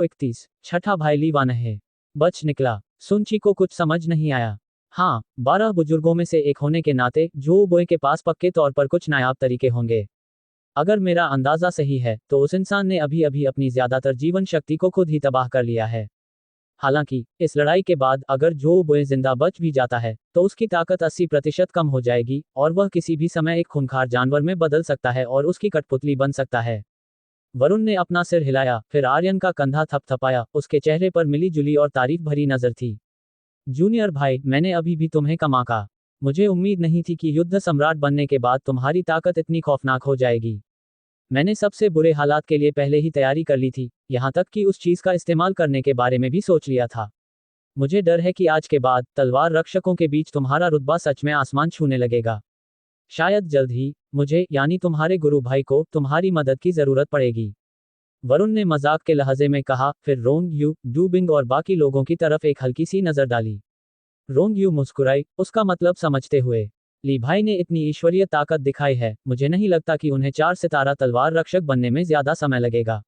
31 छठा भाई लीवान है। बच निकला। सुनची को कुछ समझ नहीं आया। हाँ, 12 बुजुर्गों में से एक होने के नाते जो बोए के पास पक्के तौर पर कुछ नायाब तरीके होंगे। अगर मेरा अंदाजा सही है तो उस इंसान ने अभी अभी अपनी ज्यादातर जीवन शक्ति को खुद ही तबाह कर लिया है। हालांकि इस लड़ाई के बाद अगर जो बोए जिंदा बच भी जाता है तो उसकी ताकत 80% कम हो जाएगी और वह किसी भी समय एक खूंखार जानवर में बदल सकता है और उसकी कठपुतली बन सकता है। वरुण ने अपना सिर हिलाया, फिर आर्यन का कंधा थपथपाया। उसके चेहरे पर मिली जुली और तारीफ भरी नजर थी। जूनियर भाई, मैंने अभी भी तुम्हें कम आंका। मुझे उम्मीद नहीं थी कि युद्ध सम्राट बनने के बाद तुम्हारी ताकत इतनी खौफनाक हो जाएगी। मैंने सबसे बुरे हालात के लिए पहले ही तैयारी कर ली थी, यहाँ तक कि उस चीज का इस्तेमाल करने के बारे में भी सोच लिया था। मुझे डर है कि आज के बाद तलवार रक्षकों के बीच तुम्हारा रुतबा सच में आसमान छूने लगेगा। शायद जल्द ही मुझे यानी तुम्हारे गुरु भाई को तुम्हारी मदद की जरूरत पड़ेगी। वरुण ने मजाक के लहजे में कहा, फिर रोंग यू, डूबिंग और बाकी लोगों की तरफ एक हल्की सी नजर डाली। रोंग यू मुस्कुराई, उसका मतलब समझते हुए। ली भाई ने इतनी ईश्वरीय ताकत दिखाई है, मुझे नहीं लगता कि उन्हें 4 सितारा तलवार रक्षक बनने में ज्यादा समय लगेगा।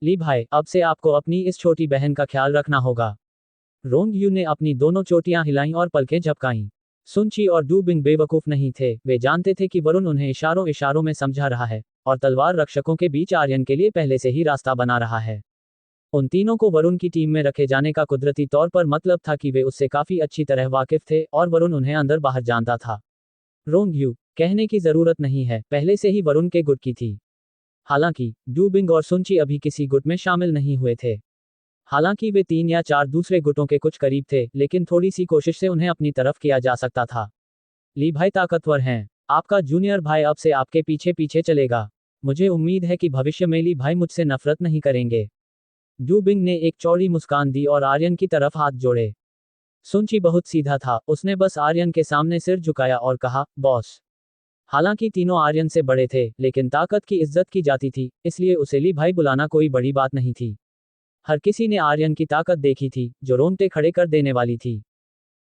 ली भाई, अब से आपको अपनी इस छोटी बहन का ख्याल रखना होगा। रोंग यू ने अपनी दोनों चोटियां हिलाईं और पलकें झपकाईं। सुनची और डूबिंग बेवकूफ नहीं थे, वे जानते थे कि वरुण उन्हें इशारों इशारों में समझा रहा है और तलवार रक्षकों के बीच आर्यन के लिए पहले से ही रास्ता बना रहा है। उन तीनों को वरुण की टीम में रखे जाने का कुदरती तौर पर मतलब था कि वे उससे काफी अच्छी तरह वाकिफ थे और वरुण उन्हें अंदर बाहर जानता था। रोंग यू, कहने की जरूरत नहीं है, पहले से ही वरुण के गुट की थी। हालांकि डूबिंग और सुनची अभी किसी गुट में शामिल नहीं हुए थे। हालांकि वे 3 या 4 दूसरे गुटों के कुछ करीब थे, लेकिन थोड़ी सी कोशिश से उन्हें अपनी तरफ किया जा सकता था। ली भाई ताकतवर हैं। आपका जूनियर भाई अब से आपके पीछे पीछे चलेगा। मुझे उम्मीद है कि भविष्य में ली भाई मुझसे नफरत नहीं करेंगे। डूबिंग ने एक चौड़ी मुस्कान दी और आर्यन की तरफ हाथ जोड़े। सुनची बहुत सीधा था, उसने बस आर्यन के सामने सिर झुकाया और कहा, बॉस। हालांकि तीनों आर्यन से बड़े थे, लेकिन ताकत की इज्जत की जाती थी, इसलिए उसे ली भाई बुलाना कोई बड़ी बात नहीं थी। हर किसी ने आर्यन की ताकत देखी थी, जो रोंगटे खड़े कर देने वाली थी।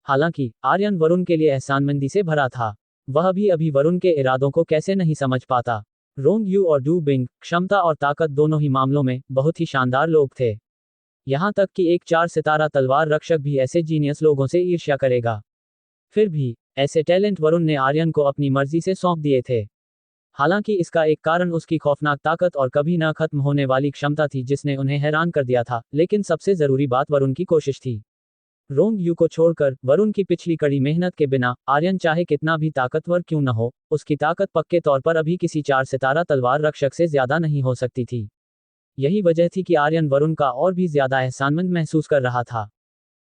हालांकि आर्यन वरुण के लिए एहसानमंदी से भरा था। वह भी अभी वरुण के इरादों को कैसे नहीं समझ पाता। रोंग यू और डू बिंग क्षमता और ताकत दोनों ही मामलों में बहुत ही शानदार लोग थे। यहाँ तक कि एक 4 सितारा तलवार रक्षक भी ऐसे जीनियस लोगों से ईर्ष्या करेगा। फिर भी ऐसे टैलेंट वरुण ने आर्यन को अपनी मर्जी से सौंप दिए थे। हालांकि इसका एक कारण उसकी खौफनाक ताकत और कभी न खत्म होने वाली क्षमता थी जिसने उन्हें हैरान कर दिया था, लेकिन सबसे जरूरी बात वरुण की कोशिश थी। रोंग यू को छोड़कर वरुण की पिछली कड़ी मेहनत के बिना आर्यन चाहे कितना भी ताकतवर क्यों न हो, उसकी ताकत पक्के तौर पर अभी किसी 4 सितारा तलवार रक्षक से ज्यादा नहीं हो सकती थी। यही वजह थी कि आर्यन वरुण का और भी ज्यादा एहसानमंद महसूस कर रहा था,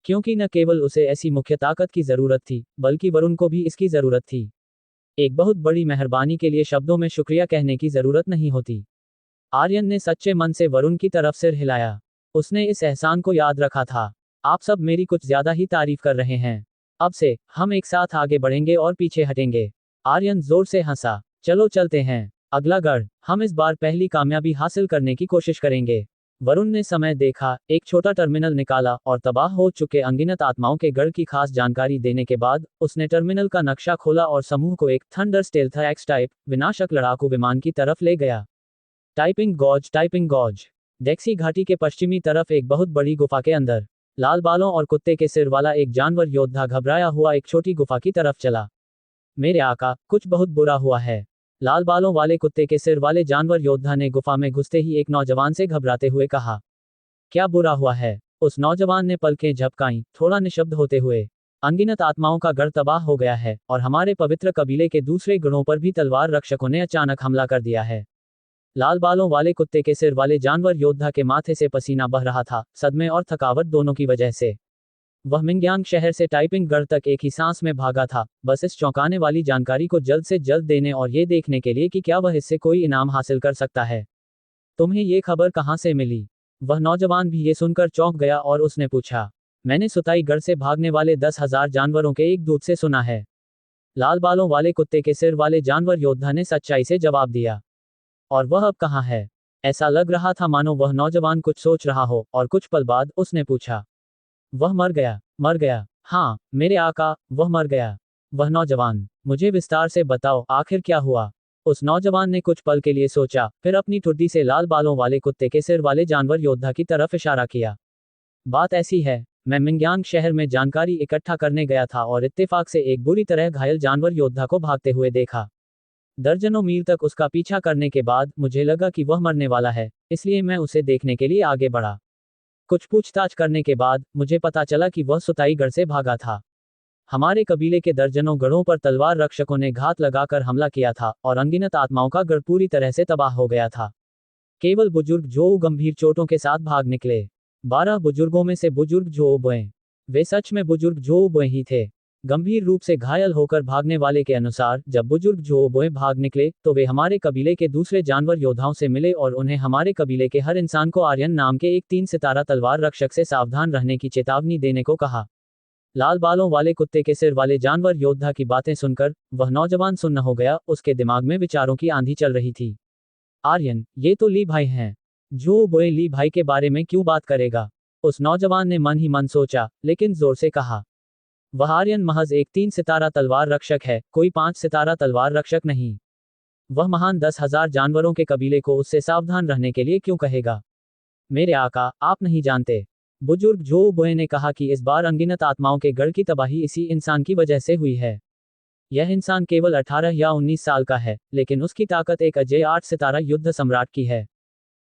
क्योंकि न केवल उसे ऐसी मुख्य ताकत की जरूरत थी, बल्कि वरुण को भी इसकी जरूरत थी। एक बहुत बड़ी मेहरबानी के लिए शब्दों में शुक्रिया कहने की जरूरत नहीं होती। आर्यन ने सच्चे मन से वरुण की तरफ सिर हिलाया। उसने इस एहसान को याद रखा था। आप सब मेरी कुछ ज्यादा ही तारीफ कर रहे हैं। अब से हम एक साथ आगे बढ़ेंगे और पीछे हटेंगे। आर्यन जोर से हंसा। चलो चलते हैं। अगला गढ़, हम इस बार पहली कामयाबी हासिल करने की कोशिश करेंगे। वरुण ने समय देखा, एक छोटा टर्मिनल निकाला और तबाह हो चुके अनगिनत आत्माओं के गढ़ की खास जानकारी देने के बाद उसने टर्मिनल का नक्शा खोला और समूह को एक थंडर स्टेल्थ एक्स टाइप विनाशक लड़ाकू विमान की तरफ ले गया। Typing gauge. डेक्सी घाटी के पश्चिमी तरफ एक बहुत बड़ी गुफा के अंदर लाल बालों और कुत्ते के सिर वाला एक जानवर योद्धा घबराया हुआ एक छोटी गुफा की तरफ चला। मेरे आका, कुछ बहुत बुरा हुआ है। लाल बालों वाले कुत्ते के सिर वाले जानवर योद्धा ने गुफा में घुसते ही एक नौजवान से घबराते हुए कहा। क्या बुरा हुआ है? उस नौजवान ने पलकें झपकाईं, थोड़ा निशब्द होते हुए। अनगिनत आत्माओं का गढ़ तबाह हो गया है और हमारे पवित्र कबीले के दूसरे गढ़ों पर भी तलवार रक्षकों ने अचानक हमला कर दिया है। लाल बालों वाले कुत्ते के सिर वाले जानवर योद्धा के माथे से पसीना बह रहा था, सदमे और थकावट दोनों की वजह से। वह मिंग्यांग शहर से टाइपिंग गढ़ तक एक ही सांस में भागा था, बस इस चौंकाने वाली जानकारी को जल्द से जल्द देने और ये देखने के लिए कि क्या वह इससे कोई इनाम हासिल कर सकता है। तुम्हें ये खबर कहाँ से मिली? वह नौजवान भी ये सुनकर चौंक गया और उसने पूछा। मैंने सुताई गढ़ से भागने वाले 10,000 जानवरों के एक दूत से सुना है। लाल बालों वाले कुत्ते के सिर वाले जानवर योद्धा ने सच्चाई से जवाब दिया। और वह अब कहाँ है? ऐसा लग रहा था मानो वह नौजवान कुछ सोच रहा हो और कुछ पल बाद उसने पूछा। वह मर गया। हाँ, मेरे आका, वह मर गया। वह नौजवान, मुझे विस्तार से बताओ, आखिर क्या हुआ? उस नौजवान ने कुछ पल के लिए सोचा, फिर अपनी ठुड्डी से लाल बालों वाले कुत्ते के सिर वाले जानवर योद्धा की तरफ इशारा किया। बात ऐसी है, मैं मिंग्यांग शहर में जानकारी इकट्ठा करने गया था और इत्तेफाक से एक बुरी तरह घायल जानवर योद्धा को भागते हुए देखा। दर्जनों मील तक उसका पीछा करने के बाद मुझे लगा कि वह मरने वाला है, इसलिए मैं उसे देखने के लिए आगे बढ़ा। कुछ पूछताछ करने के बाद मुझे पता चला कि वह सुताईगढ़ से भागा था। हमारे कबीले के दर्जनों गढ़ों पर तलवार रक्षकों ने घात लगाकर हमला किया था और अनगिनत आत्माओं का गढ़ पूरी तरह से तबाह हो गया था। केवल बुजुर्ग जो गंभीर चोटों के साथ भाग निकले। 12 बुजुर्गों में से बुजुर्ग जो बोए, वे सच में बुजुर्ग जो बोए ही थे। गंभीर रूप से घायल होकर भागने वाले के अनुसार जब बुजुर्ग जो बोए भाग निकले तो वे हमारे कबीले के दूसरे जानवर योद्धाओं से मिले और उन्हें हमारे कबीले के हर इंसान को आर्यन नाम के एक 3 सितारा तलवार रक्षक से सावधान रहने की चेतावनी देने को कहा। लाल बालों वाले कुत्ते के सिर वाले जानवर योद्धा की बातें सुनकर वह नौजवान सुन्न हो गया। उसके दिमाग में विचारों की आंधी चल रही थी। आर्यन, ये तो ली भाई हैं। जो बोए ली भाई के बारे में क्यों बात करेगा? उस नौजवान ने मन ही मन सोचा, लेकिन जोर से कहा, वह आर्यन महज एक 3 सितारा तलवार रक्षक है, कोई 5 सितारा तलवार रक्षक नहीं। वह महान 10,000 जानवरों के कबीले को उससे सावधान रहने के लिए क्यों कहेगा? मेरे आका, आप नहीं जानते। बुजुर्ग जो बोए ने कहा कि इस बार अनगिनत आत्माओं के गढ़ की तबाही इसी इंसान की वजह से हुई है। यह इंसान केवल 18 या 19 साल का है, लेकिन उसकी ताकत एक अजय 8 सितारा युद्ध सम्राट की है।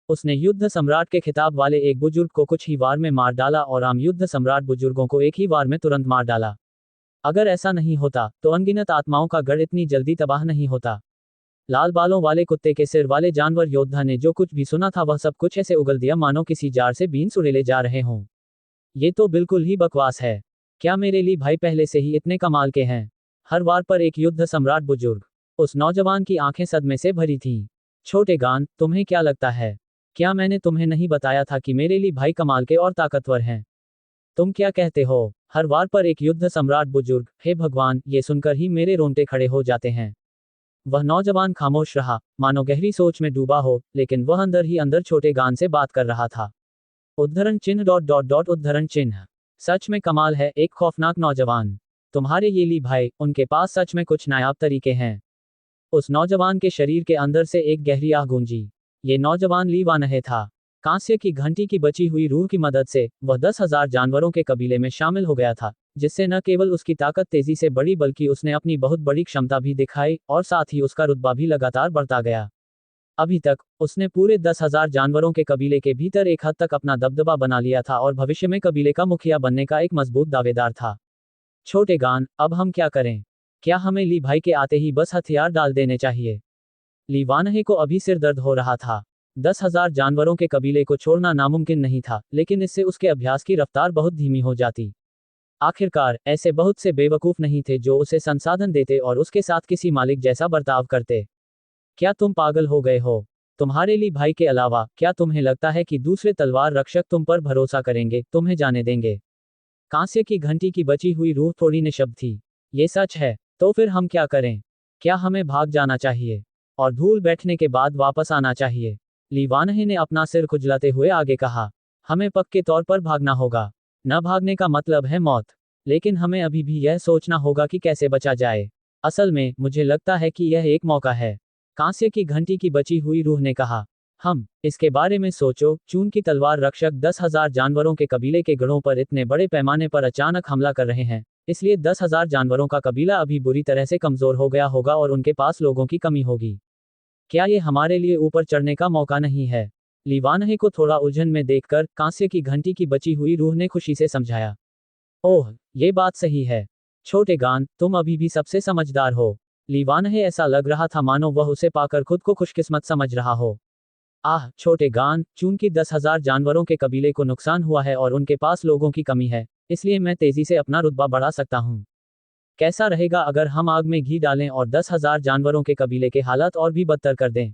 उसने युद्ध सम्राट के खिताब वाले एक बुजुर्ग को कुछ ही वार में मार डाला और आम युद्ध सम्राट बुजुर्गों को एक ही वार में तुरंत मार डाला। अगर ऐसा नहीं होता तो अनगिनत आत्माओं का गढ़ इतनी जल्दी तबाह नहीं होता। लाल बालों वाले कुत्ते के सिर वाले जानवर योद्धा ने जो कुछ भी सुना था वह सब कुछ ऐसे उगल दिया मानो किसी जार से बीन सुड़ेले जा रहे हों। ये तो बिल्कुल ही बकवास है। क्या मेरे लिए भाई पहले से ही इतने कमाल के हैं? हर वार पर एक युद्ध सम्राट बुजुर्ग। उस नौजवान की आंखें सदमे से भरी थीं। छोटे गान, तुम्हें क्या लगता है? क्या मैंने तुम्हें नहीं बताया था कि मेरे लिए भाई कमाल के और ताकतवर हैं? तुम क्या कहते हो? हर वार पर एक युद्ध सम्राट बुजुर्ग, हे भगवान, ये सुनकर ही मेरे रोंगटे खड़े हो जाते हैं। वह नौजवान खामोश रहा, मानो गहरी सोच में डूबा हो, लेकिन वह अंदर ही अंदर छोटे गान से बात कर रहा था। उद्धरण चिन्ह डॉट डॉट डॉट उद्धरण चिन्ह। सच में कमाल है, एक खौफनाक नौजवान। तुम्हारे ये ली भाई, उनके पास सच में कुछ नायाब तरीके हैं। उस नौजवान के शरीर के अंदर से एक गहरी आह गूंजी। ये नौजवान ली वानहे था। कांस्य की घंटी की बची हुई रूह की मदद से वह 10,000 जानवरों के कबीले में शामिल हो गया था, जिससे न केवल उसकी ताकत तेजी से बढ़ी बल्कि उसने अपनी बहुत बड़ी क्षमता भी दिखाई और साथ ही उसका रुतबा भी लगातार बढ़ता गया। अभी तक उसने पूरे 10,000 जानवरों के कबीले के भीतर एक हद तक अपना दबदबा बना लिया था और भविष्य में कबीले का मुखिया बनने का एक मजबूत दावेदार था। छोटे गान, अब हम क्या करें? क्या हमें ली भाई के आते ही बस हथियार डाल देने चाहिए? ली वानहे को अभी सिर दर्द हो रहा था। 10,000 जानवरों के कबीले को छोड़ना नामुमकिन नहीं था, लेकिन इससे उसके अभ्यास की रफ्तार बहुत धीमी हो जाती। आखिरकार ऐसे बहुत से बेवकूफ नहीं थे जो उसे संसाधन देते और उसके साथ किसी मालिक जैसा बर्ताव करते। क्या तुम पागल हो गए हो? तुम्हारे लिए भाई के अलावा क्या तुम्हें लगता है कि दूसरे तलवार रक्षक तुम पर भरोसा करेंगे, तुम्हें जाने देंगे? कांस्य की घंटी की बची हुई रूह थोड़ी निशब्द थी। ये सच है, तो फिर हम क्या करें? क्या हमें भाग जाना चाहिए और धूल बैठने के बाद वापस आना चाहिए? ली वानहे ने अपना सिर खुजलाते हुए आगे कहा, हमें पक्के तौर पर भागना होगा। न भागने का मतलब है मौत, लेकिन हमें अभी भी यह सोचना होगा कि कैसे बचा जाए। असल में मुझे लगता है कि यह एक मौका है। कांस्य की घंटी की बची हुई रूह ने कहा, हम इसके बारे में सोचो। चून की तलवार रक्षक 10,000 जानवरों के कबीले के गढ़ों पर इतने बड़े पैमाने पर अचानक हमला कर रहे हैं, इसलिए 10,000 जानवरों का कबीला अभी बुरी तरह से कमजोर हो गया होगा और उनके पास लोगों की कमी होगी। क्या ये हमारे लिए ऊपर चढ़ने का मौका नहीं है? ली वानहे को थोड़ा उलझन में देखकर कांस्य की घंटी की बची हुई रूह ने खुशी से समझाया, ओह, ये बात सही है। छोटे गान, तुम अभी भी सबसे समझदार हो। ली वानहे ऐसा लग रहा था मानो वह उसे पाकर खुद को खुशकिस्मत समझ रहा हो। आह, छोटे गान, चूंकि 10,000 जानवरों के कबीले को नुकसान हुआ है और उनके पास लोगों की कमी है, इसलिए मैं तेजी से अपना रुतबा बढ़ा सकता हूँ। कैसा रहेगा अगर हम आग में घी डालें और 10,000 जानवरों के कबीले के हालात और भी बदतर कर दें?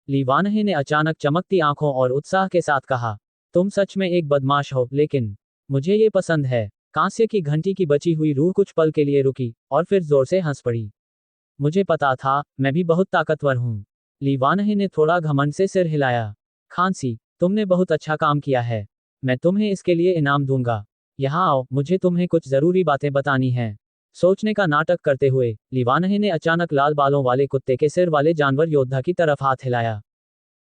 ली वानहे ने अचानक चमकती आंखों और उत्साह के साथ कहा, तुम सच में एक बदमाश हो, लेकिन मुझे ये पसंद है। कांस्य की घंटी की बची हुई रूह कुछ पल के लिए रुकी और फिर जोर से हंस पड़ी। मुझे पता था, मैं भी बहुत ताकतवर हूँ। ली वानहे ने थोड़ा घमंड से सिर हिलाया। खांसी, तुमने बहुत अच्छा काम किया है। मैं तुम्हें इसके लिए इनाम दूंगा। यहाँ आओ, मुझे तुम्हें कुछ जरूरी बातें बतानी हैं। सोचने का नाटक करते हुए लीवानहे ने अचानक लाल बालों वाले कुत्ते के सिर वाले जानवर योद्धा की तरफ हाथ हिलाया।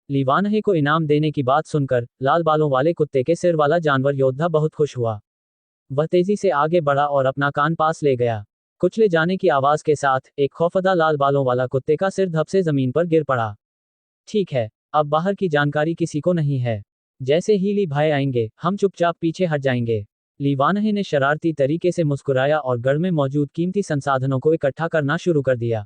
लीवानहे को इनाम देने की बात सुनकर लाल बालों वाले कुत्ते के सिर वाला जानवर योद्धा बहुत खुश हुआ। वह तेजी से आगे बढ़ा और अपना कान पास ले गया। कुचले जाने की आवाज के साथ एक खौफजदा लाल बालों वाला कुत्ते का सिर धप से जमीन पर गिर पड़ा। ठीक है, अब बाहर की जानकारी किसी को नहीं है। जैसे ही ली भाई आएंगे हम चुपचाप पीछे हट जाएंगे। लीवानहे ने शरारती तरीके से मुस्कुराया और गढ़ में मौजूद कीमती संसाधनों को इकट्ठा करना शुरू कर दिया।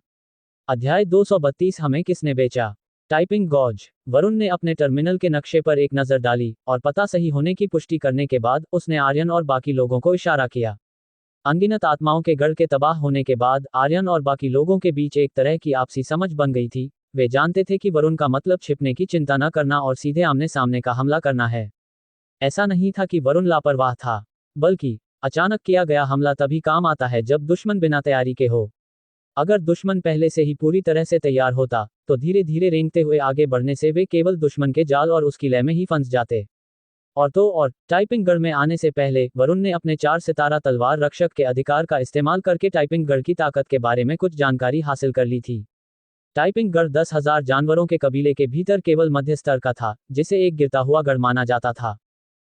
अध्याय 232 हमें किसने बेचा। Typing gauge. वरुण ने अपने टर्मिनल के नक्शे पर एक नजर डाली और पता सही होने की पुष्टि करने के बाद उसने आर्यन और बाकी लोगों को इशारा किया। अनगिनत आत्माओं के गढ़ के तबाह होने के बाद आर्यन और बाकी लोगों के बीच एक तरह की आपसी समझ बन गई थी। वे जानते थे कि वरुण का मतलब छिपने की चिंता न करना और सीधे आमने सामने का हमला करना है। ऐसा नहीं था कि वरुण लापरवाह था, बल्कि अचानक किया गया हमला तभी काम आता है जब दुश्मन बिना तैयारी के हो। अगर दुश्मन पहले से ही पूरी तरह से तैयार होता तो धीरे धीरे रेंगते हुए आगे बढ़ने से वे केवल दुश्मन के जाल और उसकी लय में ही फंस जाते। और टाइपिंग गढ़ में आने से पहले वरुण ने अपने 4 सितारा तलवार रक्षक के अधिकार का इस्तेमाल करके टाइपिंग गढ़ की ताकत के बारे में कुछ जानकारी हासिल कर ली थी। टाइपिंग गढ़ 10,000 जानवरों के कबीले के भीतर केवल मध्य स्तर का था, जिसे एक गिरता हुआ गढ़ माना जाता था।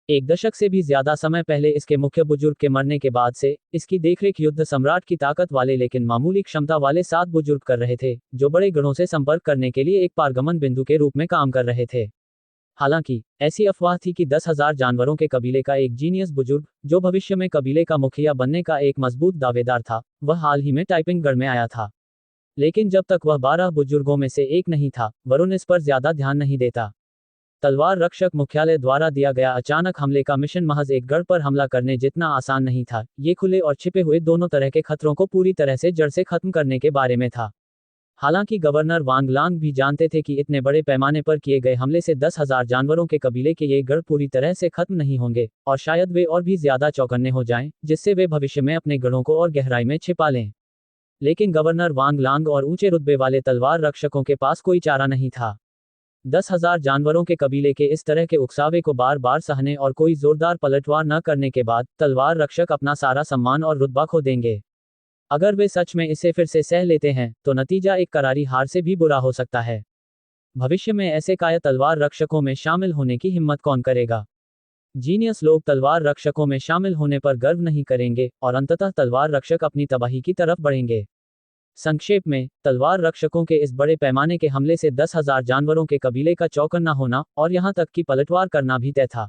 1 दशक से भी ज्यादा समय पहले इसके मुख्य बुजुर्ग के मरने के बाद से इसकी देखरेख युद्ध सम्राट की ताकत वाले लेकिन मामूली क्षमता वाले 7 बुजुर्ग कर रहे थे, जो बड़े गढ़ों से संपर्क करने के लिए एक पारगमन बिंदु के रूप में काम कर रहे थे। हालांकि ऐसी अफवाह थी कि 10,000 जानवरों के कबीले का एक जीनियस बुजुर्ग, जो भविष्य में कबीले का मुखिया बनने का एक मजबूत दावेदार था, वह हाल ही में टाइपिंग गढ़ में आया था। लेकिन जब तक वह 12 बुजुर्गों में से एक नहीं था, वरुण इस पर ज्यादा ध्यान नहीं देता। तलवार रक्षक मुख्यालय द्वारा दिया गया अचानक हमले का मिशन महज एक गढ़ पर हमला करने जितना आसान नहीं था। ये खुले और छिपे हुए दोनों तरह के खतरों को पूरी तरह से जड़ से खत्म करने के बारे में था। हालांकि गवर्नर वांग लांग भी जानते थे कि इतने बड़े पैमाने पर किए गए हमले से 10,000 जानवरों के कबीले के ये गढ़ पूरी तरह से खत्म नहीं होंगे, और शायद वे और भी ज्यादा चौकन्ने हो जाएं, जिससे वे भविष्य में अपने गढ़ों को और गहराई में छिपा लें। लेकिन गवर्नर वांग लांग और ऊंचे रुतबे वाले तलवार रक्षकों के पास कोई चारा नहीं था। 10,000 जानवरों के कबीले के इस तरह के उकसावे को बार बार सहने और कोई जोरदार पलटवार न करने के बाद तलवार रक्षक अपना सारा सम्मान और रुतबा खो देंगे। अगर वे सच में इसे फिर से सह लेते हैं तो नतीजा एक करारी हार से भी बुरा हो सकता है। भविष्य में ऐसे काया तलवार रक्षकों में शामिल होने की हिम्मत कौन करेगा। जीनियस लोग तलवार रक्षकों में शामिल होने पर गर्व नहीं करेंगे और अंततः तलवार रक्षक अपनी तबाही की तरफ बढ़ेंगे। संक्षेप में, तलवार रक्षकों के इस बड़े पैमाने के हमले से 10,000 जानवरों के कबीले का चौकन्ना होना और यहां तक कि पलटवार करना भी तय था।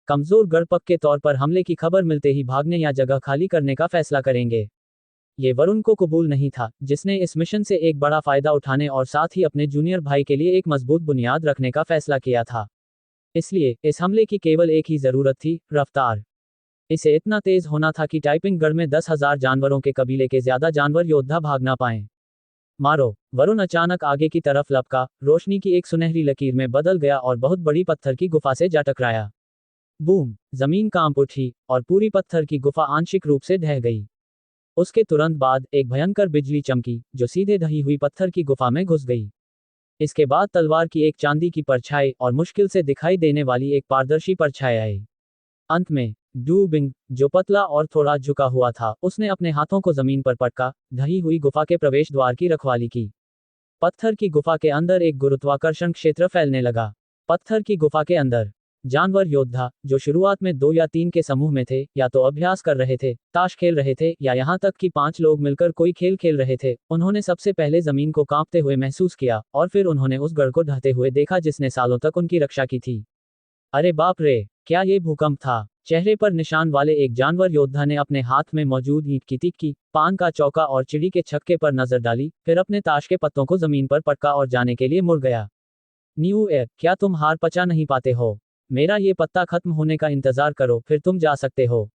कमजोर गढ़ पक्के तौर पर हमले की खबर मिलते ही भागने या जगह खाली करने का फैसला करेंगे। ये वरुण को कबूल नहीं था, जिसने इस मिशन से एक बड़ा फायदा उठाने और साथ ही अपने जूनियर भाई के लिए एक मजबूत बुनियाद रखने का फैसला किया था। इसलिए इस हमले की केवल एक ही जरूरत थी, रफ्तार। इसे इतना तेज होना था कि टाइपिंग गढ़ में 10,000 जानवरों के कबीले के ज्यादा जानवर योद्धा भाग ना पाएं। मारो। वरुण अचानक आगे की तरफ लपका, रोशनी की एक सुनहरी लकीर में बदल गया और बहुत बड़ी पत्थर की गुफा से जा टकराया। बूम! जमीन कांप उठी और पूरी पत्थर की गुफा आंशिक रूप से ढह गई। उसके तुरंत बाद एक भयंकर बिजली चमकी, जो सीधे ढही हुई पत्थर की गुफा में घुस गई। इसके बाद तलवार की एक चांदी की परछाई और मुश्किल से दिखाई देने वाली एक पारदर्शी परछाई आई। अंत में डू बिंग, जो पतला और थोड़ा झुका हुआ था, उसने अपने हाथों को जमीन पर पटका, ढही हुई गुफा के प्रवेश द्वार की रखवाली की। पत्थर की गुफा के अंदर एक गुरुत्वाकर्षण क्षेत्र फैलने लगा। पत्थर की गुफा के अंदर जानवर योद्धा, जो शुरुआत में 2 या 3 के समूह में थे, या तो अभ्यास कर रहे थे, ताश खेल रहे थे, या यहाँ तक कि 5 लोग मिलकर कोई खेल खेल रहे थे, उन्होंने सबसे पहले जमीन को कांपते हुए महसूस किया, और फिर उन्होंने उस गढ़ को ढहते हुए देखा जिसने सालों तक उनकी रक्षा की थी। अरे बाप रे, क्या ये भूकंप था? चेहरे पर निशान वाले एक जानवर योद्धा ने अपने हाथ में मौजूद ईंट की तिक्की, पान का चौका और चिड़ी के छक्के पर नजर डाली, फिर अपने ताश के पत्तों को जमीन पर पटका और जाने के लिए मुड़ गया। न्यू ईयर, क्या तुम हार पचा नहीं पाते हो? मेरा ये पत्ता खत्म होने का इंतजार करो, फिर तुम जा सकते हो।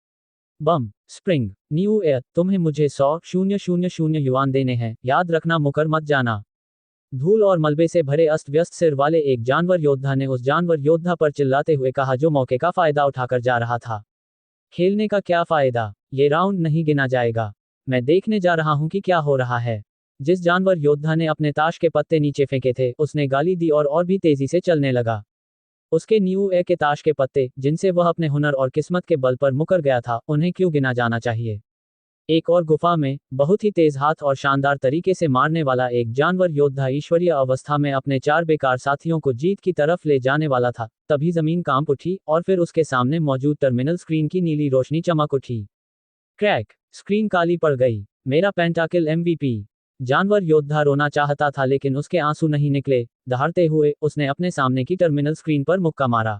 बम स्प्रिंग। न्यू ईयर, तुम्हें मुझे 100,000 युआन देने हैं, याद रखना, मुकर मत जाना। धूल और मलबे से भरे अस्त व्यस्त सिर वाले एक जानवर योद्धा ने उस जानवर योद्धा पर चिल्लाते हुए कहा जो मौके का फायदा उठाकर जा रहा था। खेलने का क्या फायदा? ये राउंड नहीं गिना जाएगा। मैं देखने जा रहा हूं कि क्या हो रहा है। जिस जानवर योद्धा ने अपने ताश के पत्ते नीचे फेंके थे, उसने गाली दी और भी तेजी से चलने लगा। उसके न्यू ईयर के ताश के पत्ते, जिनसे वह अपने हुनर और किस्मत के बल पर मुकर गया था, उन्हें क्यों गिना जाना चाहिए? एक और गुफा में बहुत ही तेज हाथ और शानदार तरीके से मारने वाला एक जानवर योद्धा ईश्वरीय अवस्था में अपने 4 बेकार साथियों को जीत की तरफ ले जाने वाला था, तभी जमीन कांप उठी और फिर उसके सामने मौजूद टर्मिनल स्क्रीन की नीली रोशनी चमक उठी। क्रैक, स्क्रीन काली पड़ गई। मेरा पेंटाकिल एमवीपी। जानवर योद्धा रोना चाहता था लेकिन उसके आंसू नहीं निकले। दहाड़ते हुए उसने अपने सामने की टर्मिनल स्क्रीन पर मुक्का मारा।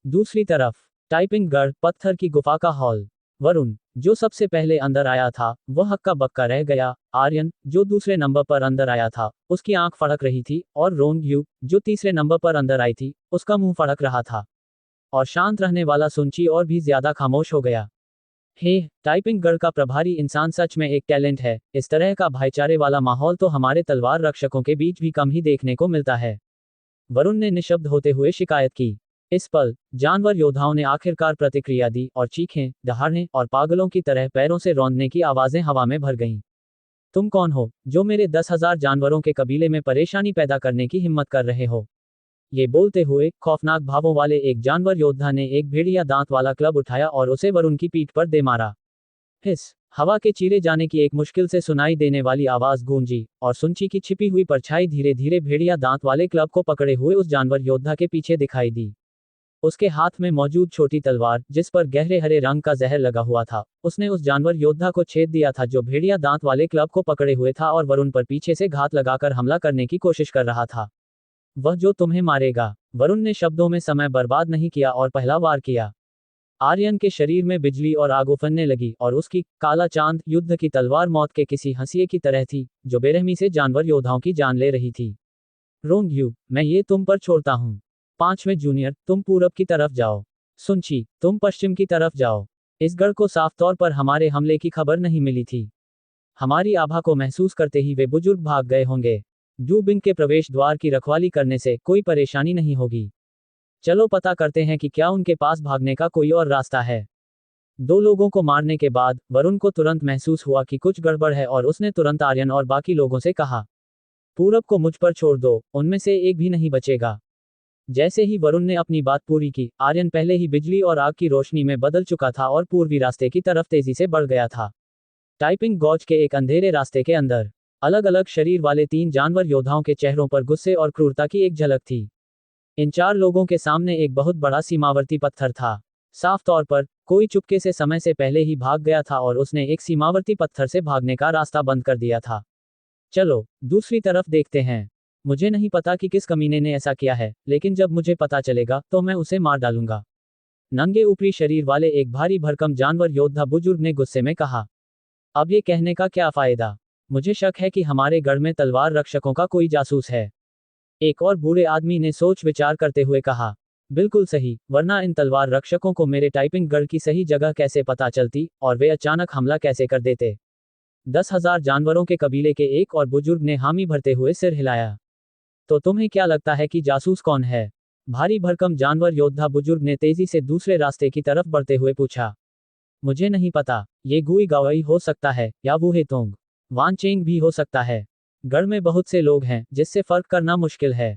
दूसरी तरफ टाइपिंग गढ़ पत्थर की गुफा का हॉल। वरुण, जो सबसे पहले अंदर आया था, वह हक्का बक्का रह गया। आर्यन, जो दूसरे नंबर पर अंदर आया था, उसकी आंख फड़क रही थी और रोंग यू, जो तीसरे नंबर पर अंदर आई थी, उसका मुंह फड़क रहा था। और शांत रहने वाला सुनची और भी ज्यादा खामोश हो गया। हे, टाइपिंग गढ़ का प्रभारी इंसान सच में एक टैलेंट है। इस तरह का भाईचारे वाला माहौल तो हमारे तलवार रक्षकों के बीच भी कम ही देखने को मिलता है। वरुण ने निशब्द होते हुए शिकायत की। इस पल जानवर योद्धाओं ने आखिरकार प्रतिक्रिया दी और चीखें, दहाड़ने और पागलों की तरह पैरों से रौंदने की आवाजें हवा में भर गईं। तुम कौन हो, जो मेरे 10,000 जानवरों के कबीले में परेशानी पैदा करने की हिम्मत कर रहे हो? ये बोलते हुए खौफनाक भावों वाले एक जानवर योद्धा ने एक भेड़िया दांत वाला क्लब उठाया और उसे वरुण की पीठ पर दे मारा। हिस, हवा के चीरे जाने की एक मुश्किल से सुनाई देने वाली आवाज गूंजी और सुनची की छिपी हुई परछाई धीरे धीरे भेड़िया दांत वाले क्लब को पकड़े हुए उस जानवर योद्धा के पीछे दिखाई दी। उसके हाथ में मौजूद छोटी तलवार, जिस पर गहरे हरे रंग का जहर लगा हुआ था, उसने उस जानवर योद्धा को छेद दिया था जो भेड़िया दांत वाले क्लब को पकड़े हुए था और वरुण पर पीछे से घात लगाकर हमला करने की कोशिश कर रहा था। वह जो तुम्हें मारेगा। वरुण ने शब्दों में समय बर्बाद नहीं किया और पहला वार किया। आर्यन के शरीर में बिजली और आग उफनने लगी और उसकी काला चांद युद्ध की तलवार मौत के किसी हंसिए की तरह थी, जो बेरहमी से जानवर योद्धाओं की जान ले रही थी। रोंग यू, मैं ये तुम पर छोड़ता हूँ। 5वें जूनियर, तुम पूरब की तरफ जाओ। सुनची, तुम पश्चिम की तरफ जाओ। इस गढ़ को साफ तौर पर हमारे हमले की खबर नहीं मिली थी। हमारी आभा को महसूस करते ही वे बुजुर्ग भाग गए होंगे। डूबिंग के प्रवेश द्वार की रखवाली करने से कोई परेशानी नहीं होगी। चलो पता करते हैं कि क्या उनके पास भागने का कोई और रास्ता है। 2 लोगों को मारने के बाद वरुण को तुरंत महसूस हुआ कि कुछ गड़बड़ है और उसने तुरंत आर्यन और बाकी लोगों से कहा, पूरब को मुझ पर छोड़ दो, उनमें से एक भी नहीं बचेगा। जैसे ही वरुण ने अपनी बात पूरी की, आर्यन पहले ही बिजली और आग की रोशनी में बदल चुका था और पूर्वी रास्ते की तरफ तेजी से बढ़ गया था। टाइपिंग गॉज के एक अंधेरे रास्ते के अंदर अलग अलग शरीर वाले 3 जानवर योद्धाओं के चेहरों पर गुस्से और क्रूरता की एक झलक थी। इन 4 लोगों के सामने एक बहुत बड़ा सीमावर्ती पत्थर था। साफ तौर पर कोई चुपके से समय से पहले ही भाग गया था और उसने एक सीमावर्ती पत्थर से भागने का रास्ता बंद कर दिया था। चलो दूसरी तरफ देखते हैं। मुझे नहीं पता कि किस कमीने ने ऐसा किया है, लेकिन जब मुझे पता चलेगा तो मैं उसे मार डालूंगा। नंगे ऊपरी शरीर वाले एक भारी भरकम जानवर योद्धा बुजुर्ग ने गुस्से में कहा। अब ये कहने का क्या फायदा? मुझे शक है कि हमारे गढ़ में तलवार रक्षकों का कोई जासूस है। एक और बूढ़े आदमी ने सोच विचार करते हुए कहा। बिल्कुल सही, वरना इन तलवार रक्षकों को मेरे टाइपिंग गढ़ की सही जगह कैसे पता चलती और वे अचानक हमला कैसे कर देते? 10,000 जानवरों के कबीले के एक और बुजुर्ग ने हामी भरते हुए सिर हिलाया। तो तुम्हें क्या लगता है कि जासूस कौन है? भारी भरकम जानवर योद्धा बुजुर्ग ने तेजी से दूसरे रास्ते की तरफ बढ़ते हुए पूछा। मुझे नहीं पता, ये गुई गावई हो सकता है या वूहे तोंग वानचेंग भी हो सकता है। गढ़ में बहुत से लोग हैं जिससे फर्क करना मुश्किल है।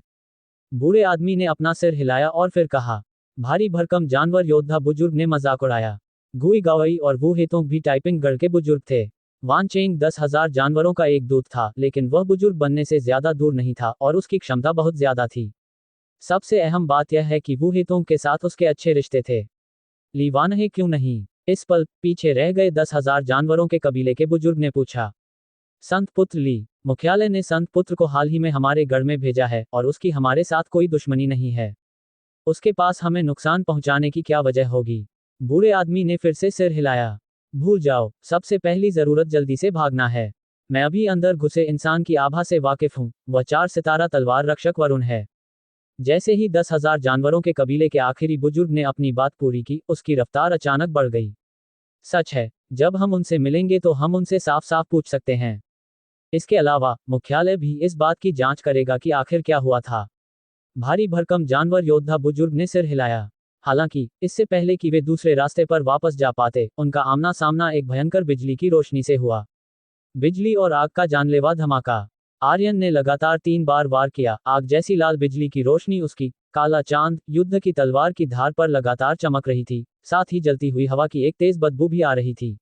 बूढ़े आदमी ने अपना सिर हिलाया और फिर कहा। भारी भरकम जानवर योद्धा बुजुर्ग ने मजाक उड़ाया। गुई गावई और वूहे तोंग भी टाइपिंग गढ़ के बुजुर्ग थे। वानचेंग 10,000 जानवरों का एक दूत था, लेकिन वह बुजुर्ग बनने से ज्यादा दूर नहीं था और उसकी क्षमता बहुत ज्यादा थी। सबसे अहम बात यह है कि वूहे तोंग के साथ उसके अच्छे रिश्ते थे। ली वानहे क्यों नहीं? इस पल पीछे रह गए 10,000 जानवरों के कबीले के बुजुर्ग ने पूछा। संत पुत्र ली, मुख्यालय ने संत पुत्र को हाल ही में हमारे गढ़ में भेजा है और उसकी हमारे साथ कोई दुश्मनी नहीं है। उसके पास हमें नुकसान पहुंचाने की क्या वजह होगी? बूढ़े आदमी ने फिर से सिर हिलाया। भूल जाओ, सबसे पहली जरूरत जल्दी से भागना है। मैं अभी अंदर घुसे इंसान की आभा से वाकिफ हूं, वह 4 सितारा तलवार रक्षक वरुण है। जैसे ही 10,000 जानवरों के कबीले के आखिरी बुजुर्ग ने अपनी बात पूरी की, उसकी रफ्तार अचानक बढ़ गई। सच है, जब हम उनसे मिलेंगे तो हम उनसे साफ साफ पूछ सकते हैं। इसके अलावा मुख्यालय भी इस बात की जांच करेगा कि आखिर क्या हुआ था। भारी भरकम जानवर योद्धा बुजुर्ग ने सिर हिलाया। हालांकि इससे पहले कि वे दूसरे रास्ते पर वापस जा पाते, उनका आमना सामना एक भयंकर बिजली की रोशनी से हुआ। बिजली और आग का जानलेवा धमाका। आर्यन ने लगातार 3 बार वार किया। आग जैसी लाल बिजली की रोशनी उसकी काला चांद युद्ध की तलवार की धार पर लगातार चमक रही थी, साथ ही जलती हुई हवा की एक तेज बदबू भी आ रही थी।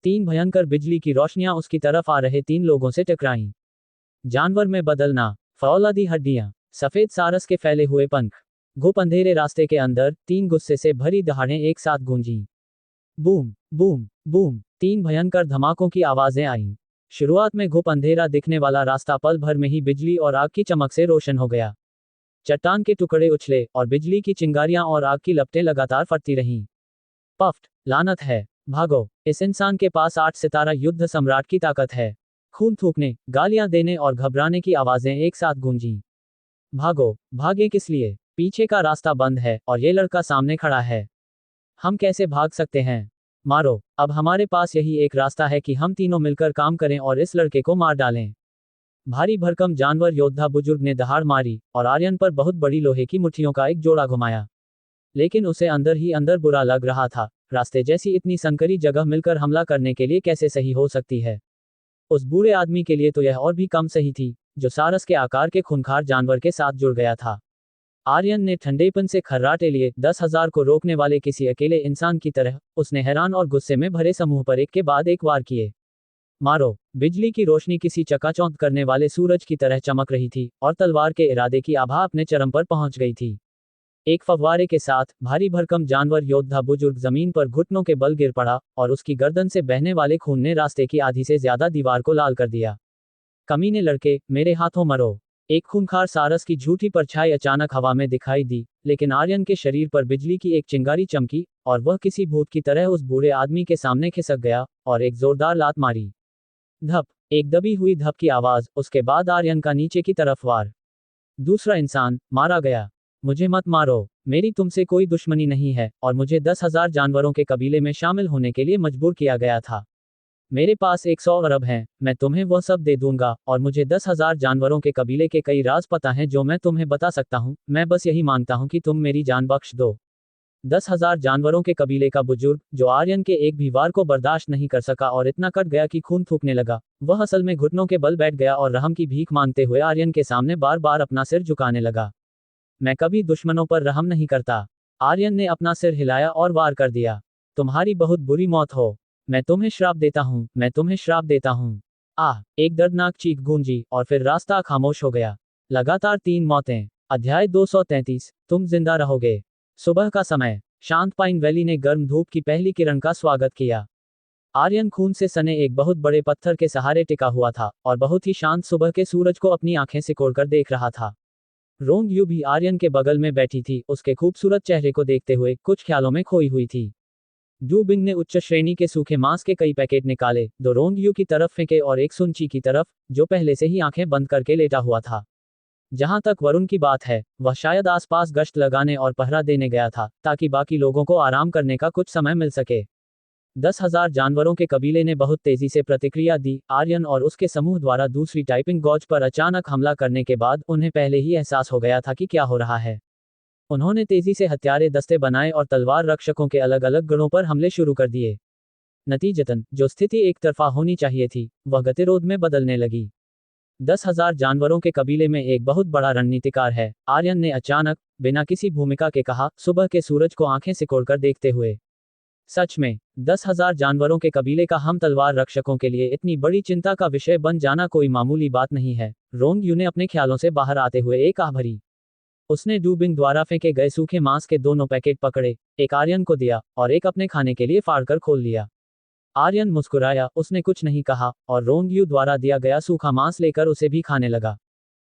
तीन भयंकर बिजली की रोशनियां उसकी तरफ आ रहे तीन लोगों से टकराईं। जानवर में बदलना, फौलादी हड्डियां, सफेद सारस के फैले हुए पंख। घुप अंधेरे रास्ते के अंदर तीन गुस्से से भरी दहाड़ें एक साथ गूंजी। बूम बूम बूम, तीन भयंकर धमाकों की आवाजें आईं। शुरुआत में घुप अंधेरा दिखने वाला रास्ता पल भर में ही बिजली और आग की चमक से रोशन हो गया। चट्टान के टुकड़े उछले और बिजली की चिंगारियां और आग की लपटें लगातार फटती रहीं। पफ्ट, लानत है, भागो, इस इंसान के पास 8 सितारा युद्ध सम्राट की ताकत है। खून थूकने, गालियां देने और घबराने की आवाजें एक साथ गूंजी। भागो, भागे किस लिए? पीछे का रास्ता बंद है और ये लड़का सामने खड़ा है। हम कैसे भाग सकते हैं? मारो, अब हमारे पास यही एक रास्ता है कि हम तीनों मिलकर काम करें और इस लड़के को मार डालें। भारी भरकम जानवर योद्धा बुजुर्ग ने दहाड़ मारी और आर्यन पर बहुत बड़ी लोहे की मुट्ठियों का एक जोड़ा घुमाया। लेकिन उसे अंदर ही अंदर बुरा लग रहा था। रास्ते जैसी इतनी संकरी जगह मिलकर हमला करने के लिए कैसे सही हो सकती है? उस बूढ़े आदमी के लिए तो यह और भी कम सही थी, जो सारस के आकार के खूंखार जानवर के साथ जुड़ गया था। आर्यन ने ठंडेपन से खर्राटे लिए 10,000 को रोकने वाले किसी अकेले इंसान की तरह उसने हैरान और गुस्से में भरे समूह पर एक के बाद एक वार किए। मारो, बिजली की रोशनी किसी चकाचौंध करने वाले सूरज की तरह चमक रही थी और तलवार के इरादे की आभा अपने चरम पर पहुंच गई थी। एक फव्वारे के साथ भारी भरकम जानवर योद्धा बुजुर्ग जमीन पर घुटनों के बल गिर पड़ा और उसकी गर्दन से बहने वाले खून ने रास्ते की आधी से ज्यादा दीवार को लाल कर दिया। कमीने लड़के, मेरे हाथों मरो। एक खूंखार सारस की झूठी परछाई अचानक हवा में दिखाई दी, लेकिन आर्यन के शरीर पर बिजली की एक चिंगारी चमकी और वह किसी भूत की तरह उस बूढ़े आदमी के सामने खिसक गया और एक जोरदार लात मारी। धप, एक दबी हुई धप की आवाज, उसके बाद आर्यन का नीचे की तरफ वार। दूसरा इंसान मारा गया। मुझे मत मारो, मेरी तुमसे कोई दुश्मनी नहीं है और मुझे 10,000 जानवरों के कबीले में शामिल होने के लिए मजबूर किया गया था। मेरे पास 100 अरब हैं, मैं तुम्हें वह सब दे दूंगा और मुझे 10,000 जानवरों के कबीले के कई राज पता हैं जो मैं तुम्हें बता सकता हूं। मैं बस यही मांगता हूं कि तुम मेरी जान बख्श दो। 10,000 जानवरों के कबीले का बुजुर्ग, जो आर्यन के एक भी वार को बर्दाश्त नहीं कर सका और इतना कट गया कि खून थूकने लगा, वह असल में घुटनों के बल बैठ गया और रहम की भीख मांगते हुए आर्यन के सामने बार बार अपना सिर झुकाने लगा। मैं कभी दुश्मनों पर रहम नहीं करता। आर्यन ने अपना सिर हिलाया और वार कर दिया। तुम्हारी बहुत बुरी मौत हो। मैं तुम्हें श्राप देता हूँ, मैं तुम्हें श्राप देता हूँ। आह, एक दर्दनाक चीख गूंजी और फिर रास्ता खामोश हो गया। लगातार 3 मौतें। अध्याय 233, तुम जिंदा रहोगे। सुबह का समय। शांत पाइन वैली ने गर्म धूप की पहली किरण का स्वागत किया। आर्यन खून से सने एक बहुत बड़े पत्थर के सहारे टिका हुआ था और बहुत ही शांत सुबह के सूरज को अपनी आंखें सिकोड़कर देख रहा था। रोंग यू भी आर्यन के बगल में बैठी थी, उसके खूबसूरत चेहरे को देखते हुए कुछ ख्यालों में खोई हुई थी। डू बिंग ने उच्च श्रेणी के सूखे मांस के कई पैकेट निकाले, 2 रोंग यू की तरफ फेंके और एक सुनची की तरफ, जो पहले से ही आंखें बंद करके लेटा हुआ था। जहां तक वरुण की बात है, वह शायद आसपास गश्त लगाने और पहरा देने गया था, ताकि बाकी लोगों को आराम करने का कुछ समय मिल सके। 10,000 जानवरों के कबीले ने बहुत तेजी से प्रतिक्रिया दी। आर्यन और उसके समूह द्वारा दूसरी टाइपिंग गॉज पर अचानक हमला करने के बाद उन्हें पहले ही एहसास हो गया था कि क्या हो रहा है। उन्होंने तेजी से हत्यारे दस्ते बनाए और तलवार रक्षकों के अलग अलग गणों पर हमले शुरू कर दिए। नतीजतन, जो स्थिति एक तरफा होनी चाहिए थी, वह गतिरोध में बदलने लगी। 10,000 जानवरों के कबीले में एक बहुत बड़ा रणनीतिकार है, आर्यन ने अचानक, बिना किसी भूमिका के कहा, सुबह के सूरज को आंखें सिकोड़कर देखते हुए। सच में, 10,000 जानवरों के कबीले का हम तलवार रक्षकों के लिए इतनी बड़ी चिंता का विषय बन जाना कोई मामूली बात नहीं है। रोंग यू ने अपने ख्यालों से बाहर आते हुए एक आह भरी। उसने डू बिंग द्वारा फेंके गए सूखे मांस के दोनों पैकेट पकड़े, एक आर्यन को दिया और एक अपने खाने के लिए फाड़कर खोल लिया। आर्यन मुस्कुराया, उसने कुछ नहीं कहा और रोंग यू द्वारा दिया गया सूखा मांस लेकर उसे भी खाने लगा।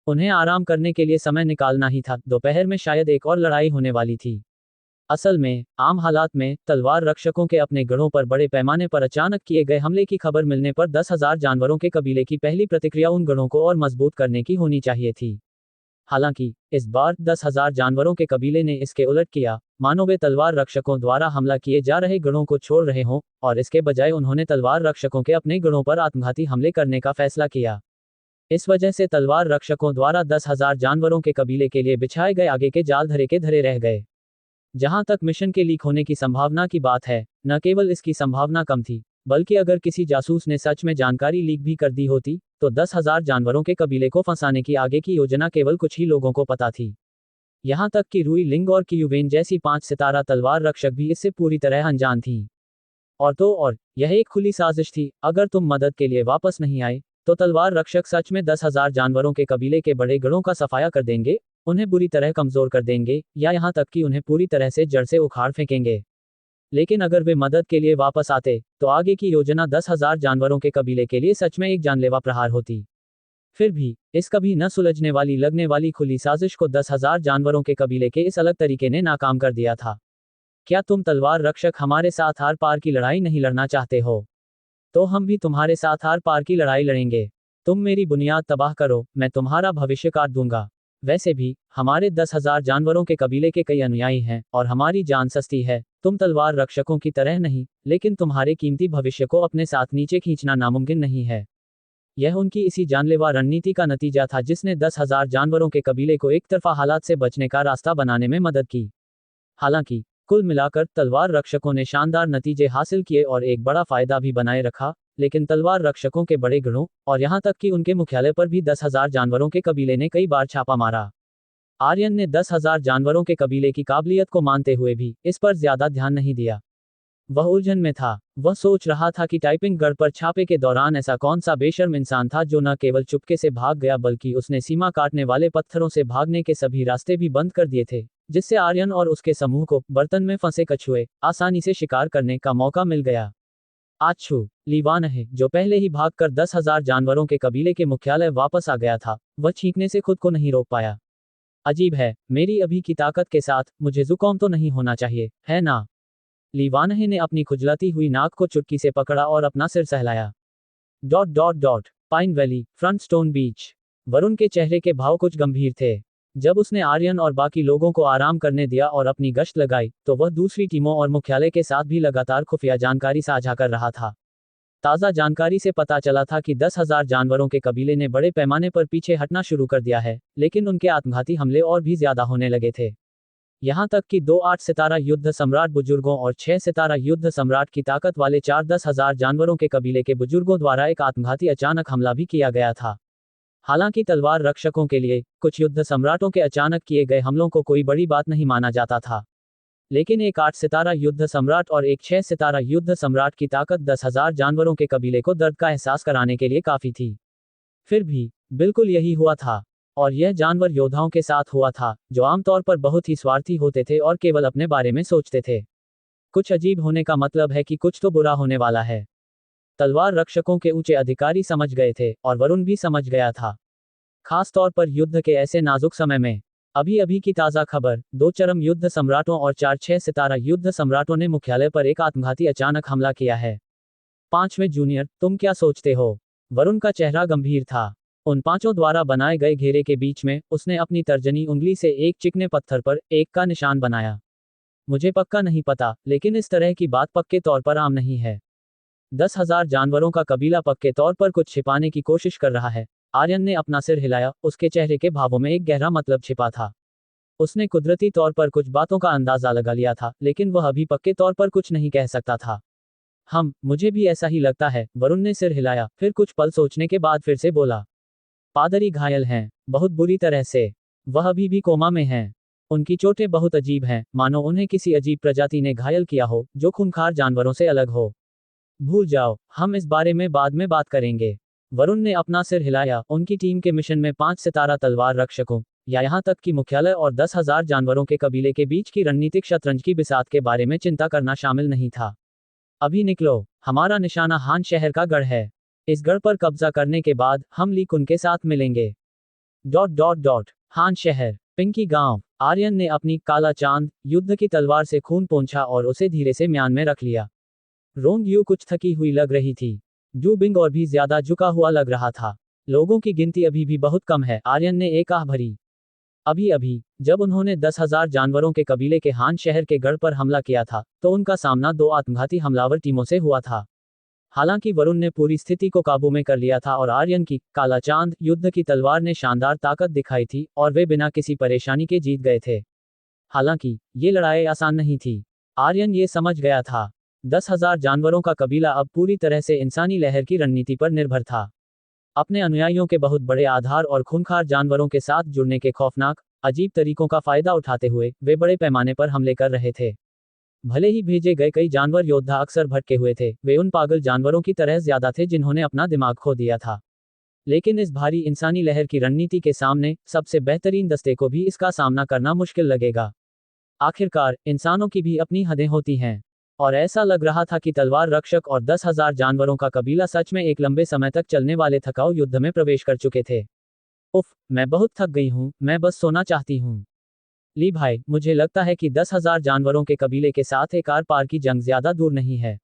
उन्हें आराम करने के लिए समय निकालना ही था, दोपहर में शायद एक और लड़ाई होने वाली थी। असल में, आम हालात में, तलवार रक्षकों के अपने गढ़ों पर बड़े पैमाने पर अचानक किए गए हमले की खबर मिलने पर 10,000 जानवरों के कबीले की पहली प्रतिक्रिया उन गढ़ों को और मजबूत करने की होनी चाहिए थी। हालांकि, इस बार 10,000 जानवरों के कबीले ने इसके उलट किया, मानो वे तलवार रक्षकों द्वारा हमला किए जा रहे गढ़ों को छोड़ रहे हों, और इसके बजाय उन्होंने तलवार रक्षकों के अपने गढ़ों पर आत्मघाती हमले करने का फैसला किया। इस वजह से तलवार रक्षकों द्वारा 10,000 जानवरों के कबीले के लिए बिछाए गए आगे के जाल धरे के धरे रह गए। जहां तक मिशन के लीक होने की संभावना की बात है, न केवल इसकी संभावना कम थी, बल्कि अगर किसी जासूस ने सच में जानकारी लीक भी कर दी होती, तो 10,000 जानवरों के कबीले को फंसाने की आगे की योजना केवल कुछ ही लोगों को पता थी। यहां तक कि रुई लिंग और कियुवेन जैसी 5 सितारा तलवार रक्षक भी इससे पूरी तरह अनजान थीं। और यह एक खुली साजिश थी। अगर तुम मदद के लिए वापस नहीं आए तो तलवार रक्षक सच में 10,000 जानवरों के कबीले के बड़े गढ़ों का सफाया कर देंगे, उन्हें बुरी तरह कमजोर कर देंगे, या यहाँ तक कि उन्हें पूरी तरह से जड़ से उखाड़ फेंकेंगे। लेकिन अगर वे मदद के लिए वापस आते तो आगे की योजना 10,000 जानवरों के कबीले के लिए सच में एक जानलेवा प्रहार होती। फिर भी इस कभी न सुलझने वाली लगने वाली खुली साजिश को 10,000 जानवरों के कबीले के इस अलग तरीके ने नाकाम कर दिया था। क्या तुम तलवार रक्षक हमारे साथ आर पार की लड़ाई नहीं लड़ना चाहते हो? तो हम भी तुम्हारे साथ आर पार की लड़ाई लड़ेंगे। तुम मेरी बुनियाद तबाह करो, मैं तुम्हारा भविष्य काट दूंगा। वैसे भी हमारे 10,000 जानवरों के कबीले के कई अनुयायी हैं और हमारी जान सस्ती है। तुम तलवार रक्षकों की तरह नहीं, लेकिन तुम्हारे कीमती भविष्य को अपने साथ नीचे खींचना नामुमकिन नहीं है। यह उनकी इसी जानलेवा रणनीति का नतीजा था जिसने 10,000 जानवरों के कबीले को एक तरफा हालात से बचने का रास्ता बनाने में मदद की। हालांकि कुल मिलाकर तलवार रक्षकों ने शानदार नतीजे हासिल किए और एक बड़ा फायदा भी बनाए रखा, लेकिन तलवार रक्षकों के बड़े गढ़ों और यहां तक कि उनके मुख्यालय पर भी 10,000 जानवरों के कबीले ने कई बार छापा मारा। आर्यन ने 10,000 जानवरों के कबीले की काबिलियत को मानते हुए भी इस पर ज्यादा ध्यान नहीं दिया। वह उलझन में था। वह सोच रहा था कि टाइपिंग गढ़ पर छापे के दौरान ऐसा कौन सा बेशर्म इंसान था जो न केवल चुपके से भाग गया बल्कि उसने सीमा काटने वाले पत्थरों से भागने के सभी रास्ते भी बंद कर दिए थे, जिससे आर्यन और उसके समूह को बर्तन में फंसे कछुए आसानी से शिकार करने का मौका मिल गया। आच्छू लीवानहे, जो पहले ही भागकर 10,000 जानवरों के कबीले के मुख्यालय वापस आ गया था, वह छींकने से खुद को नहीं रोक पाया। अजीब है, मेरी अभी की ताकत के साथ मुझे जुकाम तो नहीं होना चाहिए, है ना? लीवानहे ने अपनी खुजलाती हुई नाक को चुटकी से पकड़ा और अपना सिर सहलाया। पाइन वैली, फ्रंट स्टोन बीच। वरुण के चेहरे के भाव कुछ गंभीर थे। जब उसने आर्यन और बाकी लोगों को आराम करने दिया और अपनी गश्त लगाई, तो वह दूसरी टीमों और मुख्यालय के साथ भी लगातार खुफिया जानकारी साझा कर रहा था। ताज़ा जानकारी से पता चला था कि 10,000 जानवरों के कबीले ने बड़े पैमाने पर पीछे हटना शुरू कर दिया है, लेकिन उनके आत्मघाती हमले और भी ज्यादा होने लगे थे। यहाँ तक कि 2 8 सितारा युद्ध सम्राट बुजुर्गों और 6 सितारा युद्ध सम्राट की ताकत वाले 4-10,000 जानवरों के कबीले के बुजुर्गों द्वारा एक आत्मघाती अचानक हमला भी किया गया था। हालांकि तलवार रक्षकों के लिए कुछ युद्ध सम्राटों के अचानक किए गए हमलों को कोई बड़ी बात नहीं माना जाता था, लेकिन एक 8 सितारा युद्ध सम्राट और एक 6 सितारा युद्ध सम्राट की ताकत 10,000 जानवरों के कबीले को दर्द का एहसास कराने के लिए काफी थी। फिर भी बिल्कुल यही हुआ था, और यह जानवर योद्धाओं के साथ हुआ था जो आमतौर पर बहुत ही स्वार्थी होते थे और केवल अपने बारे में सोचते थे। कुछ अजीब होने का मतलब है कि कुछ तो बुरा होने वाला है। तलवार रक्षकों के ऊंचे अधिकारी समझ गए थे और वरुण भी समझ गया था, खास तौर पर युद्ध के ऐसे नाजुक समय में। अभी अभी की ताज़ा खबर, 2 चरम युद्ध सम्राटों और 4-6 सितारा युद्ध सम्राटों ने मुख्यालय पर एक आत्मघाती अचानक हमला किया है। 5वें जूनियर, तुम क्या सोचते हो? वरुण का चेहरा गंभीर था। उन 5 द्वारा बनाए गए घेरे के बीच में उसने अपनी तर्जनी उंगली से एक चिकने पत्थर पर एक का निशान बनाया। मुझे पक्का नहीं पता, लेकिन इस तरह की बात पक्के तौर पर आम नहीं है। 10,000 जानवरों का कबीला पक्के तौर पर कुछ छिपाने की कोशिश कर रहा है। आर्यन ने अपना सिर हिलाया, उसके चेहरे के भावों में एक गहरा मतलब छिपा था। उसने कुदरती तौर पर कुछ बातों का अंदाजा लगा लिया था, लेकिन वह अभी पक्के तौर पर कुछ नहीं कह सकता था। मुझे भी ऐसा ही लगता है। वरुण ने सिर हिलाया, फिर कुछ पल सोचने के बाद फिर से बोला। पादरी घायल हैं, बहुत बुरी तरह से। वह अभी भी कोमा में हैं। उनकी चोटें बहुत अजीब हैं, मानो उन्हें किसी अजीब प्रजाति ने घायल किया हो जो खूंखार जानवरों से अलग हो। भूल जाओ, हम इस बारे में बाद में बात करेंगे। वरुण ने अपना सिर हिलाया। उनकी टीम के मिशन में 5 सितारा तलवार रक्षकों या यहाँ तक कि मुख्यालय और 10,000 जानवरों के कबीले के बीच की रणनीतिक शतरंज की बिसात के बारे में चिंता करना शामिल नहीं था। अभी निकलो, हमारा निशाना हान शहर का गढ़ है। इस गढ़ पर कब्जा करने के बाद हम लीक उनके साथ मिलेंगे। हान शहर, पिंकी गांव। आर्यन ने अपनी काला चांद युद्ध की तलवार से खून पोंछा और उसे धीरे से म्यान में रख लिया। रोंग यू कुछ थकी हुई लग रही थी। जू बिंग और भी ज्यादा झुका हुआ लग रहा था। लोगों की गिनती अभी भी बहुत कम है, आर्यन ने एक आह भरी। अभी जब उन्होंने 10,000 जानवरों के कबीले के हान शहर के गढ़ पर हमला किया था, तो उनका सामना 2 आत्मघाती हमलावर टीमों से हुआ था। हालांकि वरुण ने पूरी स्थिति को काबू में कर लिया था और आर्यन की काला चांद युद्ध की तलवार ने शानदार ताकत दिखाई थी और वे बिना किसी परेशानी के जीत गए थे। हालांकि ये लड़ाई आसान नहीं थी। आर्यन ये समझ गया था। 10,000 जानवरों का कबीला अब पूरी तरह से इंसानी लहर की रणनीति पर निर्भर था। अपने अनुयायियों के बहुत बड़े आधार और खूंखार जानवरों के साथ जुड़ने के खौफनाक, अजीब तरीकों का फायदा उठाते हुए वे बड़े पैमाने पर हमले कर रहे थे। भले ही भेजे गए कई जानवर योद्धा अक्सर भटके हुए थे, वे उन पागल जानवरों की तरह ज्यादा थे जिन्होंने अपना दिमाग खो दिया था। लेकिन इस भारी इंसानी लहर की रणनीति के सामने सबसे बेहतरीन दस्ते को भी इसका सामना करना मुश्किल लगेगा। आखिरकार इंसानों की भी अपनी हदें होती हैं, और ऐसा लग रहा था कि तलवार रक्षक और 10,000 जानवरों का कबीला सच में एक लंबे समय तक चलने वाले थकाऊ युद्ध में प्रवेश कर चुके थे। उफ, मैं बहुत थक गई हूँ, मैं बस सोना चाहती हूँ। ली भाई, मुझे लगता है कि 10,000 जानवरों के कबीले के साथ एक आर पार की जंग ज्यादा दूर नहीं है।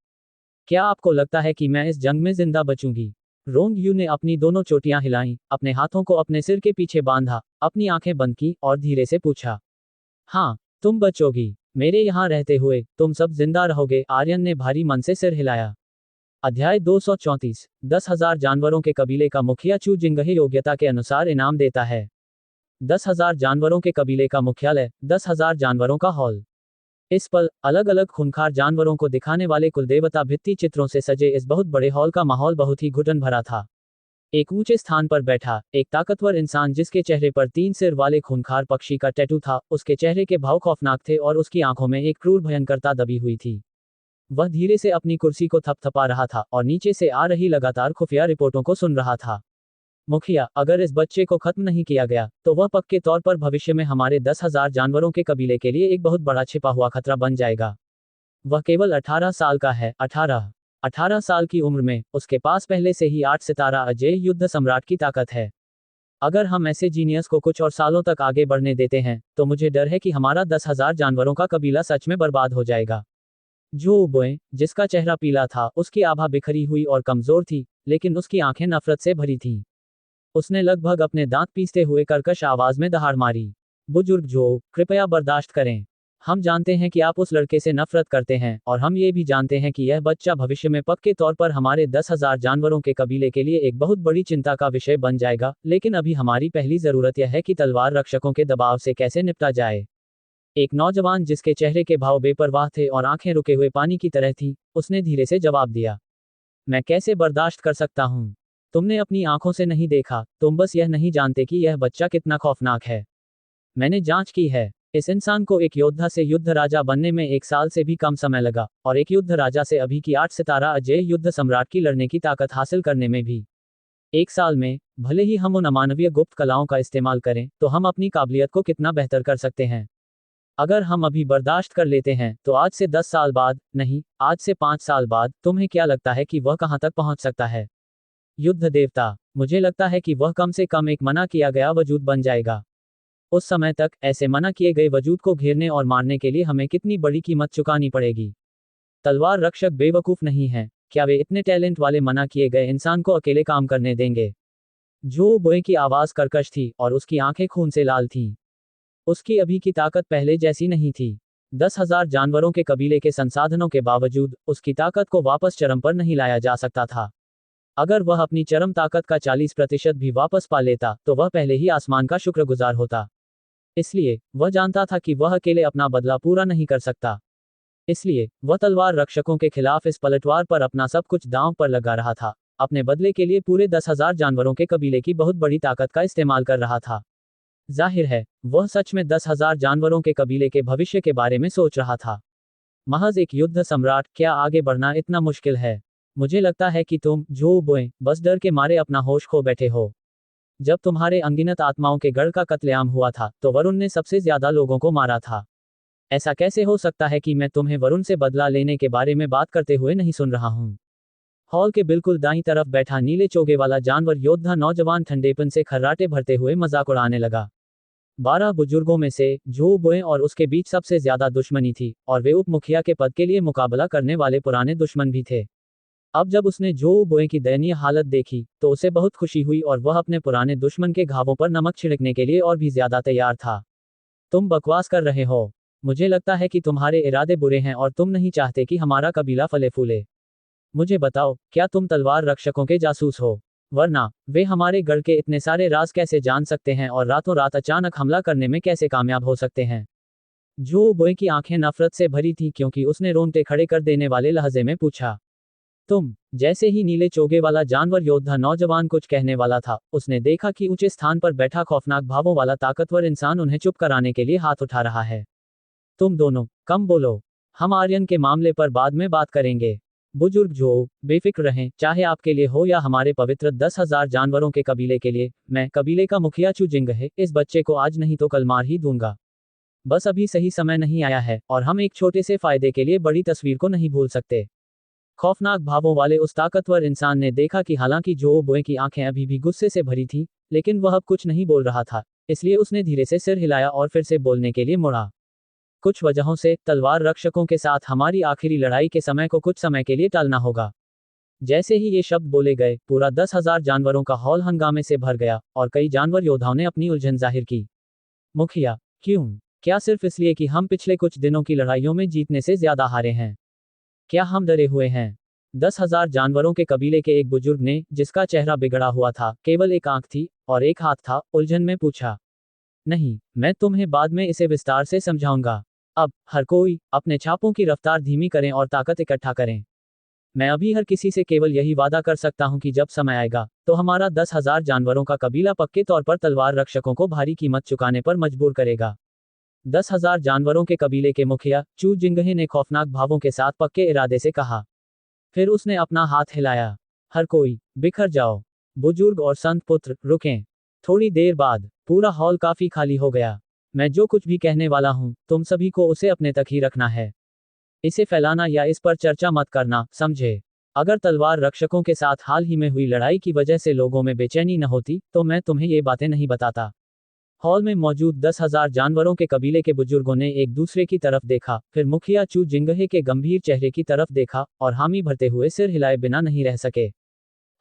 क्या आपको लगता है कि मैं इस जंग में जिंदा बचूंगी? रोंग यू ने अपनी दोनों चोटियां हिलाईं, अपने हाथों को अपने सिर के पीछे बांधा, अपनी आंखें बंद की और धीरे से पूछा। हाँ, तुम बचोगी। मेरे यहाँ रहते हुए तुम सब जिंदा रहोगे। आर्यन ने भारी मन से सिर हिलाया। अध्याय 234। 10,000 जानवरों के कबीले का मुखिया चू जिंगहे योग्यता के अनुसार इनाम देता है। 10,000 जानवरों के कबीले का मुख्यालय, 10,000 जानवरों का हॉल। इस पल अलग अलग खूंखार जानवरों को दिखाने वाले कुलदेवता भित्ति चित्रों से सजे इस बहुत बड़े हॉल का माहौल बहुत ही घुटन भरा था। एक ऊंचे स्थान पर बैठा एक ताकतवर इंसान जिसके चेहरे पर 3 सिर वाले खूंखार पक्षी का टैटू था, उसके चेहरे के भाव खौफनाक थे और उसकी आंखों में एक क्रूर भयंकरता दबी हुई थी। वह धीरे से अपनी कुर्सी को थपथपा रहा था और नीचे से आ रही लगातार खुफिया रिपोर्टों को सुन रहा था। मुखिया, अगर इस बच्चे को खत्म नहीं किया गया तो वह पक्के तौर पर भविष्य में हमारे 10,000 जानवरों के कबीले के लिए एक बहुत बड़ा छिपा हुआ खतरा बन जाएगा। वह केवल 18 साल का है। 18 साल की उम्र में उसके पास पहले से ही 8 सितारा अजय युद्ध सम्राट की ताकत है। अगर हम ऐसे जीनियस को कुछ और सालों तक आगे बढ़ने देते हैं तो मुझे डर है कि हमारा 10,000 जानवरों का कबीला सच में बर्बाद हो जाएगा। जो बोए, जिसका चेहरा पीला था, उसकी आभा बिखरी हुई और कमजोर थी, लेकिन उसकी आंखें नफरत से भरी थीं। उसने लगभग अपने दांत पीसते हुए कर्कश आवाज में दहाड़ मारी। बुजुर्ग जो, कृपया बर्दाश्त करें। हम जानते हैं कि आप उस लड़के से नफरत करते हैं, और हम ये भी जानते हैं कि यह बच्चा भविष्य में पक्के तौर पर हमारे 10,000 जानवरों के कबीले के लिए एक बहुत बड़ी चिंता का विषय बन जाएगा। लेकिन अभी हमारी पहली जरूरत यह है कि तलवार रक्षकों के दबाव से कैसे निपटा जाए। एक नौजवान जिसके चेहरे के भाव बेपरवाह थे और आंखें रुके हुए पानी की तरह थी, उसने धीरे से जवाब दिया। मैं कैसे बर्दाश्त कर सकता हूँ? तुमने अपनी आंखों से नहीं देखा, तुम बस यह नहीं जानते कि यह बच्चा कितना खौफनाक है। मैंने जांच की है। इस इंसान को एक योद्धा से युद्ध राजा बनने में 1 साल से भी कम समय लगा, और एक युद्ध राजा से अभी की 8 सितारा अजय युद्ध सम्राट की लड़ने की ताकत हासिल करने में भी 1 साल में। भले ही हम उन अमानवीय गुप्त कलाओं का इस्तेमाल करें, तो हम अपनी काबिलियत को कितना बेहतर कर सकते हैं। अगर हम अभी बर्दाश्त कर लेते हैं तो आज से 10 साल बाद, नहीं, आज से 5 साल बाद, तुम्हें क्या लगता है कि वह कहां तक पहुंच सकता है? युद्ध देवता, मुझे लगता है कि वह कम से कम एक मना किया गया वजूद बन जाएगा। उस समय तक ऐसे मना किए गए वजूद को घेरने और मारने के लिए हमें कितनी बड़ी कीमत चुकानी पड़ेगी। तलवार रक्षक बेवकूफ नहीं है। क्या वे इतने टैलेंट वाले मना किए गए इंसान को अकेले काम करने देंगे? जो बोए की आवाज कर्कश थी और उसकी आंखें खून से लाल थीं। उसकी अभी की ताकत पहले जैसी नहीं थी। 10,000 जानवरों के कबीले के संसाधनों के बावजूद उसकी ताकत को वापस चरम पर नहीं लाया जा सकता था। अगर वह अपनी चरम ताकत का 40% भी वापस पा लेता तो वह पहले ही आसमान का शुक्रगुजार होता। इसलिए वह जानता था कि वह अकेले अपना बदला पूरा नहीं कर सकता। इसलिए वह तलवार रक्षकों के खिलाफ इस पलटवार पर अपना सब कुछ दांव पर लगा रहा था, अपने बदले के लिए पूरे 10,000 जानवरों के कबीले की बहुत बड़ी ताकत का इस्तेमाल कर रहा था। जाहिर है, वह सच में 10,000 जानवरों के कबीले के भविष्य के बारे में सोच रहा था। महज एक युद्ध सम्राट, क्या आगे बढ़ना इतना मुश्किल है? मुझे लगता है कि तुम, जो बोए, बस डर के मारे अपना होश खो बैठे हो। जब तुम्हारे अनगिनत आत्माओं के गढ़ का कत्लेआम हुआ था तो वरुण ने सबसे ज्यादा लोगों को मारा था। ऐसा कैसे हो सकता है कि मैं तुम्हें वरुण से बदला लेने के बारे में बात करते हुए नहीं सुन रहा हूँ? हॉल के बिल्कुल दाईं तरफ बैठा नीले चोगे वाला जानवर योद्धा नौजवान ठंडेपन से खर्राटे भरते हुए मजाक उड़ाने लगा। 12 बुजुर्गों में से जो बोए और उसके बीच सबसे ज्यादा दुश्मनी थी, और वे उप मुखिया के पद के लिए मुकाबला करने वाले पुराने दुश्मन भी थे। अब जब उसने जो बोए की दयनीय हालत देखी तो उसे बहुत खुशी हुई और वह अपने पुराने दुश्मन के घावों पर नमक छिड़कने के लिए और भी ज्यादा तैयार था। तुम बकवास कर रहे हो। मुझे लगता है कि तुम्हारे इरादे बुरे हैं और तुम नहीं चाहते कि हमारा कबीला फले फूले। मुझे बताओ, क्या तुम तलवार रक्षकों के जासूस हो? वरना वे हमारे गढ़ के इतने सारे राज कैसे जान सकते हैं और रातों रात अचानक हमला करने में कैसे कामयाब हो सकते हैं? जो बोए की आंखें नफरत से भरी थीं क्योंकि उसने रोंगटे खड़े कर देने वाले लहजे में पूछा। तुम? जैसे ही नीले चोगे वाला जानवर योद्धा नौजवान कुछ कहने वाला था, उसने देखा कि ऊंचे स्थान पर बैठा खौफनाक भावों वाला ताकतवर इंसान उन्हें चुप कराने के लिए हाथ उठा रहा है। तुम दोनों, कम बोलो। हम आर्यन के मामले पर बाद में बात करेंगे। बुजुर्ग जो, बेफिक्र रहें, चाहे आपके लिए हो या हमारे पवित्र 10,000 जानवरों के कबीले के लिए। मैं कबीले का मुखिया चू जिंगहे इस बच्चे को आज नहीं तो कल मार ही दूंगा। बस अभी सही समय नहीं आया है, और हम एक छोटे से फायदे के लिए बड़ी तस्वीर को नहीं भूल सकते। खौफनाक भावों वाले उस ताकतवर इंसान ने देखा कि हालांकि जो बोए की आंखें अभी भी गुस्से से भरी थीं, लेकिन वह अब कुछ नहीं बोल रहा था। इसलिए उसने धीरे से सिर हिलाया और फिर से बोलने के लिए मुड़ा। कुछ वजहों से तलवार रक्षकों के साथ हमारी आखिरी लड़ाई के समय को कुछ समय के लिए टालना होगा। जैसे ही ये शब्द बोले गए, पूरा 10,000 जानवरों का हॉल हंगामे से भर गया, और कई जानवर योद्धाओं ने अपनी उलझन जाहिर की। मुखिया, क्यों? क्या सिर्फ इसलिए कि हम पिछले कुछ दिनों की लड़ाइयों में जीतने से ज्यादा हारे हैं? क्या हम डरे हुए हैं? 10,000 जानवरों के कबीले के एक बुजुर्ग ने, जिसका चेहरा बिगड़ा हुआ था, केवल एक आंख थी और एक हाथ था, उलझन में पूछा। नहीं, मैं तुम्हें बाद में इसे विस्तार से समझाऊंगा। अब हर कोई अपने छापों की रफ्तार धीमी करें और ताकत इकट्ठा करें। मैं अभी हर किसी से केवल यही वादा कर सकता हूं कि जब समय आएगा तो हमारा 10,000 जानवरों का कबीला पक्के तौर पर तलवार रक्षकों को भारी कीमत चुकाने पर मजबूर करेगा। 10,000 जानवरों के कबीले के मुखिया चू जिंगहे ने खौफनाक भावों के साथ पक्के इरादे से कहा। फिर उसने अपना हाथ हिलाया। हर कोई बिखर जाओ। बुजुर्ग और संत पुत्र रुकें। थोड़ी देर बाद पूरा हॉल काफी खाली हो गया। मैं जो कुछ भी कहने वाला हूं, तुम सभी को उसे अपने तक ही रखना है। इसे फैलाना या इस पर चर्चा मत करना, समझे? अगर तलवार रक्षकों के साथ हाल ही में हुई लड़ाई की वजह से लोगों में बेचैनी न होती, तो मैं तुम्हें ये बातें नहीं बताता। हॉल में मौजूद 10,000 जानवरों के कबीले के बुजुर्गों ने एक दूसरे की तरफ देखा, फिर मुखिया चू जिंगहे के गंभीर चेहरे की तरफ देखा, और हामी भरते हुए सिर हिलाए बिना नहीं रह सके।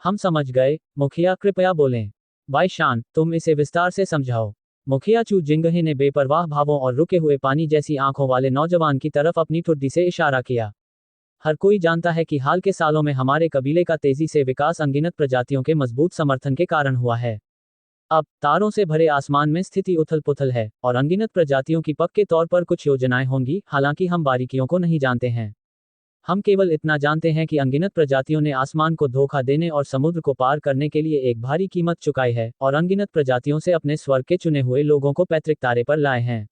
हम समझ गए, मुखिया कृपया बोलें। भाई शान, तुम इसे विस्तार से समझाओ। मुखिया चू जिंगहे ने बेपरवाह भावों और रुके हुए पानी जैसी आंखों वाले नौजवान की तरफ अपनी ठुड्डी से इशारा किया। हर कोई जानता है कि हाल के सालों में हमारे कबीले का तेजी से विकास अनगिनत प्रजातियों के मजबूत समर्थन के कारण हुआ है। अब तारों से भरे आसमान में स्थिति उथल पुथल है, और अनगिनत प्रजातियों की पक्के तौर पर कुछ योजनाएं होंगी, हालांकि हम बारीकियों को नहीं जानते हैं। हम केवल इतना जानते हैं कि अनगिनत प्रजातियों ने आसमान को धोखा देने और समुद्र को पार करने के लिए एक भारी कीमत चुकाई है, और अनगिनत प्रजातियों से अपने स्वर्ग के चुने हुए लोगों को पैतृक तारे पर लाए हैं।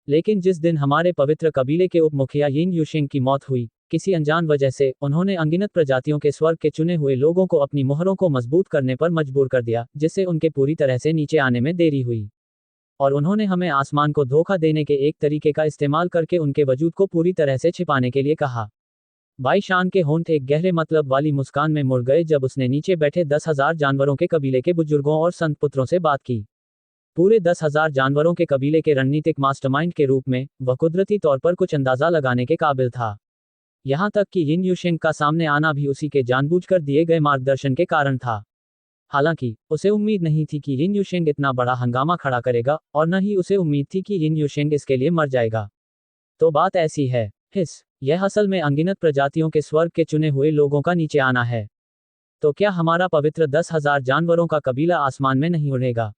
लेकिन जिस दिन हमारे पवित्र कबीले के उप मुखिया यिन यूशिंग की मौत हुई, किसी अनजान वजह से उन्होंने अनगिनत प्रजातियों के स्वर्ग के चुने हुए लोगों को अपनी मोहरों को मजबूत करने पर मजबूर कर दिया, जिससे उनके पूरी तरह से नीचे आने में देरी हुई। और उन्होंने हमें आसमान को धोखा देने के एक तरीके का इस्तेमाल करके उनके वजूद को पूरी तरह से छिपाने के लिए कहा। भाई शान के होंठ एक गहरे मतलब वाली मुस्कान में मुड़ गए जब उसने नीचे बैठे 10,000 जानवरों के कबीले के बुजुर्गों और संत पुत्रों से बात की। पूरे 10,000 जानवरों के कबीले के रणनीतिक मास्टरमाइंड के रूप में वह कुदरती तौर पर कुछ अंदाजा लगाने के काबिल था। यहां तक कि यिन यूशिंग का सामने आना भी उसी के जानबूझकर दिए गए मार्गदर्शन के कारण था। हालांकि उसे उम्मीद नहीं थी कि यिन यूशिंग इतना बड़ा हंगामा खड़ा करेगा, और न ही उसे उम्मीद थी कि यिन यूशिंग इसके लिए मर जाएगा। तो बात ऐसी है, यह असल में अनगिनत प्रजातियों के स्वर्ग के चुने हुए लोगों का नीचे आना है। तो क्या हमारा पवित्र 10,000 जानवरों का कबीला आसमान में नहीं उड़ेगा?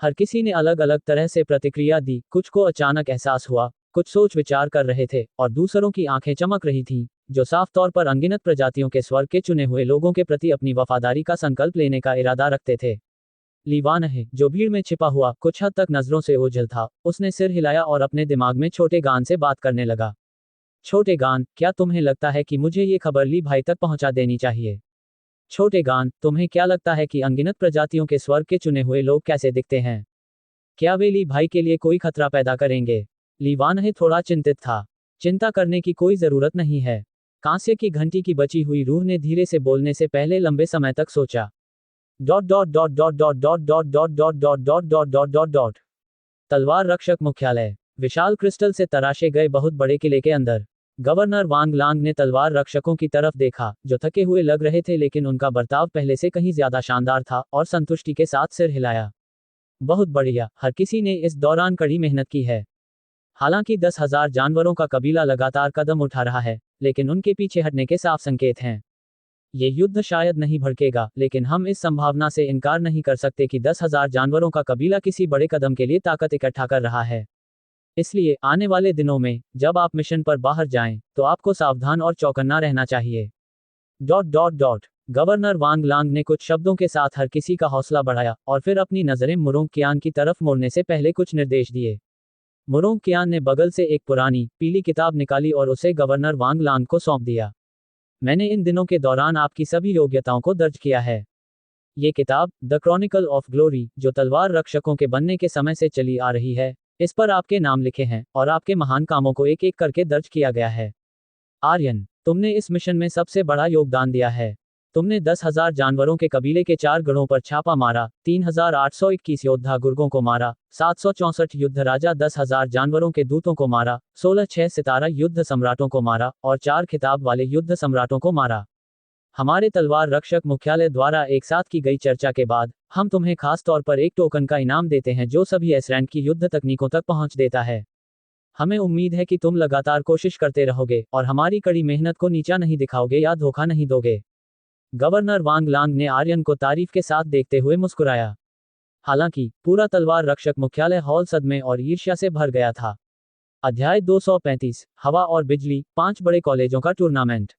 हर किसी ने अलग अलग तरह से प्रतिक्रिया दी। कुछ को अचानक एहसास हुआ, कुछ सोच विचार कर रहे थे, और दूसरों की आंखें चमक रही थीं, जो साफ तौर पर अनगिनत प्रजातियों के स्वर्ग के चुने हुए लोगों के प्रति अपनी वफादारी का संकल्प लेने का इरादा रखते थे। लीवान है, जो भीड़ में छिपा हुआ कुछ हद तक नजरों से ओझल था, उसने सिर हिलाया और अपने दिमाग में छोटे गान से बात करने लगा। छोटे गान, क्या तुम्हें लगता है कि मुझे ये खबर ली भाई तक पहुंचा देनी चाहिए? छोटे गान, तुम्हें क्या लगता है कि अनगिनत प्रजातियों के स्वर्ग के चुने हुए लोग कैसे दिखते हैं? क्या वे ली भाई के लिए कोई खतरा पैदा करेंगे? लीवान है थोड़ा चिंतित था। चिंता करने की कोई जरूरत नहीं है। कांस्य की घंटी की बची हुई रूह ने धीरे से बोलने से पहले लंबे समय तक सोचा। Dot dot dot dot dot dot dot dot dot dot dot dot dot dot dot. तलवार रक्षक मुख्यालय। विशाल क्रिस्टल से तराशे गए बहुत बड़े किले के अंदर गवर्नर वांग लांग ने तलवार रक्षकों की तरफ देखा, जो थके हुए लग रहे थे, लेकिन उनका बर्ताव पहले से कहीं ज्यादा शानदार था, और संतुष्टि के साथ सिर हिलाया। बहुत बढ़िया, हर किसी ने इस दौरान कड़ी मेहनत की है। हालांकि 10,000 जानवरों का कबीला लगातार कदम उठा रहा है, लेकिन उनके पीछे हटने के साफ संकेत हैं। ये युद्ध शायद नहीं भड़केगा, लेकिन हम इस संभावना से इनकार नहीं कर सकते कि 10,000 जानवरों का कबीला किसी बड़े कदम के लिए ताकत इकट्ठा कर रहा है। इसलिए आने वाले दिनों में जब आप मिशन पर बाहर जाएं, तो आपको सावधान और चौकन्ना रहना चाहिए। Dot dot dot. गवर्नर वांग लांग ने कुछ शब्दों के साथ हर किसी का हौसला बढ़ाया, और फिर अपनी नजरें मुरोंग कियान की तरफ मोड़ने से पहले कुछ निर्देश दिए। मुरोंग कियान ने बगल से एक पुरानी पीली किताब निकाली और उसे गवर्नर वांग लांग को सौंप दिया। मैंने इन दिनों के दौरान आपकी सभी योग्यताओं को दर्ज किया है। ये किताब द क्रॉनिकल ऑफ ग्लोरी, जो तलवार रक्षकों के बनने के समय से चली आ रही है, इस पर आपके नाम लिखे हैं और आपके महान कामों को एक एक करके दर्ज किया गया है। आर्यन, तुमने इस मिशन में सबसे बड़ा योगदान दिया है। तुमने 10,000 जानवरों के कबीले के 4 गढ़ों पर छापा मारा, 3,821 योद्धा गुर्गों को मारा, 764 युद्ध राजा, 10,000 जानवरों के दूतों को मारा, 16 6 सितारा युद्ध सम्राटों को मारा और 4 खिताब वाले युद्ध सम्राटों को मारा। हमारे तलवार रक्षक मुख्यालय द्वारा एक साथ की गई चर्चा के बाद हम तुम्हें खास तौर पर एक टोकन का इनाम देते हैं जो सभी एस रैंक की युद्ध तकनीकों तक पहुंच देता है। हमें उम्मीद है कि तुम लगातार कोशिश करते रहोगे और हमारी कड़ी मेहनत को नीचा नहीं दिखाओगे या धोखा नहीं दोगे। गवर्नर वांग लांग ने आर्यन को तारीफ के साथ देखते हुए मुस्कुराया। हालांकि पूरा तलवार रक्षक मुख्यालय हॉल सदमे और ईर्ष्या से भर गया था। अध्याय 235, हवा और बिजली, 5 बड़े कॉलेजों का टूर्नामेंट।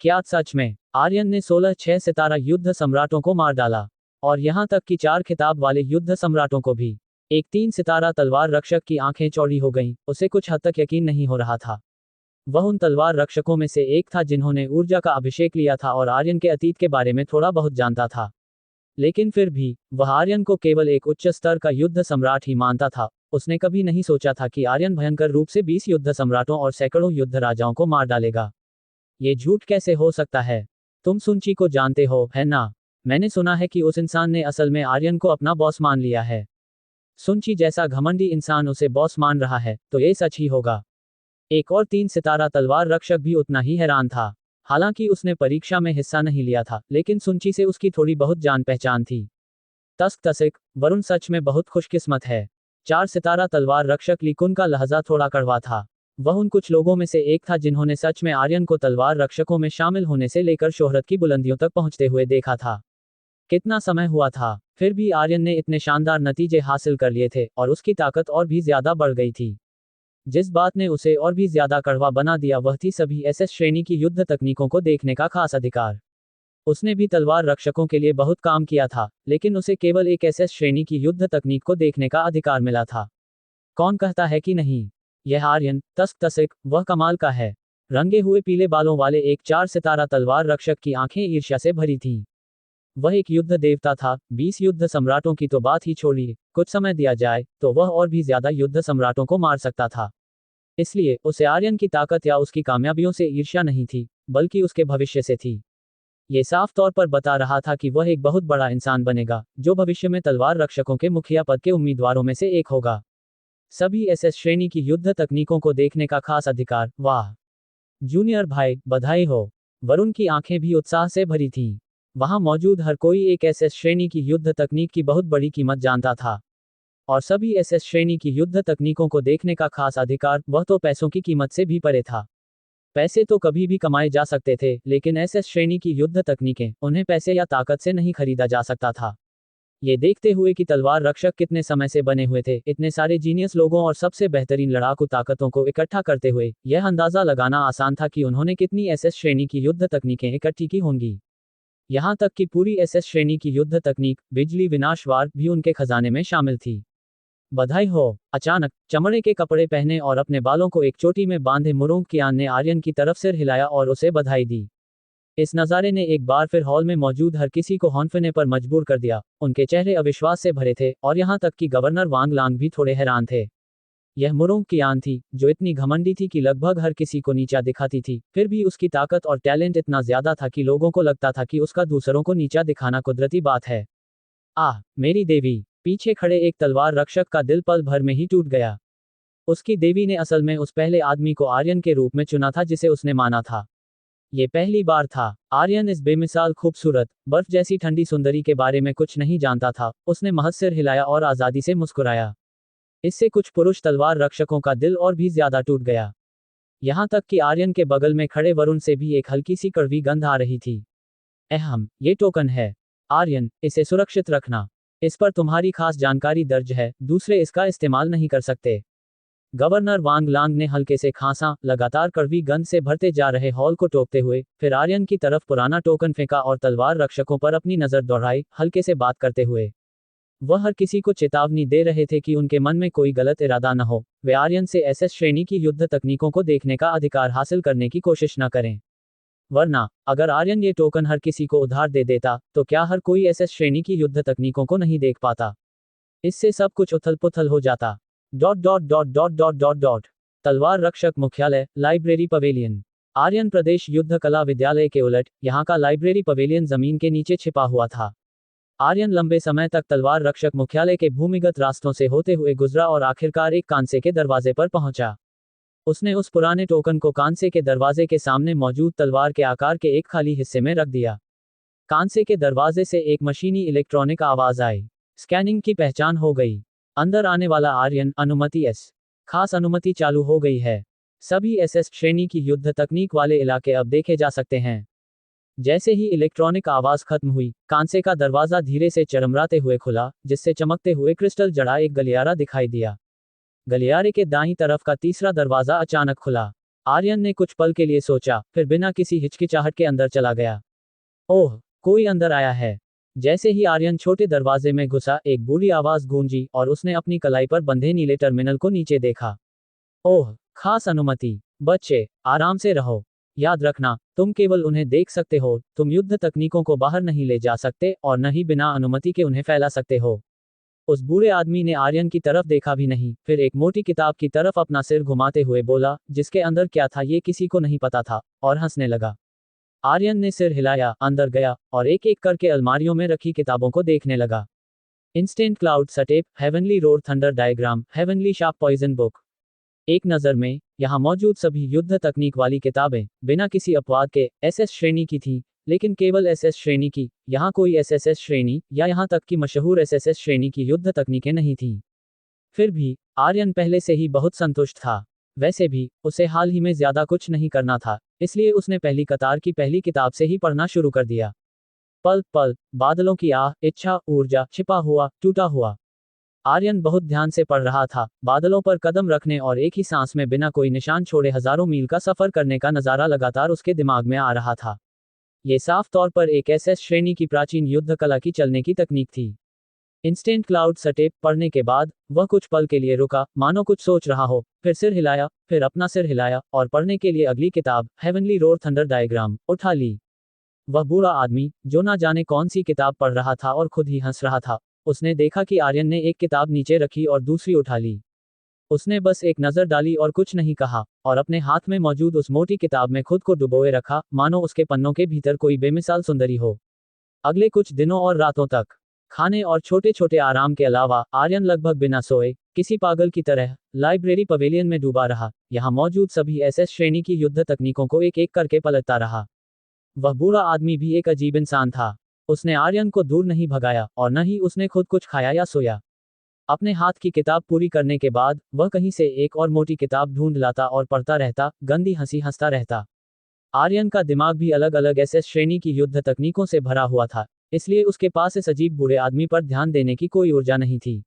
क्या सच में आर्यन ने 16 6 सितारा युद्ध सम्राटों को मार डाला, और यहां तक कि 4 खिताब वाले युद्ध सम्राटों को भी? एक 3 सितारा तलवार रक्षक की आंखें चौड़ी हो गईं, उसे कुछ हद तक यकीन नहीं हो रहा था। वह उन तलवार रक्षकों में से एक था जिन्होंने ऊर्जा का अभिषेक लिया था और आर्यन के अतीत के बारे में थोड़ा बहुत जानता था। लेकिन फिर भी वह आर्यन को केवल एक उच्च स्तर का युद्ध सम्राट ही मानता था। उसने कभी नहीं सोचा था कि आर्यन भयंकर रूप से 20 युद्ध सम्राटों और सैकड़ों युद्ध राजाओं को मार डालेगा। ये झूठ कैसे हो सकता है? तुम सुनची को जानते हो, है ना? मैंने सुना है कि उस इंसान ने असल में आर्यन को अपना बॉस मान लिया है। सुनची जैसा घमंडी इंसान उसे बॉस मान रहा है, तो ये सच ही होगा। एक और 3 सितारा तलवार रक्षक भी उतना ही हैरान था। हालांकि उसने परीक्षा में हिस्सा नहीं लिया था, लेकिन सुनची से उसकी थोड़ी बहुत जान पहचान थी। तस्क तसिक, वरुण सच में बहुत खुशकिस्मत है। 4 सितारा तलवार रक्षक लीकुन का लहजा थोड़ा कड़वा था। वह उन कुछ लोगों में से एक था जिन्होंने सच में आर्यन को तलवार रक्षकों में शामिल होने से लेकर शोहरत की बुलंदियों तक पहुंचते हुए देखा था। कितना समय हुआ था, फिर भी आर्यन ने इतने शानदार नतीजे हासिल कर लिए थे और उसकी ताकत और भी ज्यादा बढ़ गई थी। जिस बात ने उसे और भी ज्यादा कड़वा बना दिया वह थी सभी एसएस श्रेणी की युद्ध तकनीकों को देखने का खास अधिकार। उसने भी तलवार रक्षकों के लिए बहुत काम किया था, लेकिन उसे केवल एक एसएस श्रेणी की युद्ध तकनीक को देखने का अधिकार मिला था। कौन कहता है कि नहीं? यह आर्यन, तस्क तसिक, वह कमाल का है। रंगे हुए पीले बालों वाले एक 4 सितारा तलवार रक्षक की आंखें ईर्ष्या से भरी थीं। वह एक युद्ध देवता था। 20 युद्ध सम्राटों की तो बात ही छोड़िए, कुछ समय दिया जाए तो वह और भी ज्यादा युद्ध सम्राटों को मार सकता था। इसलिए उसे आर्यन की ताकत या उसकी कामयाबियों से ईर्ष्या नहीं थी, बल्कि उसके भविष्य से थी। ये साफ तौर पर बता रहा था कि वह एक बहुत बड़ा इंसान बनेगा, जो भविष्य में तलवार रक्षकों के मुखिया पद के उम्मीदवारों में से एक होगा। सभी एसएस श्रेणी की युद्ध तकनीकों को देखने का खास अधिकार, वाह! जूनियर भाई, बधाई हो। वरुण की आंखें भी उत्साह से भरी थीं। वहां मौजूद हर कोई एक एसएस श्रेणी की युद्ध तकनीक की बहुत बड़ी कीमत जानता था, और सभी एसएस श्रेणी की युद्ध तकनीकों को देखने का खास अधिकार, वह तो पैसों की कीमत से भी परे था। पैसे तो कभी भी कमाए जा सकते थे, लेकिन एसएस श्रेणी की युद्ध तकनीकें, उन्हें पैसे या ताकत से नहीं खरीदा जा सकता था। ये देखते हुए कि तलवार रक्षक कितने समय से बने हुए थे, इतने सारे जीनियस लोगों और सबसे बेहतरीन लड़ाकू ताकतों को इकट्ठा करते हुए, यह अंदाजा लगाना आसान था कि उन्होंने कितनी एसएस श्रेणी की युद्ध तकनीकें इकट्ठी की होंगी। यहां तक कि पूरी एसएस श्रेणी की युद्ध तकनीक, बिजली विनाशवार, भी उनके खजाने में शामिल थी। बधाई हो। अचानक चमड़े के कपड़े पहने और अपने बालों को एक चोटी में बांधे मुरोंग कियान ने आर्यन की तरफ सिर हिलाया और उसे बधाई दी। इस नज़ारे ने एक बार फिर हॉल में मौजूद हर किसी को हौंफने पर मजबूर कर दिया। उनके चेहरे अविश्वास से भरे थे, और यहां तक कि गवर्नर वांग लांग भी थोड़े हैरान थे। यह मुरोंग कियान थी, जो इतनी घमंडी थी कि लगभग हर किसी को नीचा दिखाती थी, फिर भी उसकी ताकत और टैलेंट इतना ज्यादा था कि लोगों को लगता था कि उसका दूसरों को नीचा दिखाना कुदरती बात है। आह, मेरी देवी! पीछे खड़े एक तलवार रक्षक का दिल पल भर में ही टूट गया। उसकी देवी ने असल में उस पहले आदमी को आर्यन के रूप में चुना था जिसे उसने माना था। ये पहली बार था। आर्यन इस बेमिसाल खूबसूरत, बर्फ जैसी ठंडी सुंदरी के बारे में कुछ नहीं जानता था। उसने महज सिर हिलाया और आजादी से मुस्कुराया। इससे कुछ पुरुष तलवार रक्षकों का दिल और भी ज्यादा टूट गया। यहां तक कि आर्यन के बगल में खड़े वरुण से भी एक हल्की सी कड़वी गंध आ रही थी। अहम, ये टोकन है। आर्यन, इसे सुरक्षित रखना। इस पर तुम्हारी खास जानकारी दर्ज है, दूसरे इसका इस्तेमाल नहीं कर सकते। गवर्नर वांग लांग ने हल्के से खांसा, लगातार कड़वी गंध से भरते जा रहे हॉल को टोकते हुए, फिर आर्यन की तरफ पुराना टोकन फेंका और तलवार रक्षकों पर अपनी नजर दौड़ाई, हल्के से बात करते हुए। वह हर किसी को चेतावनी दे रहे थे कि उनके मन में कोई गलत इरादा न हो, वे आर्यन से एसएस श्रेणी की युद्ध तकनीकों को देखने का अधिकार हासिल करने की कोशिश न करें। वरना, अगर आर्यन ये टोकन हर किसी को उधार दे देता, तो क्या हर कोई एसएस श्रेणी की युद्ध तकनीकों को नहीं देख पाता? इससे सब कुछ उथल पुथल हो जाता। तलवार रक्षक मुख्यालय, लाइब्रेरी पवेलियन। आर्यन प्रदेश युद्ध कला विद्यालय के उलट, यहाँ का लाइब्रेरी पवेलियन जमीन के नीचे छिपा हुआ था। आर्यन लंबे समय तक तलवार रक्षक मुख्यालय के भूमिगत रास्तों से होते हुए गुजरा और आखिरकार एक कांसे के दरवाजे पर पहुंचा। उसने उस पुराने टोकन को कांसे के दरवाजे के सामने मौजूद तलवार के आकार के एक खाली हिस्से में रख दिया। कांसे के दरवाजे से एक मशीनी इलेक्ट्रॉनिक आवाज आई। स्कैनिंग की पहचान हो गई। अंदर आने वाला आर्यन, अनुमति एस। खास अनुमति चालू हो गई है। सभी एसएस श्रेणी की युद्ध तकनीक वाले इलाके अब देखे जा सकते हैं। जैसे ही इलेक्ट्रॉनिक आवाज खत्म हुई, कांसे का दरवाजा धीरे से चरमराते हुए खुला, जिससे चमकते हुए क्रिस्टल जड़ा एक गलियारा दिखाई दिया। गलियारे के दाईं तरफ का तीसरा दरवाजा अचानक खुला। आर्यन ने कुछ पल के लिए सोचा, फिर बिना किसी हिचकिचाहट के अंदर चला गया। ओह, कोई अंदर आया है। जैसे ही आर्यन छोटे दरवाजे में घुसा, एक बूढ़ी आवाज गूंजी और उसने अपनी कलाई पर बंधे नीले टर्मिनल को नीचे देखा। ओह, खास अनुमति। बच्चे, आराम से रहो। याद रखना, तुम केवल उन्हें देख सकते हो, तुम युद्ध तकनीकों को बाहर नहीं ले जा सकते और न ही बिना अनुमति के उन्हें फैला सकते हो। उस बूढ़े आदमी ने आर्यन की तरफ देखा भी नहीं, फिर एक मोटी किताब की तरफ अपना सिर घुमाते हुए बोला, जिसके अंदर क्या था ये किसी को नहीं पता था, और हंसने लगा। आर्यन ने सिर हिलाया, अंदर गया और एक एक करके अलमारियों में रखी किताबों को देखने लगा। Instant cloud step, heavenly roar thunder diagram, heavenly sharp poison book. एक नज़र में, यहाँ मौजूद सभी युद्ध तकनीक वाली किताबें, बिना किसी अपवाद के, एसएस श्रेणी की थी, लेकिन केवल एसएस श्रेणी की। यहाँ कोई एसएसएस श्रेणी, या यहाँ तक कि मशहूर एसएसएस श्रेणी की युद्ध तकनीकें नहीं थीं। फिर भी, आर्यन पहले से ही बहुत संतुष्ट था। वैसे भी, उसे हाल ही में ज्यादा कुछ नहीं करना था, इसलिए उसने पहली कतार की पहली किताब से ही पढ़ना शुरू कर दिया। पल पल, बादलों की आह, इच्छा, ऊर्जा, छिपा हुआ, टूटा हुआ। आर्यन बहुत ध्यान से पढ़ रहा था। बादलों पर कदम रखने और एक ही सांस में बिना कोई निशान छोड़े हजारों मील का सफर करने का नजारा लगातार उसके दिमाग में आ रहा था। ये साफ तौर पर एक एसएस श्रेणी की प्राचीन युद्ध कला की चलने की तकनीक थी। इंस्टेंट क्लाउड सटेप पढ़ने के बाद, वह कुछ पल के लिए रुका, मानो कुछ सोच रहा हो, फिर सिर हिलाया, फिर अपना सिर हिलाया, और पढ़ने के लिए अगली किताब, हेवनली रोर थंडर डायग्राम, उठा ली। वह बूढ़ा आदमी, जो ना जाने कौन सी किताब पढ़ रहा था और खुद ही हंस रहा था, उसने देखा कि आर्यन ने एक किताब नीचे रखी और दूसरी उठा ली। उसने बस एक नजर डाली और कुछ नहीं कहा, और अपने हाथ में मौजूद उस मोटी किताब में खुद को डुबोए रखा, मानो उसके पन्नों के भीतर कोई बेमिसाल सुंदरी हो। अगले कुछ दिनों और रातों तक, खाने और छोटे छोटे आराम के अलावा, आर्यन लगभग बिना सोए, किसी पागल की तरह, लाइब्रेरी पवेलियन में डूबा रहा, यहाँ मौजूद सभी एसएस श्रेणी की युद्ध तकनीकों को एक एक करके पलटता रहा। वह बूढ़ा आदमी भी एक अजीब इंसान था। उसने आर्यन को दूर नहीं भगाया, और न ही उसने खुद कुछ खाया या सोया। अपने हाथ की किताब पूरी करने के बाद, वह कहीं से एक और मोटी किताब ढूंढ लाता और पढ़ता रहता, गंदी हंसी हंसता रहता। आर्यन का दिमाग भी अलग अलग एसएस श्रेणी की युद्ध तकनीकों से भरा हुआ था, इसलिए उसके पास इस अजीब बूढ़े आदमी पर ध्यान देने की कोई ऊर्जा नहीं थी।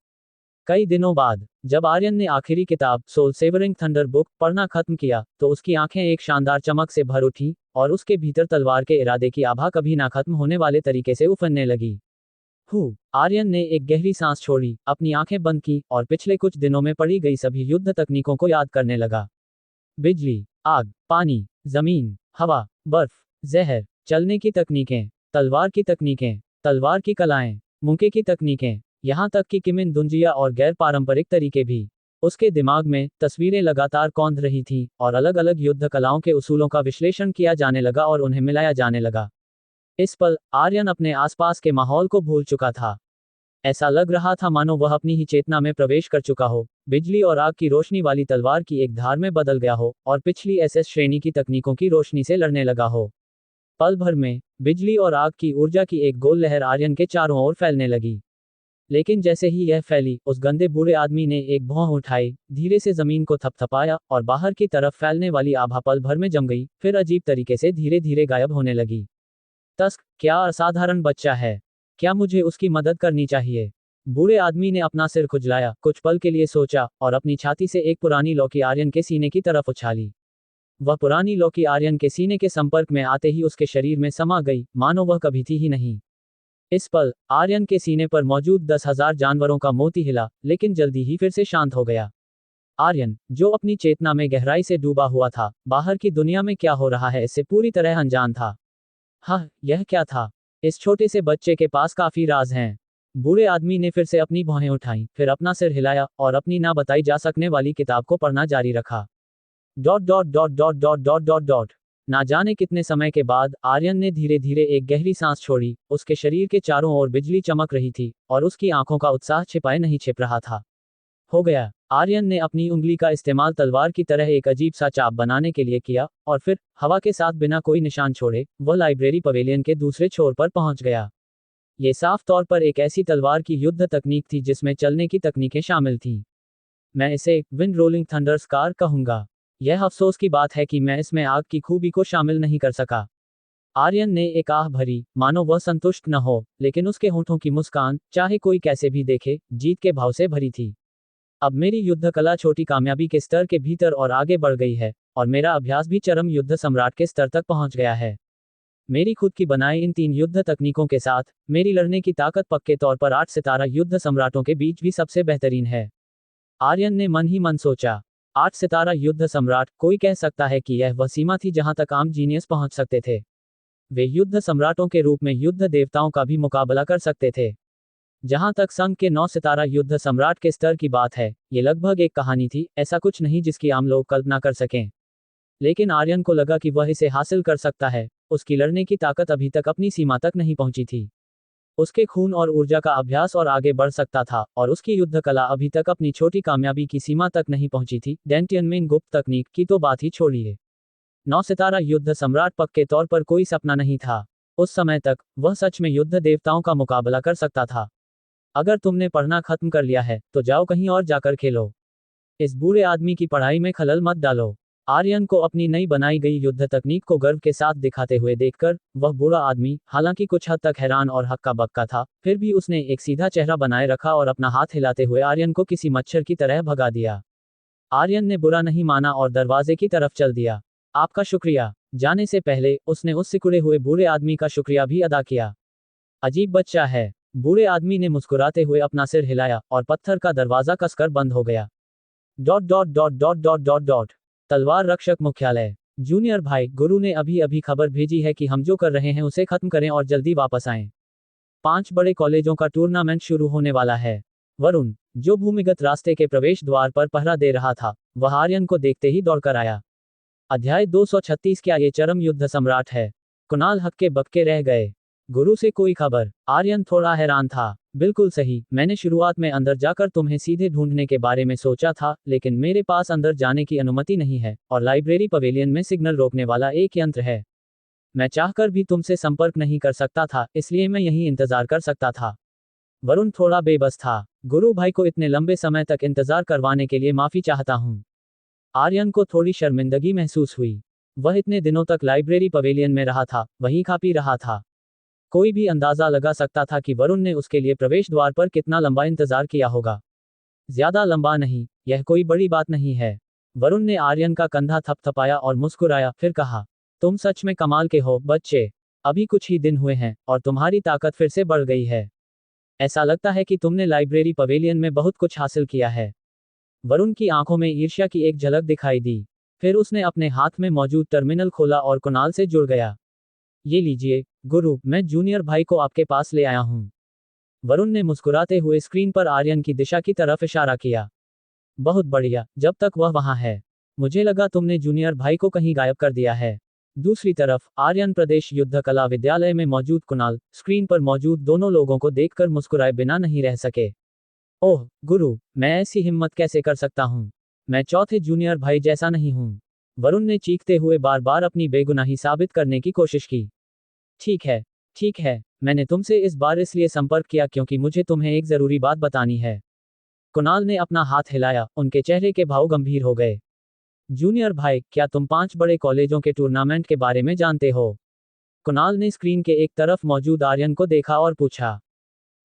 कई दिनों बाद, जब आर्यन ने आखिरी किताब, सोल सेवरिंग थंडर बुक, पढ़ना खत्म किया, तो उसकी आंखें एक शानदार चमक से भर उठी, और उसके भीतर तलवार के इरादे की आभा कभी ना खत्म होने वाले तरीके से उफनने लगी। आर्यन ने एक गहरी सांस छोड़ी, अपनी आंखें बंद की, और पिछले कुछ दिनों में पढ़ी गई सभी युद्ध तकनीकों को याद करने लगा। बिजली, आग, पानी, जमीन, हवा, बर्फ, जहर, चलने की तकनीकें, तलवार की तकनीकें, तलवार की कलाएं, मुक्के की तकनीकें, यहाँ तक कि किमिन दुंजिया और गैर पारंपरिक तरीके भी। उसके दिमाग में तस्वीरें लगातार कौंध रही थीं, और अलग अलग युद्ध कलाओं के उसूलों का विश्लेषण किया जाने लगा और उन्हें मिलाया जाने लगा। इस पल, आर्यन अपने आसपास के माहौल को भूल चुका था। ऐसा लग रहा था मानो वह अपनी ही चेतना में प्रवेश कर चुका हो, बिजली और आग की रोशनी वाली तलवार की एक धार में बदल गया हो, और पिछली एसएस श्रेणी की तकनीकों की रोशनी से लड़ने लगा हो। पल भर में, बिजली और आग की ऊर्जा की एक गोल लहर आर्यन के चारों ओर फैलने लगी। लेकिन जैसे ही यह फैली, उस गंदे बूढ़े आदमी ने एक भौं उठाई, धीरे से जमीन को थपथपाया, और बाहर की तरफ फैलने वाली आभा पल भर में जम गई, फिर अजीब तरीके से धीरे धीरे गायब होने लगी। तस्क, क्या असाधारण बच्चा है। क्या मुझे उसकी मदद करनी चाहिए? बूढ़े आदमी ने अपना सिर खुजलाया, कुछ पल के लिए सोचा, और अपनी छाती से एक पुरानी लौकी आर्यन के सीने की तरफ उछाली। वह पुरानी लौकी आर्यन के सीने के संपर्क में आते ही उसके शरीर में समा गई, मानो वह कभी थी ही नहीं। इस पल आर्यन के सीने पर मौजूद 10,000 जानवरों का मोती हिला, लेकिन जल्दी ही फिर से शांत हो गया। आर्यन, जो अपनी चेतना में गहराई से डूबा हुआ था, बाहर की दुनिया में क्या हो रहा है इससे पूरी तरह अनजान था। हाँ, यह क्या था? इस छोटे से बच्चे के पास काफी राज हैं। बूढ़े आदमी ने फिर से अपनी भौहें उठाईं, फिर अपना सिर हिलाया और अपनी ना बताई जा सकने वाली किताब को पढ़ना जारी रखा। Dot dot dot dot dot dot dot dot. ना जाने कितने समय के बाद आर्यन ने धीरे धीरे एक गहरी सांस छोड़ी। उसके शरीर के चारों ओर बिजली चमक रही थी और उसकी आंखों का उत्साह छिपाए नहीं छिप रहा था। हो गया। आर्यन ने अपनी उंगली का इस्तेमाल तलवार की तरह एक अजीब सा चाप बनाने के लिए किया और फिर हवा के साथ बिना कोई निशान छोड़े वह लाइब्रेरी पवेलियन के दूसरे छोर पर पहुंच गया। ये साफ तौर पर एक ऐसी तलवार की युद्ध तकनीक थी जिसमें चलने की तकनीकें शामिल थीं। मैं इसे विंड रोलिंग थंडर स्कार कहूंगा। यह अफसोस की बात है कि मैं इसमें आग की खूबी को शामिल नहीं कर सका। आर्यन ने एक आह भरी, मानो वह संतुष्ट न हो, लेकिन उसके होंठों की मुस्कान, चाहे कोई कैसे भी देखे, जीत के भाव से भरी थी। अब मेरी युद्ध कला छोटी कामयाबी के स्तर के भीतर और आगे बढ़ गई है, और मेरा अभ्यास भी चरम युद्ध सम्राट के स्तर तक पहुंच गया है। मेरी खुद की बनाई इन 3 युद्ध तकनीकों के साथ, मेरी लड़ने की ताकत पक्के तौर पर 8 सितारा युद्ध सम्राटों के बीच भी सबसे बेहतरीन है। आर्यन ने मन ही मन सोचा। 8 सितारा युद्ध सम्राट, कोई कह सकता है कि यह वह सीमा थी जहां तक आम जीनियस पहुंच सकते थे। वे युद्ध सम्राटों के रूप में युद्ध देवताओं का भी मुकाबला कर सकते थे। जहां तक संघ के 9 सितारा युद्ध सम्राट के स्तर की बात है, ये लगभग एक कहानी थी, ऐसा कुछ नहीं जिसकी आम लोग कल्पना कर सकें। लेकिन आर्यन को लगा कि वह इसे हासिल कर सकता है। उसकी लड़ने की ताकत अभी तक अपनी सीमा तक नहीं पहुंची थी। उसके खून और ऊर्जा का अभ्यास और आगे बढ़ सकता था, और उसकी युद्ध कला अभी तक अपनी छोटी कामयाबी की सीमा तक नहीं पहुंची थी। डेंटियन में गुप्त तकनीक की तो बात ही छोड़िए। 9 सितारा युद्ध सम्राट पक्के तौर पर कोई सपना नहीं था। उस समय तक वह सच में युद्ध देवताओं का मुकाबला कर सकता था। अगर तुमने पढ़ना खत्म कर लिया है तो जाओ कहीं और जाकर खेलो। इस बूढ़े आदमी की पढ़ाई में खलल मत डालो। आर्यन को अपनी नई बनाई गई युद्ध तकनीक को गर्व के साथ दिखाते हुए देखकर वह बूढ़ा आदमी, हालांकि कुछ हद तक हैरान और हक्का बक्का था, फिर भी उसने एक सीधा चेहरा बनाए रखा और अपना हाथ हिलाते हुए आर्यन को किसी मच्छर की तरह भगा दिया। आर्यन ने बुरा नहीं माना और दरवाजे की तरफ चल दिया। आपका शुक्रिया। जाने से पहले उसने उस सिकुड़े हुए बूढ़े आदमी का शुक्रिया भी अदा किया। अजीब बच्चा है। बूढ़े आदमी ने मुस्कुराते हुए अपना सिर हिलाया और पत्थर का दरवाजा कसकर बंद हो गया। Dot dot dot dot dot dot dot. तलवार रक्षक मुख्यालय। जूनियर भाई, गुरु ने अभी अभी खबर भेजी है कि हम जो कर रहे हैं उसे खत्म करें और जल्दी वापस आएं। 5 बड़े कॉलेजों का टूर्नामेंट शुरू होने वाला है। वरुण, जो भूमिगत रास्ते के प्रवेश द्वार पर पहरा दे रहा था, वह आर्यन को देखते ही दौड़कर आया। अध्याय 236। क्या ये चरम युद्ध सम्राट है? कुणाल हक्के बक्के रह गए। गुरु से कोई खबर? आर्यन थोड़ा हैरान था। बिल्कुल सही, मैंने शुरुआत में अंदर जाकर तुम्हें सीधे ढूंढने के बारे में सोचा था, लेकिन मेरे पास अंदर जाने की अनुमति नहीं है, और लाइब्रेरी पवेलियन में सिग्नल रोकने वाला एक यंत्र है। मैं चाहकर भी तुमसे संपर्क नहीं कर सकता था, इसलिए मैं यहीं इंतजार कर सकता था। वरुण थोड़ा बेबस था। गुरु भाई को इतने लंबे समय तक इंतजार करवाने के लिए माफी चाहता हूँ। आर्यन को थोड़ी शर्मिंदगी महसूस हुई। वह इतने दिनों तक लाइब्रेरी पवेलियन में रहा था, वहीं खा पी रहा था। कोई भी अंदाजा लगा सकता था कि वरुण ने उसके लिए प्रवेश द्वार पर कितना लंबा इंतजार किया होगा। ज्यादा लंबा नहीं, यह कोई बड़ी बात नहीं है। वरुण ने आर्यन का कंधा थपथपाया और मुस्कुराया, फिर कहा, तुम सच में कमाल के हो, बच्चे। अभी कुछ ही दिन हुए हैं, और तुम्हारी ताकत फिर से बढ़ गई है। ऐसा लगता है कि तुमने लाइब्रेरी पवेलियन में बहुत कुछ हासिल किया है। वरुण की आंखों में ईर्ष्या की एक झलक दिखाई दी। फिर उसने अपने हाथ में मौजूद टर्मिनल खोला और कुणाल से जुड़ गया। ये लीजिए, गुरु, मैं जूनियर भाई को आपके पास ले आया हूँ। वरुण ने मुस्कुराते हुए स्क्रीन पर आर्यन की दिशा की तरफ इशारा किया। बहुत बढ़िया, जब तक वह वहां है। मुझे लगा तुमने जूनियर भाई को कहीं गायब कर दिया है। दूसरी तरफ आर्यन प्रदेश युद्ध कला विद्यालय में मौजूद कुणाल स्क्रीन पर मौजूद दोनों लोगों को देखकर मुस्कुराए बिना नहीं रह सके। ओह गुरु, मैं ऐसी हिम्मत कैसे कर सकता हूँ? मैं चौथे जूनियर भाई जैसा नहीं हूँ। वरुण ने चीखते हुए बार बार अपनी बेगुनाही साबित करने की कोशिश की। ठीक है, मैंने तुमसे इस बार इसलिए संपर्क किया क्योंकि मुझे तुम्हें एक जरूरी बात बतानी है। कुणाल ने अपना हाथ हिलाया, उनके चेहरे के भाव गंभीर हो गए। जूनियर भाई, क्या तुम 5 बड़े कॉलेजों के टूर्नामेंट के बारे में जानते हो? कुणाल ने स्क्रीन के एक तरफ मौजूद आर्यन को देखा और पूछा।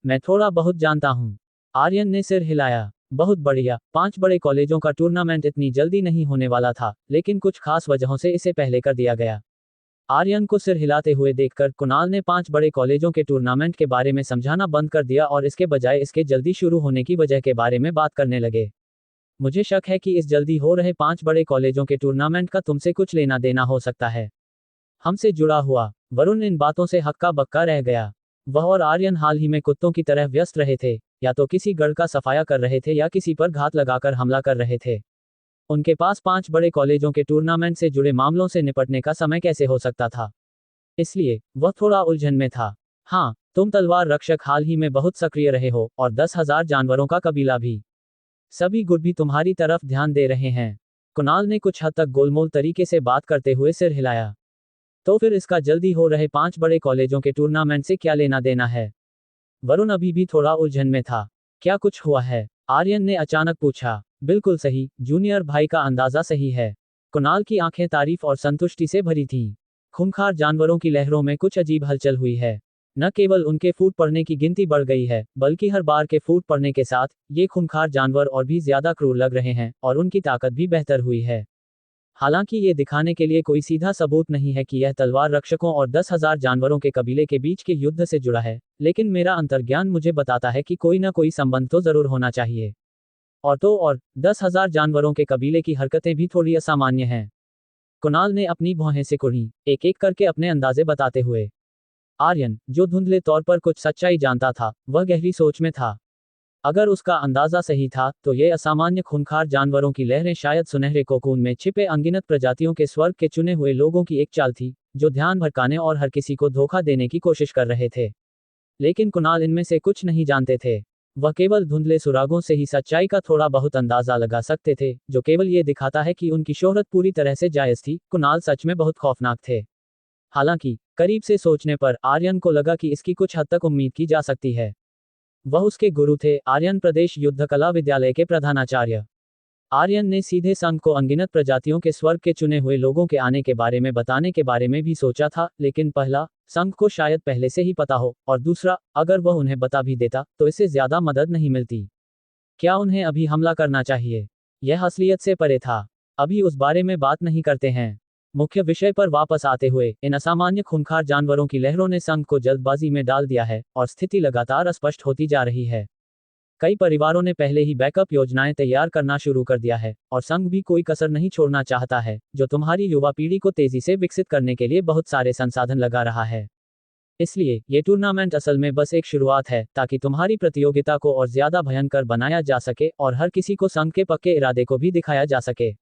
मैं थोड़ा बहुत जानता हूँ। आर्यन ने सिर हिलाया। बहुत बढ़िया, 5 बड़े कॉलेजों का टूर्नामेंट इतनी जल्दी नहीं होने वाला था, लेकिन कुछ खास वजहों से इसे पहले कर दिया गया। आर्यन को सिर हिलाते हुए देखकर कुणाल ने 5 बड़े कॉलेजों के टूर्नामेंट के बारे में समझाना बंद कर दिया और इसके बजाय इसके जल्दी शुरू होने की वजह के बारे में बात करने लगे। मुझे शक है कि इस जल्दी हो रहे 5 बड़े कॉलेजों के टूर्नामेंट का तुमसे कुछ लेना देना हो सकता है, हमसे जुड़ा हुआ। वरुण इन बातों से हक्का बक्का रह गया। वह और आर्यन हाल ही में कुत्तों की तरह व्यस्त रहे थे, या तो किसी गढ़ का सफाया कर रहे थे या किसी पर घात लगाकर हमला कर रहे थे। उनके पास 5 बड़े कॉलेजों के टूर्नामेंट से जुड़े मामलों से निपटने का समय कैसे हो सकता था? इसलिए वह थोड़ा उलझन में था। हाँ, तुम तलवार रक्षक हाल ही में बहुत सक्रिय रहे हो और 10,000 जानवरों का कबीला भी। सभी गुट भी तुम्हारी तरफ ध्यान दे रहे हैं। कुणाल ने कुछ हद तक गोलमोल तरीके से बात करते हुए सिर हिलाया। तो फिर इसका जल्दी हो रहे 5 बड़े कॉलेजों के टूर्नामेंट से क्या लेना देना है? वरुण अभी भी थोड़ा उलझन में था। क्या कुछ हुआ है? आर्यन ने अचानक पूछा। बिल्कुल सही, जूनियर भाई का अंदाजा सही है। कुणाल की आंखें तारीफ और संतुष्टि से भरी थीं। खूंखार जानवरों की लहरों में कुछ अजीब हलचल हुई है। न केवल उनके फूट पड़ने की गिनती बढ़ गई है, बल्कि हर बार के फूट पड़ने के साथ ये खूंखार जानवर और भी ज्यादा क्रूर लग रहे हैं और उनकी ताकत भी बेहतर हुई है। हालांकि ये दिखाने के लिए कोई सीधा सबूत नहीं है कि यह तलवार रक्षकों और 10,000 जानवरों के कबीले के बीच के युद्ध से जुड़ा है, लेकिन मेरा अंतर्ज्ञान मुझे बताता है कि कोई ना कोई संबंध तो जरूर होना चाहिए। और 10,000 जानवरों के कबीले की हरकतें भी थोड़ी असामान्य हैं। कुणाल ने अपनी भौहें सिकुड़ी, एक एक करके अपने अंदाजे बताते हुए। आर्यन, जो धुंधले तौर पर कुछ सच्चाई जानता था, वह गहरी सोच में था। अगर उसका अंदाजा सही था, तो ये असामान्य खूंखार जानवरों की लहरें शायद सुनहरे कोकून में छिपे अनगिनत प्रजातियों के स्वर्ग के चुने हुए लोगों की एक चाल थी, जो ध्यान भटकाने और हर किसी को धोखा देने की कोशिश कर रहे थे। लेकिन कुणाल इनमें से कुछ नहीं जानते थे। वह केवल धुंधले सुरागों से ही सच्चाई का थोड़ा बहुत अंदाजा लगा सकते थे, जो केवल ये दिखाता है कि उनकी शोहरत पूरी तरह से जायज थी। कुणाल सच में बहुत खौफनाक थे। हालांकि करीब से सोचने पर आर्यन को लगा कि इसकी कुछ हद तक उम्मीद की जा सकती है। वह उसके गुरु थे, आर्यन प्रदेश युद्ध कला विद्यालय के प्रधानाचार्य। आर्यन ने सीधे संघ को अनगिनत प्रजातियों के स्वर्ग के चुने हुए लोगों के आने के बारे में बताने के बारे में भी सोचा था, लेकिन पहला, संघ को शायद पहले से ही पता हो, और दूसरा, अगर वह उन्हें बता भी देता, तो इससे ज्यादा मदद नहीं मिलती। क्या उन्हें अभी हमला करना चाहिए? यह असलियत से परे था। अभी उस बारे में बात नहीं करते हैं। मुख्य विषय पर वापस आते हुए, इन असामान्य खूंखार जानवरों की लहरों ने संघ को जल्दबाजी में डाल दिया है, और स्थिति लगातार स्पष्ट होती जा रही है। कई परिवारों ने पहले ही बैकअप योजनाएं तैयार करना शुरू कर दिया है, और संघ भी कोई कसर नहीं छोड़ना चाहता है, जो तुम्हारी युवा पीढ़ी को तेजी से विकसित करने के लिए बहुत सारे संसाधन लगा रहा है। इसलिए ये टूर्नामेंट असल में बस एक शुरुआत है, ताकि तुम्हारी प्रतियोगिता को और ज्यादा भयंकर बनाया जा सके और हर किसी को संघ के पक्के इरादे को भी दिखाया जा सके।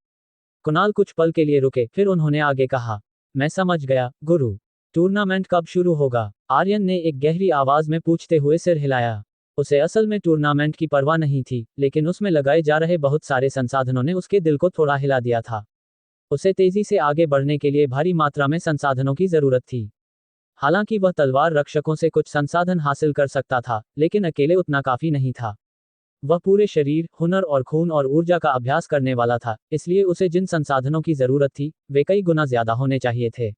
कुणाल कुछ पल के लिए रुके, फिर उन्होंने आगे कहा, मैं समझ गया, गुरु। टूर्नामेंट कब शुरू होगा? आर्यन ने एक गहरी आवाज में पूछते हुए सिर हिलाया। उसे असल में टूर्नामेंट की परवाह नहीं थी, लेकिन उसमें लगाए जा रहे बहुत सारे संसाधनों ने उसके दिल को थोड़ा हिला दिया था। उसे तेजी से आगे बढ़ने के लिए भारी मात्रा में संसाधनों की जरूरत थी। हालांकि वह तलवार रक्षकों से कुछ संसाधन हासिल कर सकता था, लेकिन अकेले उतना काफी नहीं था। वह पूरे शरीर, हुनर और खून और ऊर्जा का अभ्यास करने वाला था, इसलिए उसे जिन संसाधनों की जरूरत थी, वे कई गुना ज्यादा होने चाहिए थे।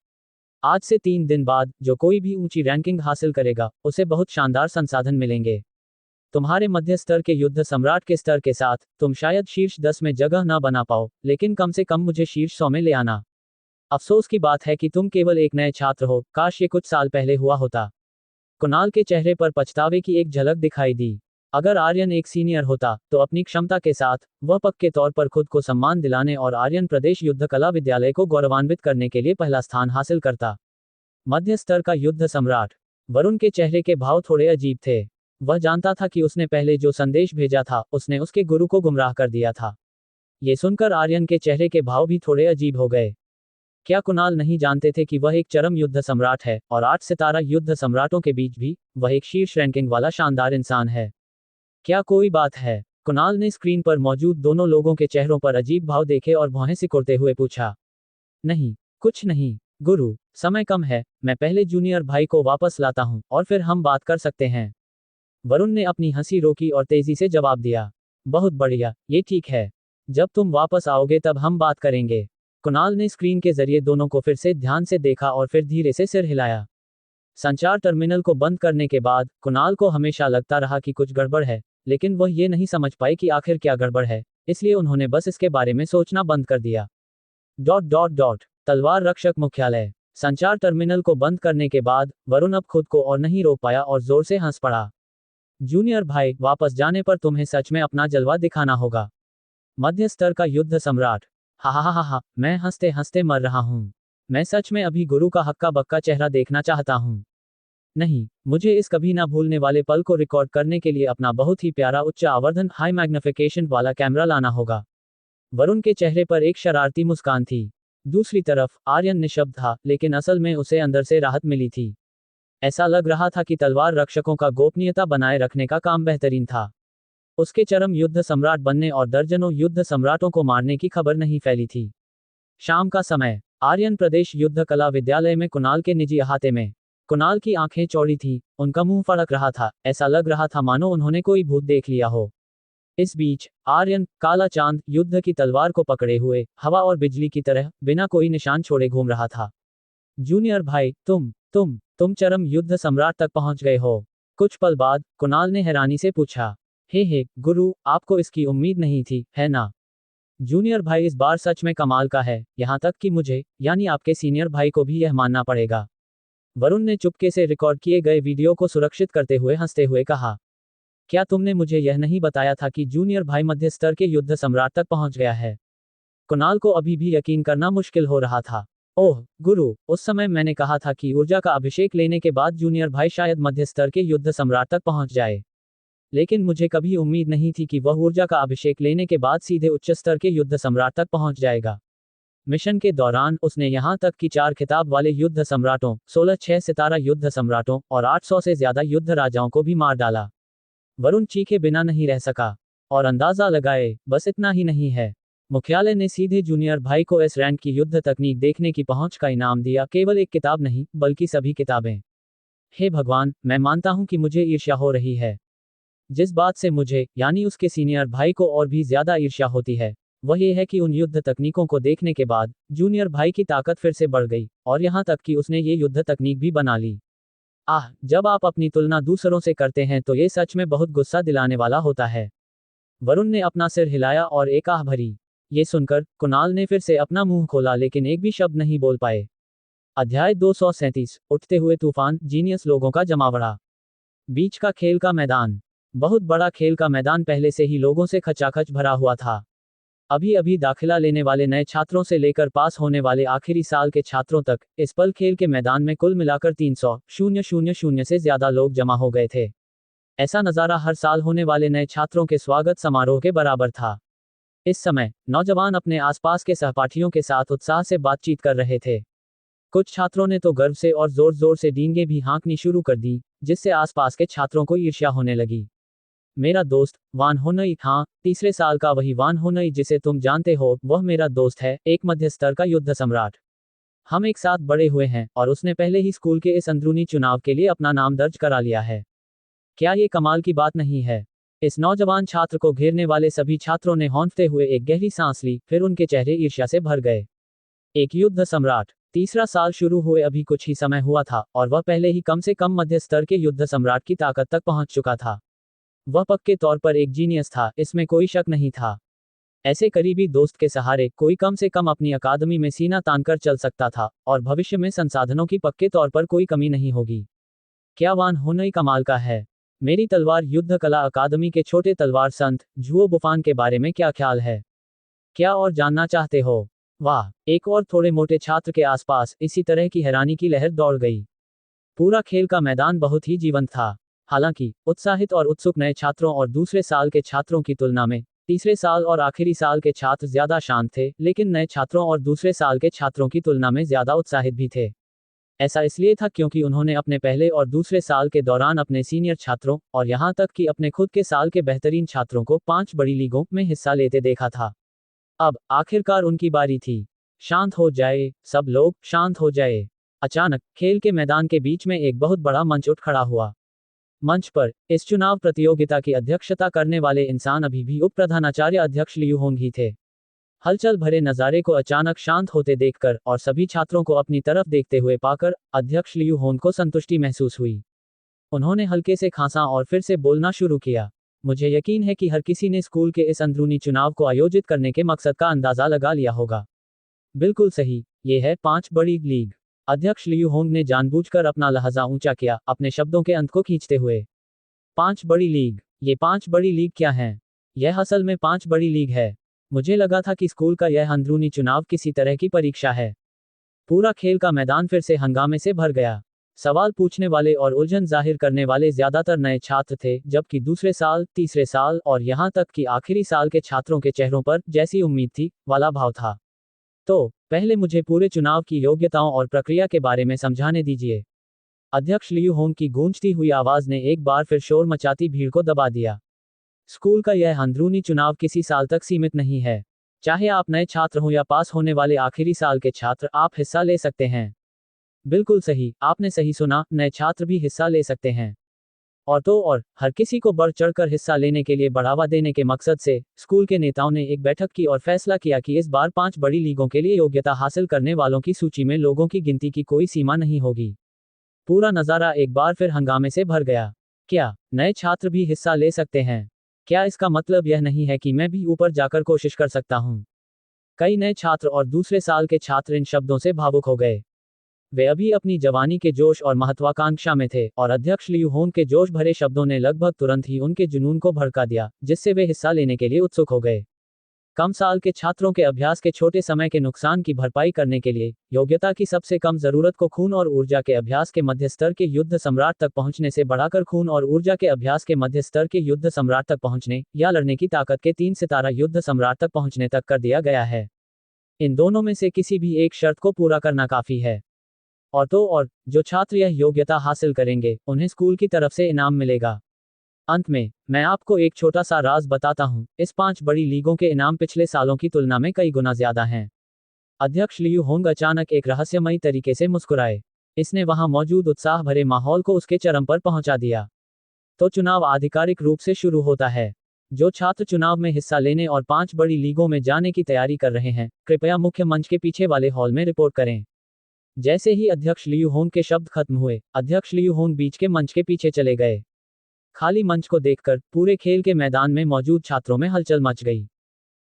आज से 3 दिन बाद, जो कोई भी ऊंची रैंकिंग हासिल करेगा, उसे बहुत शानदार संसाधन मिलेंगे। तुम्हारे मध्य स्तर के युद्ध सम्राट के स्तर के साथ, तुम शायद शीर्ष 10 में जगह न बना पाओ, लेकिन कम से कम मुझे शीर्ष 100 में ले आना। अफसोस की बात है कि तुम केवल एक नए छात्र हो, काश ये कुछ साल पहले हुआ होता। कुणाल के चेहरे पर पछतावे की एक झलक दिखाई दी। अगर आर्यन एक सीनियर होता, तो अपनी क्षमता के साथ, वह पक्के तौर पर खुद को सम्मान दिलाने और आर्यन प्रदेश युद्ध कला विद्यालय को गौरवान्वित करने के लिए पहला स्थान हासिल करता। मध्य स्तर का युद्ध सम्राट। वरुण के चेहरे के भाव थोड़े अजीब थे। वह जानता था कि उसने पहले जो संदेश भेजा था, उसने उसके गुरु को गुमराह कर दिया था। ये सुनकर आर्यन के चेहरे के भाव भी थोड़े अजीब हो गए। क्या कुणाल नहीं जानते थे कि वह एक चरम युद्ध सम्राट है, और 8 सितारा युद्ध सम्राटों के बीच भी, वह एक शीर्ष रैंकिंग वाला शानदार इंसान है? क्या कोई बात है? कुणाल ने स्क्रीन पर मौजूद दोनों लोगों के चेहरों पर अजीब भाव देखे और भौहें सिकुड़ते हुए पूछा। नहीं, कुछ नहीं, गुरु, समय कम है, मैं पहले जूनियर भाई को वापस लाता हूं, और फिर हम बात कर सकते हैं। वरुण ने अपनी हंसी रोकी और तेजी से जवाब दिया। बहुत बढ़िया, ये ठीक है। जब तुम वापस आओगे तब हम बात करेंगे। कुणाल ने स्क्रीन के जरिए दोनों को फिर से ध्यान से देखा और फिर धीरे से सिर हिलाया। संचार टर्मिनल को बंद करने के बाद, कुणाल को हमेशा लगता रहा कि कुछ गड़बड़ है, लेकिन वह ये नहीं समझ पाए कि आखिर क्या गड़बड़ है, इसलिए उन्होंने बस इसके बारे में सोचना बंद कर दिया। तलवार रक्षक मुख्यालय। संचार टर्मिनल को बंद करने के बाद वरुण अब खुद को और नहीं रोक पाया और जोर से हंस पड़ा। जूनियर भाई, वापस जाने पर तुम्हें सच में अपना जलवा दिखाना होगा। मध्य स्तर का युद्ध सम्राट। हा हा हा हा, मैं हंसते हंसते मर रहा हूँ। मैं सच में अभी गुरु का हक्का बक्का चेहरा देखना चाहता हूँ। नहीं, मुझे इस कभी ना भूलने वाले पल को रिकॉर्ड करने के लिए अपना बहुत ही प्यारा उच्च आवर्धन हाई मैग्निफिकेशन वाला कैमरा लाना होगा। वरुण के चेहरे पर एक शरारती मुस्कान थी। दूसरी तरफ आर्यन निशब्द था, लेकिन असल में उसे अंदर से राहत मिली थी। ऐसा लग रहा था कि तलवार रक्षकों का गोपनीयता बनाए रखने का काम बेहतरीन था। उसके चरम युद्ध सम्राट बनने और दर्जनों युद्ध सम्राटों को मारने की खबर नहीं फैली थी। शाम का समय, आर्यन प्रदेश युद्ध कला विद्यालय में कुणाल के निजी अहाते में। कुणाल की आंखें चौड़ी थीं, उनका मुंह फड़क रहा था, ऐसा लग रहा था मानो उन्होंने कोई भूत देख लिया हो। इस बीच आर्यन, काला चांद, युद्ध की तलवार को पकड़े हुए, हवा और बिजली की तरह, बिना कोई निशान छोड़े घूम रहा था। जूनियर भाई, तुम चरम युद्ध सम्राट तक पहुंच गए हो। कुछ पल बाद कुणाल ने हैरानी से पूछा। हे गुरु, आपको इसकी उम्मीद नहीं थी, है ना? जूनियर भाई, इस बार सच में कमाल का है, यहाँ तक कि मुझे, यानी आपके सीनियर भाई को भी यह मानना पड़ेगा। वरुण ने चुपके से रिकॉर्ड किए गए वीडियो को सुरक्षित करते हुए हंसते हुए कहा। क्या तुमने मुझे यह नहीं बताया था कि जूनियर भाई मध्य स्तर के युद्ध सम्राट तक पहुंच गया है? कुणाल को अभी भी यकीन करना मुश्किल हो रहा था। ओह गुरु, उस समय मैंने कहा था कि ऊर्जा का अभिषेक लेने के बाद जूनियर भाई शायद मध्य स्तर के युद्ध सम्राट तक पहुंच जाए। लेकिन मुझे कभी उम्मीद नहीं थी कि वह ऊर्जा का अभिषेक लेने के बाद सीधे उच्च स्तर के युद्ध सम्राट तक पहुंच जाएगा। मिशन के दौरान उसने यहां तक कि 4 खिताब वाले युद्ध सम्राटों, 16 6 सितारा युद्ध सम्राटों और 800 से ज्यादा युद्ध राजाओं को भी मार डाला। वरुण चीखे बिना नहीं रह सका। और अंदाजा लगाए, बस इतना ही नहीं है। मुख्यालय ने सीधे जूनियर भाई को एस रैंक की युद्ध तकनीक देखने की पहुंच का इनाम दिया, केवल एक किताब नहीं, बल्कि सभी किताबें। हे भगवान, मैं मानता हूं कि मुझे ईर्ष्या हो रही है। जिस बात से मुझे, यानी उसके सीनियर भाई को और भी ज्यादा ईर्ष्या होती है, वह ये है कि उन युद्ध तकनीकों को देखने के बाद जूनियर भाई की ताकत फिर से बढ़ गई, और यहां तक कि उसने ये युद्ध तकनीक भी बना ली। जब आप अपनी तुलना दूसरों से करते हैं तो ये सच में बहुत गुस्सा दिलाने वाला होता है। वरुण ने अपना सिर हिलाया और एक आह भरी। ये सुनकर कुणाल ने फिर से अपना मुंह खोला, लेकिन एक भी शब्द नहीं बोल पाए। अध्याय 237, उठते हुए तूफान, जीनियस लोगों का जमावड़ा। बीच का खेल का मैदान। बहुत बड़ा खेल का मैदान पहले से ही लोगों से खचाखच भरा हुआ था। अभी अभी दाखिला लेने वाले नए छात्रों से लेकर पास होने वाले आखिरी साल के छात्रों तक, इस पल खेल के मैदान में कुल मिलाकर 300,000 से ज्यादा लोग जमा हो गए थे। ऐसा नज़ारा हर साल होने वाले नए छात्रों के स्वागत समारोह के बराबर था। इस समय नौजवान अपने आसपास के सहपाठियों के साथ उत्साह से बातचीत कर रहे थे। कुछ छात्रों ने तो गर्व से और जोर जोर से डींगे भी हाँकनी शुरू कर दी, जिससे आसपास के छात्रों को ईर्ष्या होने लगी। मेरा दोस्त वान होनई, हाँ, तीसरे साल का वही वान होनई जिसे तुम जानते हो, वह मेरा दोस्त है, एक मध्य स्तर का युद्ध सम्राट। हम एक साथ बड़े हुए हैं, और उसने पहले ही स्कूल के इस अंदरूनी चुनाव के लिए अपना नाम दर्ज करा लिया है। क्या ये कमाल की बात नहीं है? इस नौजवान छात्र को घेरने वाले सभी छात्रों ने हौंफते हुए एक गहरी सांस ली, फिर उनके चेहरे ईर्ष्या से भर गए। एक युद्ध सम्राट। तीसरा साल शुरू हुए अभी कुछ ही समय हुआ था, और वह पहले ही कम से कम मध्य स्तर के युद्ध सम्राट की ताकत तक पहुंच चुका था। वह पक्के तौर पर एक जीनियस था, इसमें कोई शक नहीं था। ऐसे करीबी दोस्त के सहारे कोई कम से कम अपनी अकादमी में सीना तानकर चल सकता था, और भविष्य में संसाधनों की पक्के तौर पर कोई कमी नहीं होगी। क्या वान होनई कमाल का है? मेरी तलवार युद्ध कला अकादमी के छोटे तलवार संत झुओ बुफान के बारे में क्या ख्याल है? क्या और जानना चाहते हो? वाह! एक और थोड़े मोटे छात्र के आसपास इसी तरह की हैरानी की लहर दौड़ गई। पूरा खेल का मैदान बहुत ही जीवंत था। हालांकि उत्साहित और उत्सुक नए छात्रों और दूसरे साल के छात्रों की तुलना में तीसरे साल और आखिरी साल के छात्र ज्यादा शांत थे, लेकिन नए छात्रों और दूसरे साल के छात्रों की तुलना में ज्यादा उत्साहित भी थे। ऐसा इसलिए था क्योंकि उन्होंने अपने पहले और दूसरे साल के दौरान अपने सीनियर छात्रों, और यहां तक कि अपने खुद के साल के बेहतरीन छात्रों को 5 बड़ी लीगों में हिस्सा लेते देखा था। अब आखिरकार उनकी बारी थी। शांत हो जाए, सब लोग शांत हो जाए। अचानक खेल के मैदान के बीच में एक बहुत बड़ा मंच उठ खड़ा हुआ। मंच पर इस चुनाव प्रतियोगिता की अध्यक्षता करने वाले इंसान अभी भी उप प्रधानाचार्य अध्यक्ष लियू होंग ही थे। हलचल भरे नज़ारे को अचानक शांत होते देखकर और सभी छात्रों को अपनी तरफ देखते हुए पाकर अध्यक्ष लियू होंग को संतुष्टि महसूस हुई। उन्होंने हल्के से खांसा और फिर से बोलना शुरू किया। मुझे यकीन है कि हर किसी ने स्कूल के इस अंदरूनी चुनाव को आयोजित करने के मकसद का अंदाजा लगा लिया होगा। बिल्कुल सही, ये है 5 बड़ी लीग। अध्यक्ष लियू होंग ने जानबूझकर अपना लहजा ऊंचा किया, अपने शब्दों के अंत को खींचते हुए। 5 बड़ी लीग। ये 5 बड़ी लीग क्या हैं? यह असल में 5 बड़ी लीग है। मुझे लगा था कि स्कूल का यह अंदरूनी चुनाव किसी तरह की परीक्षा है। पूरा खेल का मैदान फिर से हंगामे से भर गया। सवाल पूछने वाले और उलझन जाहिर करने वाले ज्यादातर नए छात्र थे, जबकि दूसरे साल, तीसरे साल और यहां तक कि आखिरी साल के छात्रों के चेहरों पर जैसी उम्मीद थी वाला भाव था। तो पहले मुझे पूरे चुनाव की योग्यताओं और प्रक्रिया के बारे में समझाने दीजिए। अध्यक्ष लियू होंग की गूंजती हुई आवाज ने एक बार फिर शोर मचाती भीड़ को दबा दिया। स्कूल का यह अंदरूनी चुनाव किसी साल तक सीमित नहीं है। चाहे आप नए छात्र हो या पास होने वाले आखिरी साल के छात्र, आप हिस्सा ले सकते हैं। बिल्कुल सही, आपने सही सुना, नए छात्र भी हिस्सा ले सकते हैं। और तो और, हर किसी को बढ़ चढ़कर हिस्सा लेने के लिए बढ़ावा देने के मकसद से स्कूल के नेताओं ने एक बैठक की और फैसला किया कि इस बार 5 बड़ी लीगों के लिए योग्यता हासिल करने वालों की सूची में लोगों की गिनती की कोई सीमा नहीं होगी। पूरा नज़ारा एक बार फिर हंगामे से भर गया। क्या नए छात्र भी हिस्सा ले सकते हैं? क्या इसका मतलब यह नहीं है कि मैं भी ऊपर जाकर कोशिश कर सकता हूं? कई नए छात्र और दूसरे साल के छात्र इन शब्दों से भावुक हो गए। वे अभी अपनी जवानी के जोश और महत्वाकांक्षा में थे, और अध्यक्ष लियू होंग के जोश भरे शब्दों ने लगभग तुरंत ही उनके जुनून को भड़का दिया, जिससे वे हिस्सा लेने के लिए उत्सुक हो गए। कम साल के छात्रों के अभ्यास के छोटे समय के नुकसान की भरपाई करने के लिए योग्यता की सबसे कम जरूरत को खून और ऊर्जा के अभ्यास के मध्य स्तर के युद्ध सम्राट तक पहुंचने से बढ़ाकर खून और ऊर्जा के अभ्यास के मध्य स्तर के युद्ध सम्राट तक पहुंचने या लड़ने की ताकत के 3 सितारा युद्ध सम्राट तक पहुंचने तक कर दिया गया है। इन दोनों में से किसी भी एक शर्त को पूरा करना काफी है। और तो और, जो छात्र यह योग्यता हासिल करेंगे, उन्हें स्कूल की तरफ से इनाम मिलेगा। अंत में, मैं आपको एक छोटा सा राज बताता हूं, इस 5 बड़ी लीगों के इनाम पिछले सालों की तुलना में कई गुना ज्यादा हैं। अध्यक्ष लियू होंग अचानक एक रहस्यमयी तरीके से मुस्कुराए। इसने वहां मौजूद उत्साह भरे माहौल को उसके चरम पर पहुंचा दिया। तो चुनाव आधिकारिक रूप से शुरू होता है। जो छात्र चुनाव में हिस्सा लेने और 5 बड़ी लीगों में जाने की तैयारी कर रहे हैं, कृपया मुख्य मंच के पीछे वाले हॉल में रिपोर्ट करें। जैसे ही अध्यक्ष लियू होंग के शब्द खत्म हुए, अध्यक्ष लियू होंग बीच के मंच के पीछे चले गए। खाली मंच को देखकर पूरे खेल के मैदान में मौजूद छात्रों में हलचल मच गई।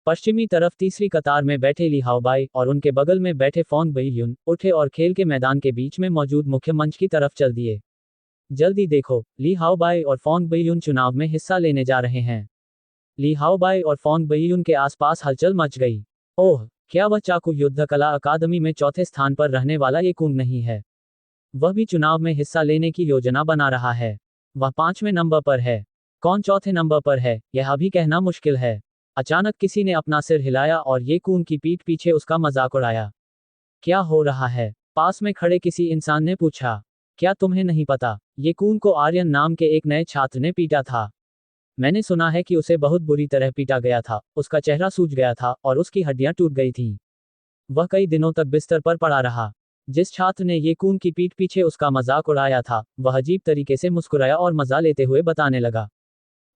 पश्चिमी तरफ तीसरी कतार में बैठे ली हाओबाई और उनके बगल में बैठे फोंग बईयुन उठे और खेल के मैदान के बीच में मौजूद मुख्य मंच की तरफ चल दिए। जल्दी देखो, ली हाओबाई और फोंग बईयुन चुनाव में हिस्सा लेने जा रहे हैं। ली हाओबाई और फोंग बईयुन के आसपास हलचल मच गई। ओह, क्या वह चाकू युद्ध कला अकादमी में चौथे स्थान पर रहने वाला ये कुंग नहीं है? वह भी चुनाव में हिस्सा लेने की योजना बना रहा है। वह 5वें नंबर पर है। कौन चौथे नंबर पर है, यह अभी कहना मुश्किल है। अचानक किसी ने अपना सिर हिलाया और ये कून की पीठ पीछे उसका मजाक उड़ाया। क्या हो रहा है? पास में खड़े किसी इंसान ने पूछा। क्या तुम्हें नहीं पता, ये कून को आर्यन नाम के एक नए छात्र ने पीटा था। मैंने सुना है कि उसे बहुत बुरी तरह पीटा गया था, उसका चेहरा सूज गया था और उसकी हड्डियां टूट गई थीं। वह कई दिनों तक बिस्तर पर पड़ा रहा। जिस छात्र ने ये कून की पीठ पीछे उसका मजाक उड़ाया था, वह अजीब तरीके से मुस्कुराया और मजा लेते हुए बताने लगा।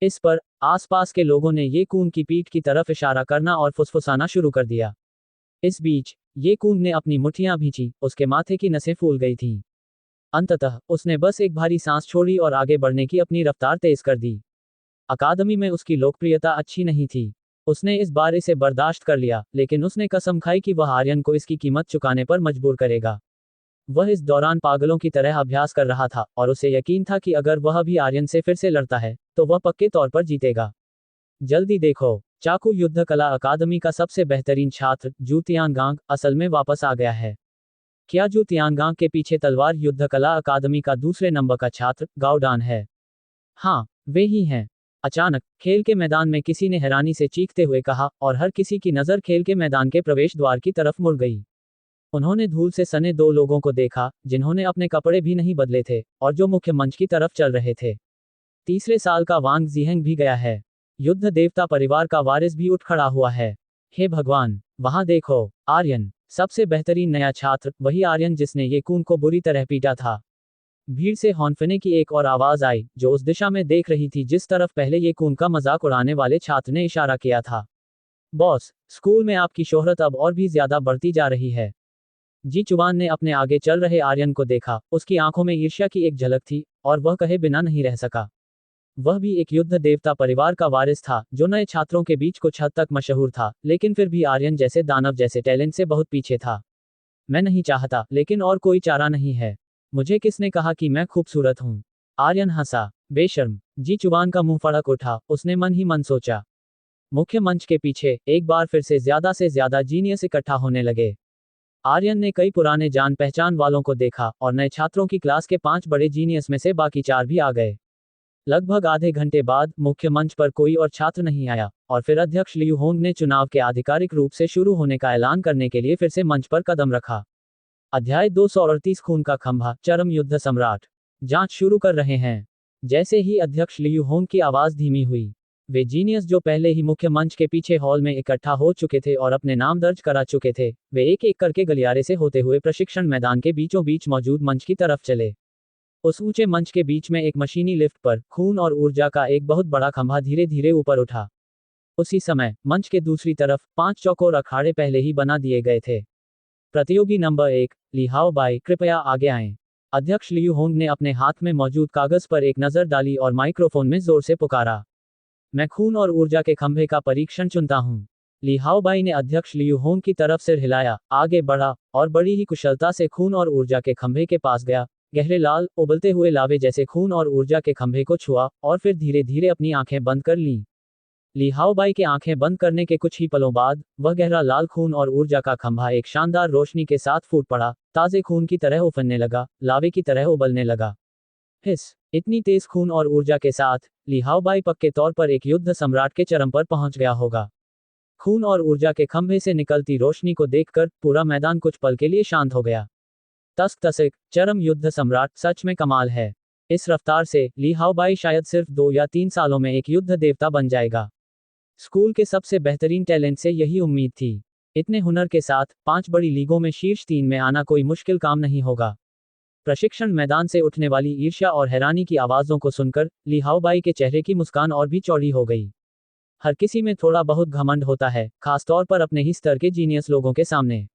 इस पर आसपास के लोगों ने ये कून की पीठ की तरफ इशारा करना और फुसफुसाना शुरू कर दिया। इस बीच ये कून ने अपनी मुट्ठियां भींची, उसके माथे की नसें फूल गई थीं। अंततः उसने बस एक भारी सांस छोड़ी और आगे बढ़ने की अपनी रफ्तार तेज कर दी। अकादमी में उसकी लोकप्रियता अच्छी नहीं थी। उसने इस बार इसे बर्दाश्त कर लिया, लेकिन उसने कसम खाई कि वह आर्यन को इसकी कीमत चुकाने पर मजबूर करेगा। वह इस दौरान पागलों की तरह अभ्यास कर रहा था और उसे यकीन था कि अगर वह भी आर्यन से फिर से लड़ता है, तो वह पक्के तौर पर जीतेगा। जल्दी देखो, चाकू युद्ध कला अकादमी का सबसे बेहतरीन छात्र जू तियानगांग असल में वापस आ गया है। क्या जू तियानगांग के पीछे तलवार युद्ध कला अकादमी का दूसरे नंबर का छात्र गाओडान है? हाँ, वे ही हैं। अचानक खेल के मैदान में किसी ने हैरानी से चीखते हुए कहा, और हर किसी की नजर खेल के मैदान के प्रवेश द्वार की तरफ मुड़ गई। उन्होंने धूल से सने 2 लोगों को देखा, जिन्होंने अपने कपड़े भी नहीं बदले थे और जो मुख्य मंच की तरफ चल रहे थे। तीसरे साल का वांग जिहेंग भी गया है। युद्ध देवता परिवार का वारिस भी उठ खड़ा हुआ है। हे भगवान, वहां देखो, आर्यन, सबसे बेहतरीन नया छात्र, वही आर्यन जिसने ये कून को बुरी तरह पीटा था। भीड़ से हौंफने की एक और आवाज आई, जो उस दिशा में देख रही थी जिस तरफ पहले ये कून का मजाक उड़ाने वाले छात्र ने इशारा किया था। बॉस, स्कूल में आपकी शोहरत अब और भी ज्यादा बढ़ती जा रही है। जी चुवान ने अपने आगे चल रहे आर्यन को देखा, उसकी आंखों में ईर्ष्या की एक झलक थी, और वह कहे बिना नहीं रह सका। वह भी एक युद्ध देवता परिवार का वारिस था, जो नए छात्रों के बीच कुछ हद तक मशहूर था, लेकिन फिर भी आर्यन जैसे दानव जैसे टैलेंट से बहुत पीछे था। मैं नहीं चाहता, लेकिन और कोई चारा नहीं है। मुझे किसने कहा कि मैं खूबसूरत हूँ? आर्यन हंसा। बेशर्म। जी चुबान का मुंह फड़क उठा, उसने मन ही मन सोचा। मुख्य मंच के पीछे एक बार फिर से ज्यादा जीनियस इकट्ठा होने लगे। आर्यन ने कई पुराने जान पहचान वालों को देखा और नए छात्रों की क्लास के 5 बड़े जीनियस में से बाकी 4 भी आ गए। लगभग आधे घंटे बाद मुख्य मंच पर कोई और छात्र नहीं आया और फिर अध्यक्ष लियू होंग ने चुनाव के आधिकारिक रूप से शुरू होने का ऐलान करने के लिए फिर से मंच पर कदम रखा। अध्याय 238 खून का खंभा, चरम युद्ध सम्राट। जांच शुरू कर रहे हैं। जैसे ही अध्यक्ष लियू होंग की आवाज धीमी हुई, वे जीनियस जो पहले ही मुख्य मंच के पीछे हॉल में इकट्ठा हो चुके थे और अपने नाम दर्ज करा चुके थे, वे एक एक करके गलियारे से होते हुए प्रशिक्षण मैदान के बीचों बीच मौजूद मंच की तरफ चले। उस ऊंचे मंच के बीच में एक मशीनी लिफ्ट पर खून और ऊर्जा का एक बहुत बड़ा खंभा धीरे धीरे ऊपर उठा। उसी समय मंच के दूसरी तरफ 5 चौकोर अखाड़े पहले ही बना दिए गए थे। प्रतियोगी नंबर 1, ली हाओ बाई, कृपया आगे आएं। अध्यक्ष लियू होंग ने अपने हाथ में मौजूद कागज पर एक नजर डाली और माइक्रोफोन में जोर से पुकारा। मैं खून और ऊर्जा के खंभे का परीक्षण चुनता हूं। ली हाओ बाई ने अध्यक्ष लियू होंग की तरफ सिर हिलाया, आगे बढ़ा और बड़ी ही कुशलता से खून और ऊर्जा के खंभे के पास गया, गहरे लाल उबलते हुए लावे जैसे खून और ऊर्जा के खंभे को छुआ और फिर धीरे धीरे अपनी आंखें बंद कर लीं। ली हाओ बाई के आंखें बंद करने के कुछ ही पलों बाद वह गहरा लाल खून और ऊर्जा का खंभा एक शानदार रोशनी के साथ फूट पड़ा, ताजे खून की तरह उफनने लगा, लावे की तरह उबलने लगा। हिस। इतनी तेज खून और ऊर्जा के साथ ली हाओ बाई पक्के तौर पर एक युद्ध सम्राट के चरम पर पहुंच गया होगा। खून और ऊर्जा के खंभे से निकलती रोशनी को देखकर पूरा मैदान कुछ पल के लिए शांत हो गया। तस्क तसिक, चरम युद्ध सम्राट सच में कमाल है। इस रफ्तार से ली हाओ बाई शायद सिर्फ 2 या 3 सालों में एक युद्ध देवता बन जाएगा। स्कूल के सबसे बेहतरीन टैलेंट से यही उम्मीद थी। इतने हुनर के साथ 5 बड़ी लीगों में शीर्ष 3 में आना कोई मुश्किल काम नहीं होगा। प्रशिक्षण मैदान से उठने वाली ईर्ष्या और हैरानी की आवाजों को सुनकर ली हाओ बाई के चेहरे की मुस्कान और भी चौड़ी हो गई। हर किसी में थोड़ा बहुत घमंड होता है, खासतौर पर अपने ही स्तर के जीनियस लोगों के सामने।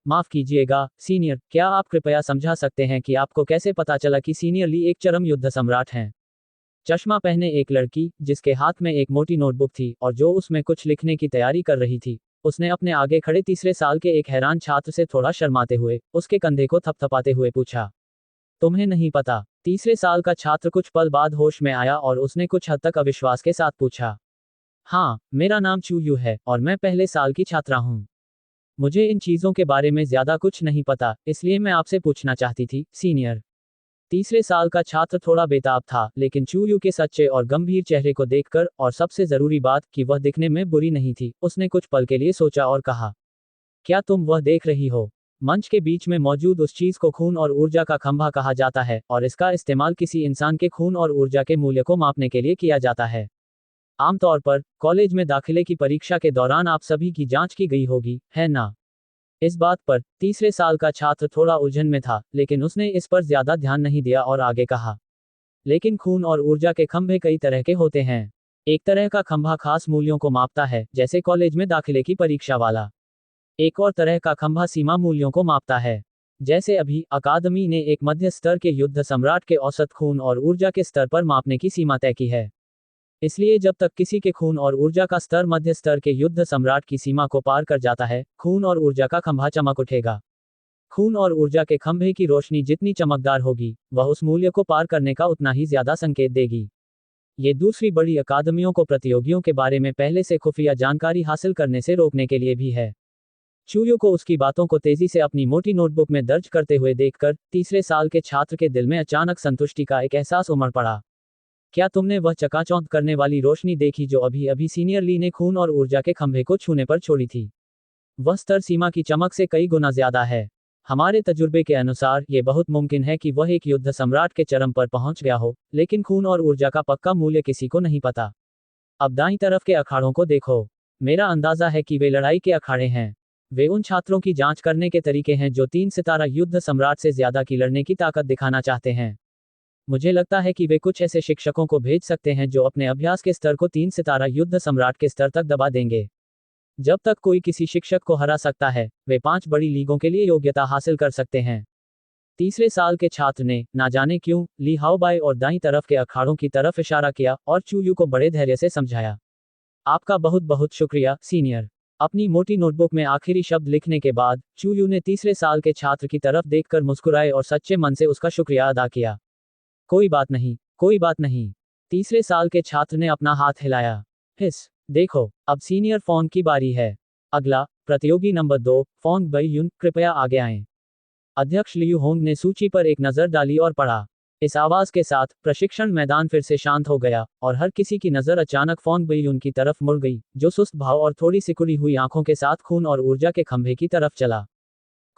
माफ कीजिएगा, सीनियर, क्या आप कृपया समझा सकते हैं कि आपको कैसे पता चला कि सीनियर ली एक चरम युद्ध सम्राट हैं? चश्मा पहने एक लड़की, जिसके हाथ में एक मोटी नोटबुक थी और जो उसमें कुछ लिखने की तैयारी कर रही थी, उसने अपने आगे खड़े तीसरे साल के एक हैरान छात्र से थोड़ा शर्माते हुए उसके कंधे को थपथपाते हुए पूछा। तुम्हें नहीं पता? तीसरे साल का छात्र कुछ पल बाद होश में आया और उसने कुछ हद तक अविश्वास के साथ पूछा। हाँ, मेरा नाम चू यू है और मैं पहले साल की छात्रा हूँ। मुझे इन चीजों के बारे में ज्यादा कुछ नहीं पता, इसलिए मैं आपसे पूछना चाहती थी, सीनियर। तीसरे साल का छात्र थोड़ा बेताब था, लेकिन चू यू के सच्चे और गंभीर चेहरे को देखकर और सबसे जरूरी बात कि वह दिखने में बुरी नहीं थी, उसने कुछ पल के लिए सोचा और कहा, क्या तुम वह देख रही हो? मंच के बीच में मौजूद उस चीज को खून और ऊर्जा का खंभा कहा जाता है और इसका इस्तेमाल किसी इंसान के खून और ऊर्जा के मूल्य को मापने के लिए किया जाता है। आमतौर पर कॉलेज में दाखिले की परीक्षा के दौरान आप सभी की जांच की गई होगी, है ना? इस बात पर तीसरे साल का छात्र थोड़ा उलझन में था, लेकिन उसने इस पर ज्यादा ध्यान नहीं दिया और आगे कहा, लेकिन खून और ऊर्जा के खंभे कई तरह के होते हैं। एक तरह का खंभा खास मूल्यों को मापता है, जैसे कॉलेज में दाखिले की परीक्षा वाला। एक और तरह का खंभा सीमा मूल्यों को मापता है, जैसे अभी अकादमी ने एक मध्य स्तर के युद्ध सम्राट के औसत खून और ऊर्जा के स्तर पर मापने की सीमा तय की है। इसलिए जब तक किसी के खून और ऊर्जा का स्तर मध्य स्तर के युद्ध सम्राट की सीमा को पार कर जाता है, खून और ऊर्जा का खंभा चमक उठेगा। खून और ऊर्जा के खंभे की रोशनी जितनी चमकदार होगी, वह उस मूल्य को पार करने का उतना ही ज्यादा संकेत देगी। ये दूसरी बड़ी अकादमियों को प्रतियोगियों के बारे में पहले से खुफिया जानकारी हासिल करने से रोकने के लिए भी है। चूयू को उसकी बातों को तेजी से अपनी मोटी नोटबुक में दर्ज करते हुए देखकर तीसरे साल के छात्र के दिल में अचानक संतुष्टि का एक एहसास उमड़ पड़ा। क्या तुमने वह चकाचौंध करने वाली रोशनी देखी जो अभी अभी सीनियर ली ने खून और ऊर्जा के खंभे को छूने पर छोड़ी थी? वह स्तर सीमा की चमक से कई गुना ज्यादा है। हमारे तजुर्बे के अनुसार ये बहुत मुमकिन है कि वह एक युद्ध सम्राट के चरम पर पहुंच गया हो, लेकिन खून और ऊर्जा का पक्का मूल्य किसी को नहीं पता। अब दाईं तरफ के अखाड़ों को देखो। मेरा अंदाजा है कि वे लड़ाई के अखाड़े हैं। वे उन छात्रों की जांच करने के तरीके हैं जो 3 सितारा युद्ध सम्राट से ज्यादा की लड़ने की ताकत दिखाना चाहते हैं। मुझे लगता है कि वे कुछ ऐसे शिक्षकों को भेज सकते हैं जो अपने अभ्यास के स्तर को 3 सितारा युद्ध सम्राट के स्तर तक दबा देंगे। जब तक कोई किसी शिक्षक को हरा सकता है, वे 5 बड़ी लीगों के लिए योग्यता हासिल कर सकते हैं। तीसरे साल के छात्र ने, ना जाने क्यों, ली हाओबाई और दाईं तरफ के अखाड़ों की तरफ इशारा किया और चूयू को बड़े धैर्य से समझाया। आपका बहुत बहुत शुक्रिया, सीनियर। अपनी मोटी नोटबुक में आखिरी शब्द लिखने के बाद चू यू ने तीसरे साल के छात्र की तरफ देखकर मुस्कुराए और सच्चे मन से उसका शुक्रिया अदा किया। कोई बात नहीं, कोई बात नहीं। तीसरे साल के छात्र ने अपना हाथ हिलाया। हिस, देखो, अब सीनियर फोंग की बारी है। अगला, प्रतियोगी नंबर 2, फोंग बई युन, कृपया आगे आएं। अध्यक्ष लियू होंग ने सूची पर एक नजर डाली और पढ़ा। इस आवाज के साथ प्रशिक्षण मैदान फिर से शांत हो गया और हर किसी की नजर अचानक फोंग बई युन की तरफ मुड़ गई, जो सुस्त भाव और थोड़ी सिकुड़ी हुई आंखों के साथ खून और ऊर्जा के खंभे की तरफ चला।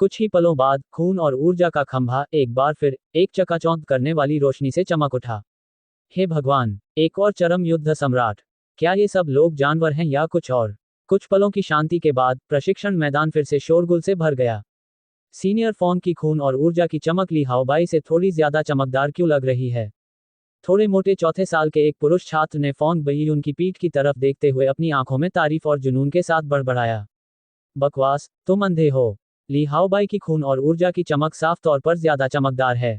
कुछ ही पलों बाद खून और ऊर्जा का खंभा एक बार फिर एक चकाचौंध करने वाली रोशनी से चमक उठा। हे भगवान, एक और चरम युद्ध सम्राट! क्या ये सब लोग जानवर हैं या कुछ और? कुछ पलों की शांति के बाद प्रशिक्षण मैदान फिर से शोरगुल से भर गया। सीनियर फोंग की खून और ऊर्जा की चमक ली हाओबाई से थोड़ी ज्यादा चमकदार क्यों लग रही है? थोड़े मोटे चौथे साल के एक पुरुष छात्र ने फोंग बईयुन की पीठ की तरफ देखते हुए अपनी आंखों में तारीफ और जुनून के साथ बड़बड़ाया। बकवास, तुम अंधे हो। ली हाओबाई की खून और ऊर्जा की चमक साफ तौर पर ज्यादा चमकदार है।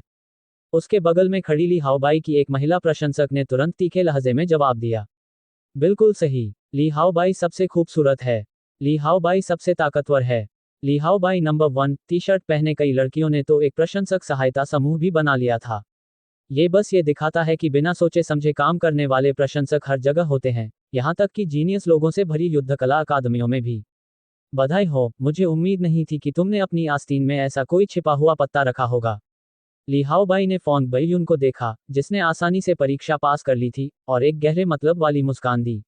उसके बगल में खड़ी ली हाओबाई की एक महिला प्रशंसक ने तुरंत तीखे लहजे में जवाब दिया। बिल्कुल सही, ली हाओबाई सबसे खूबसूरत है। ली हाओबाई सबसे ताकतवर है। ली हाओबाई नंबर 1 टी शर्ट पहने कई लड़कियों ने तो एक प्रशंसक सहायता समूह भी बना लिया था। ये बस ये दिखाता है कि बिना सोचे समझे काम करने वाले प्रशंसक हर जगह होते हैं, यहाँ तक कि जीनियस लोगों से भरी युद्ध कला अकादमियों में भी। बधाई हो, मुझे उम्मीद नहीं थी कि तुमने अपनी आस्तीन में ऐसा कोई छिपा हुआ पत्ता रखा होगा। ली हाओबाई ने फोंग बईयुन को देखा, जिसने आसानी से परीक्षा पास कर ली थी, और एक गहरे मतलब वाली मुस्कान दी।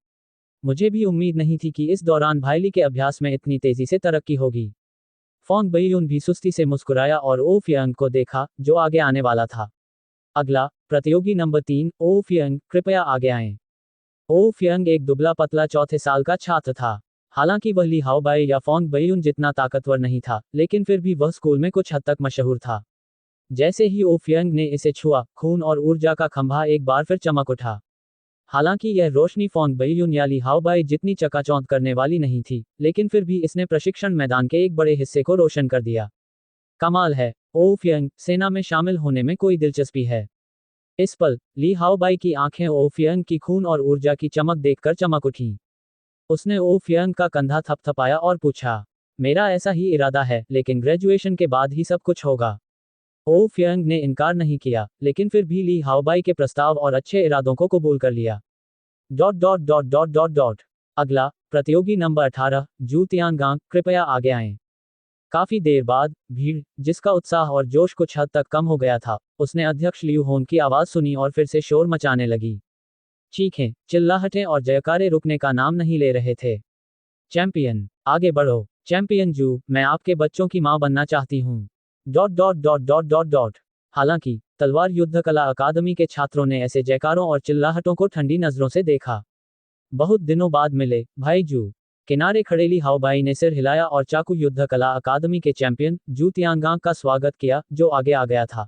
मुझे भी उम्मीद नहीं थी कि इस दौरान भाईली के अभ्यास में इतनी तेजी से तरक्की होगी। फोंग बईयुन भी सुस्ती से मुस्कुराया और ओ फियांग को देखा, जो आगे आने वाला था। अगला, प्रतियोगी नंबर 3, ओ फियांग, कृपया आगे आएं। ओ फियांग एक दुबला पतला चौथे साल का छात्र था। हालांकि वह ली हाओबाई या फोंग बईयुन जितना ताकतवर नहीं था, लेकिन फिर भी वह स्कूल में कुछ हद तक मशहूर था। जैसे ही ओ फियांग ने इसे छुआ, खून और ऊर्जा का खंभा एक बार फिर चमक उठा। हालांकि यह रोशनी फोंग बईयुन या ली हाओबाई जितनी चकाचौंध करने वाली नहीं थी, लेकिन फिर भी इसने प्रशिक्षण मैदान के एक बड़े हिस्से को रोशन कर दिया। कमाल है, ओ फियांग, सेना में शामिल होने में कोई दिलचस्पी है? इस पल, ली हाओबाई की आंखें ओ फियांग की खून और ऊर्जा की चमक देखकर चमक उठीं। उसने ओ फियांग का कंधा थपथपाया और पूछा, मेरा ऐसा ही इरादा है, लेकिन ग्रेजुएशन के बाद ही सब कुछ होगा। ओ फियांग ने इनकार नहीं किया, लेकिन फिर भी ली हाओबाई के प्रस्ताव और अच्छे इरादों को कबूल कर लिया। Dot dot dot dot dot dot. अगला, प्रतियोगी नंबर 18, जू तियांगांग, कृपया आगे आएं। काफी देर बाद, भीड़, जिसका उत्साह और जोश कुछ हद तक कम हो गया था, उसने अध्यक्ष लियू होन की आवाज सुनी और फिर से शोर मचाने लगी। चीखें, चिल्लाहटें और जयकारे रुकने का नाम नहीं ले रहे थे। चैंपियन, आगे बढ़ो। चैंपियन जू, मैं आपके बच्चों की मां बनना चाहती हूँ। Dot dot dot dot dot dot. हालांकि तलवार युद्ध कला अकादमी के छात्रों ने ऐसे जयकारों और चिल्लाहटों को ठंडी नजरों से देखा। बहुत दिनों बाद मिले, भाई जू। किनारे खड़े ली हाओबाई ने सिर हिलाया और चाकू युद्ध कला अकादमी के चैंपियन जू तियांगांग का स्वागत किया, जो आगे आ गया था।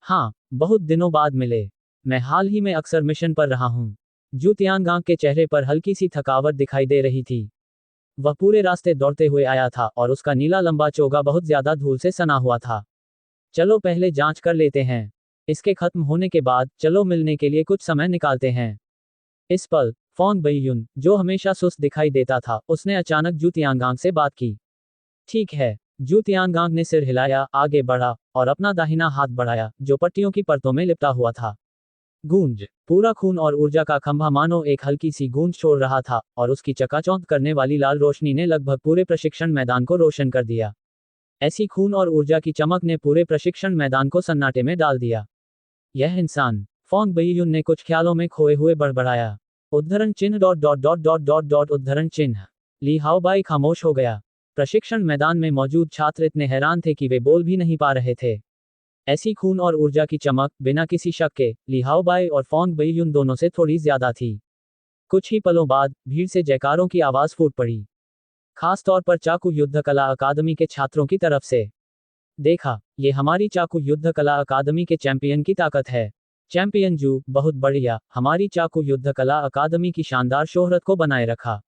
हाँ, बहुत दिनों बाद मिले। मैं हाल ही में अक्सर मिशन पर रहा हूँ। जू तियांगांग के चेहरे पर हल्की सी थकावट दिखाई दे रही थी। वह पूरे रास्ते दौड़ते हुए आया था और उसका नीला लंबा चोगा बहुत ज्यादा धूल से सना हुआ था। चलो पहले जांच कर लेते हैं। इसके खत्म होने के बाद चलो मिलने के लिए कुछ समय निकालते हैं। इस पल, फोंग बईयुन, जो हमेशा सुस्त दिखाई देता था, उसने अचानक जू तियांगांग से बात की। ठीक है। जू तियांगांग ने सिर हिलाया, आगे बढ़ा, और अपना दाहिना हाथ बढ़ाया, जो पट्टियों की परतों में लिपटा हुआ था। गूंज, पूरा खून और ऊर्जा का खंभा मानो एक हल्की सी गूंज छोड़ रहा था, और उसकी चकाचौंध करने वाली लाल रोशनी ने लगभग पूरे प्रशिक्षण मैदान को रोशन कर दिया। ऐसी खून और ऊर्जा की चमक ने पूरे प्रशिक्षण मैदान को सन्नाटे में डाल दिया। यह इंसान, फोंग बईयुन ने कुछ ख्यालों में खोए हुए बड़बड़ाया। उद्धरण चिन्ह dot dot dot dot dot dot उद्धरण चिन्ह। ली हाओबाई खामोश हो गया। प्रशिक्षण मैदान में मौजूद छात्र इतने हैरान थे कि वे बोल भी नहीं पा रहे थे। ऐसी खून और ऊर्जा की चमक, बिना किसी शक के, ली हाओबाई और फोंग बईयुन दोनों से थोड़ी ज्यादा थी। कुछ ही पलों बाद, भीड़ से जयकारों की आवाज फूट पड़ी। खास तौर पर चाकू युद्ध कला अकादमी के छात्रों की तरफ से। देखा, ये हमारी चाकू युद्ध कला अकादमी के चैंपियन की ताकत है। चैंपियन जू, बहुत बढ़िया, हमारी चाकू युद्ध कला अकादमी की शानदार शोहरत को बनाए रखा।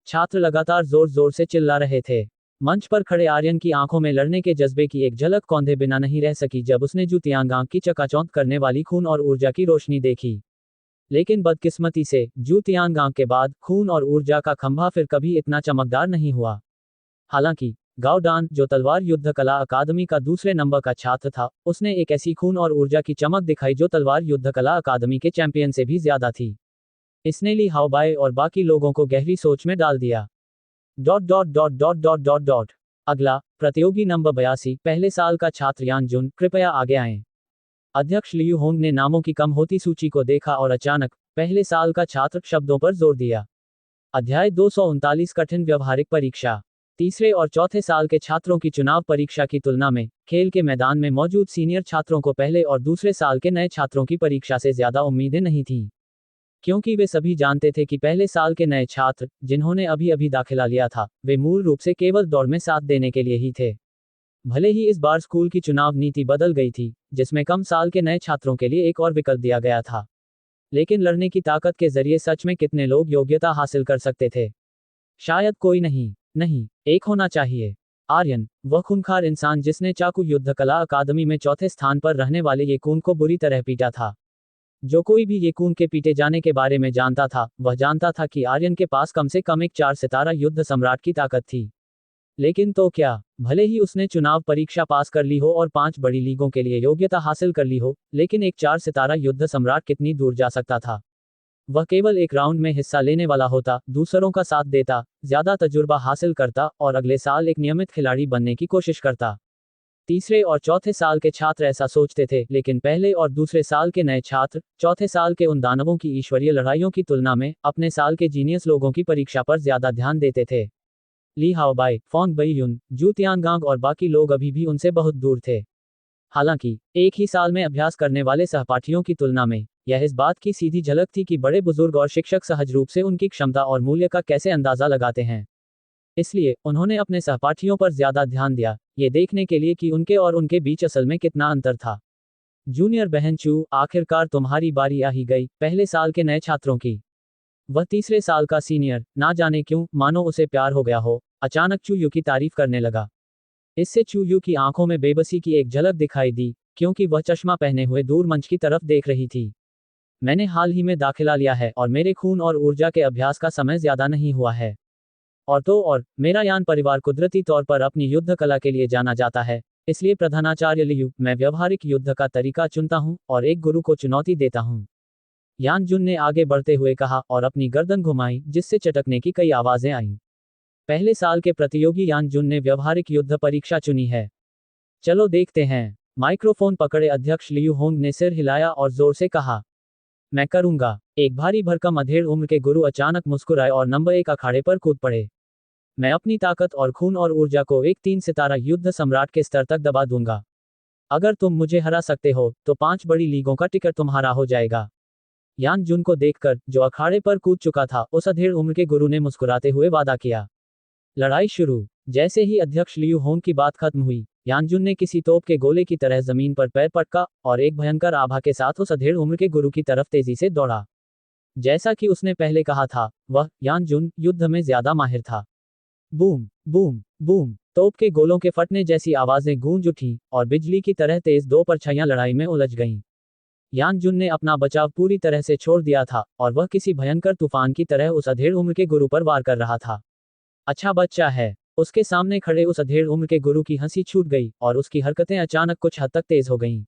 छात्र लगातार जोर जोर से चिल्ला रहे थे। मंच पर खड़े आर्यन की आंखों में लड़ने के जज्बे की एक झलक कौंधे बिना नहीं रह सकी जब उसने जू तियांगांग की चकाचौंध करने वाली खून और ऊर्जा की रोशनी देखी। लेकिन बदकिस्मती से जू तियानगांग के बाद खून और ऊर्जा का खंभा फिर कभी इतना चमकदार नहीं हुआ। हालांकि गाओ डान, जो तलवार युद्ध कला अकादमी का दूसरे नंबर का छात्र था, उसने एक ऐसी खून और ऊर्जा की चमक दिखाई जो तलवार युद्ध कला अकादमी के चैंपियन से भी ज्यादा थी। इसने ली हाओबाई और बाकी लोगों को गहरी सोच में डाल दिया। Dot dot dot dot dot dot dot. अगला प्रतियोगी नंबर 82, पहले साल का छात्र यान जुन, कृपया आगे आएं। अध्यक्ष लियू होंग ने नामों की कम होती सूची को देखा और अचानक पहले साल का छात्र शब्दों पर जोर दिया। अध्याय 239, कठिन व्यवहारिक परीक्षा। तीसरे और चौथे साल के छात्रों की चुनाव परीक्षा की तुलना में खेल के मैदान में मौजूद सीनियर छात्रों को पहले और दूसरे साल के नए छात्रों की परीक्षा से ज्यादा उम्मीदें नहीं थीं, क्योंकि वे सभी जानते थे कि पहले साल के नए छात्र, जिन्होंने अभी अभी दाखिला लिया था, वे मूल रूप से केवल दौड़ में साथ देने के लिए ही थे। भले ही इस बार स्कूल की चुनाव नीति बदल गई थी, जिसमें कम साल के नए छात्रों के लिए एक और विकल्प दिया गया था, लेकिन लड़ने की ताकत के जरिए सच में कितने लोग योग्यता हासिल कर सकते थे? शायद कोई नहीं। नहीं, एक होना चाहिए। आर्यन, वह खूंखार इंसान जिसने चाकू युद्ध कला अकादमी में चौथे स्थान पर रहने वाले येकून को बुरी तरह पीटा था। जो कोई भी येकून के पीटे जाने के बारे में जानता था, वह जानता था कि आर्यन के पास कम से कम एक 4 सितारा युद्ध सम्राट की ताकत थी। लेकिन तो क्या, भले ही उसने चुनाव परीक्षा पास कर ली हो और 5 बड़ी लीगों के लिए योग्यता हासिल कर ली हो, लेकिन एक 4 सितारा युद्ध सम्राट कितनी दूर जा सकता था? वह केवल एक राउंड में हिस्सा लेने वाला होता, दूसरों का साथ देता, ज्यादा तजुर्बा हासिल करता और अगले साल एक नियमित खिलाड़ी बनने की कोशिश करता। तीसरे और चौथे साल के छात्र ऐसा सोचते थे, लेकिन पहले और दूसरे साल के नए छात्र चौथे साल के उन दानवों की ईश्वरीय लड़ाइयों की तुलना में अपने साल के जीनियस लोगों की परीक्षा पर ज्यादा ध्यान देते थे। ली हाओबाई, फोंग बईयुन, जू तियानगांग और बाकी लोग अभी भी उनसे बहुत दूर थे। हालांकि एक ही साल में अभ्यास करने वाले सहपाठियों की तुलना में यह इस बात की सीधी झलक थी कि बड़े बुजुर्ग और शिक्षक सहज रूप से उनकी क्षमता और मूल्य का कैसे अंदाजा लगाते हैं। इसलिए उन्होंने अपने सहपाठियों पर ज्यादा ध्यान दिया, ये देखने के लिए कि उनके और उनके बीच असल में कितना अंतर था। जूनियर बहन चू, आखिरकार तुम्हारी बारी आ ही गई, पहले साल के नए छात्रों की। वह तीसरे साल का सीनियर, ना जाने क्यों, मानो उसे प्यार हो गया हो, अचानक चू यू की तारीफ करने लगा। इससे चू यू की आंखों में बेबसी की एक झलक दिखाई दी, क्योंकि वह चश्मा पहने हुए दूर मंच की तरफ देख रही थी। मैंने हाल ही में दाखिला लिया है और मेरे खून और ऊर्जा के अभ्यास का समय ज्यादा नहीं हुआ है। और मेरा यान परिवार कुदरती तौर पर अपनी युद्ध कला के लिए जाना जाता है। इसलिए प्रधानाचार्य लियू, मैं व्यवहारिक युद्ध का तरीका चुनता हूं और एक गुरु को चुनौती देता हूं। यान जुन ने आगे बढ़ते हुए कहा और अपनी गर्दन घुमाई, जिससे चटकने की कई आवाजें आईं। पहले साल के प्रतियोगी यान जुन ने व्यवहारिक युद्ध परीक्षा चुनी है। चलो देखते हैं। माइक्रोफोन पकड़े अध्यक्ष लियू होंग ने सिर हिलाया और जोर से कहा, मैं करूंगा। एक भारी भरकम अधेड़ उम्र के गुरु अचानक मुस्कुराए और नंबर 1 अखाड़े पर कूद पड़े। मैं अपनी ताकत और खून और ऊर्जा को एक 3 सितारा युद्ध सम्राट के स्तर तक दबा दूंगा। अगर तुम मुझे हरा सकते हो, तो 5 बड़ी लीगों का टिकट तुम्हारा हो जाएगा। यान जुन को देखकर, जो अखाड़े पर कूद चुका था, उस अधेड़ उम्र के गुरु ने मुस्कुराते हुए वादा किया। लड़ाई शुरू। जैसे ही अध्यक्ष लियू होंग की बात खत्म हुई, यानजुन ने किसी तोप के गोले की तरह जमीन पर पैर पटका और एक भयंकर आभा के साथ उस अधेड़ उम्र के गुरु की तरफ तेजी से दौड़ा। जैसा कि उसने पहले कहा था, वह यानजुन युद्ध में ज्यादा माहिर था। बूम बूम बूम, तोप के गोलों के फटने जैसी आवाजें गूंज उठी और बिजली की तरह तेज 2 परछाइयां लड़ाई में उलझ गईं। यानजुन ने अपना बचाव पूरी तरह से छोड़ दिया था और वह किसी भयंकर तूफान की तरह उस अधेड़ उम्र के गुरु पर वार कर रहा था। अच्छा बच्चा है। उसके सामने खड़े उस अधेड़ उम्र के गुरु की हंसी छूट गई और उसकी हरकतें अचानक कुछ हद तक तेज हो गईं।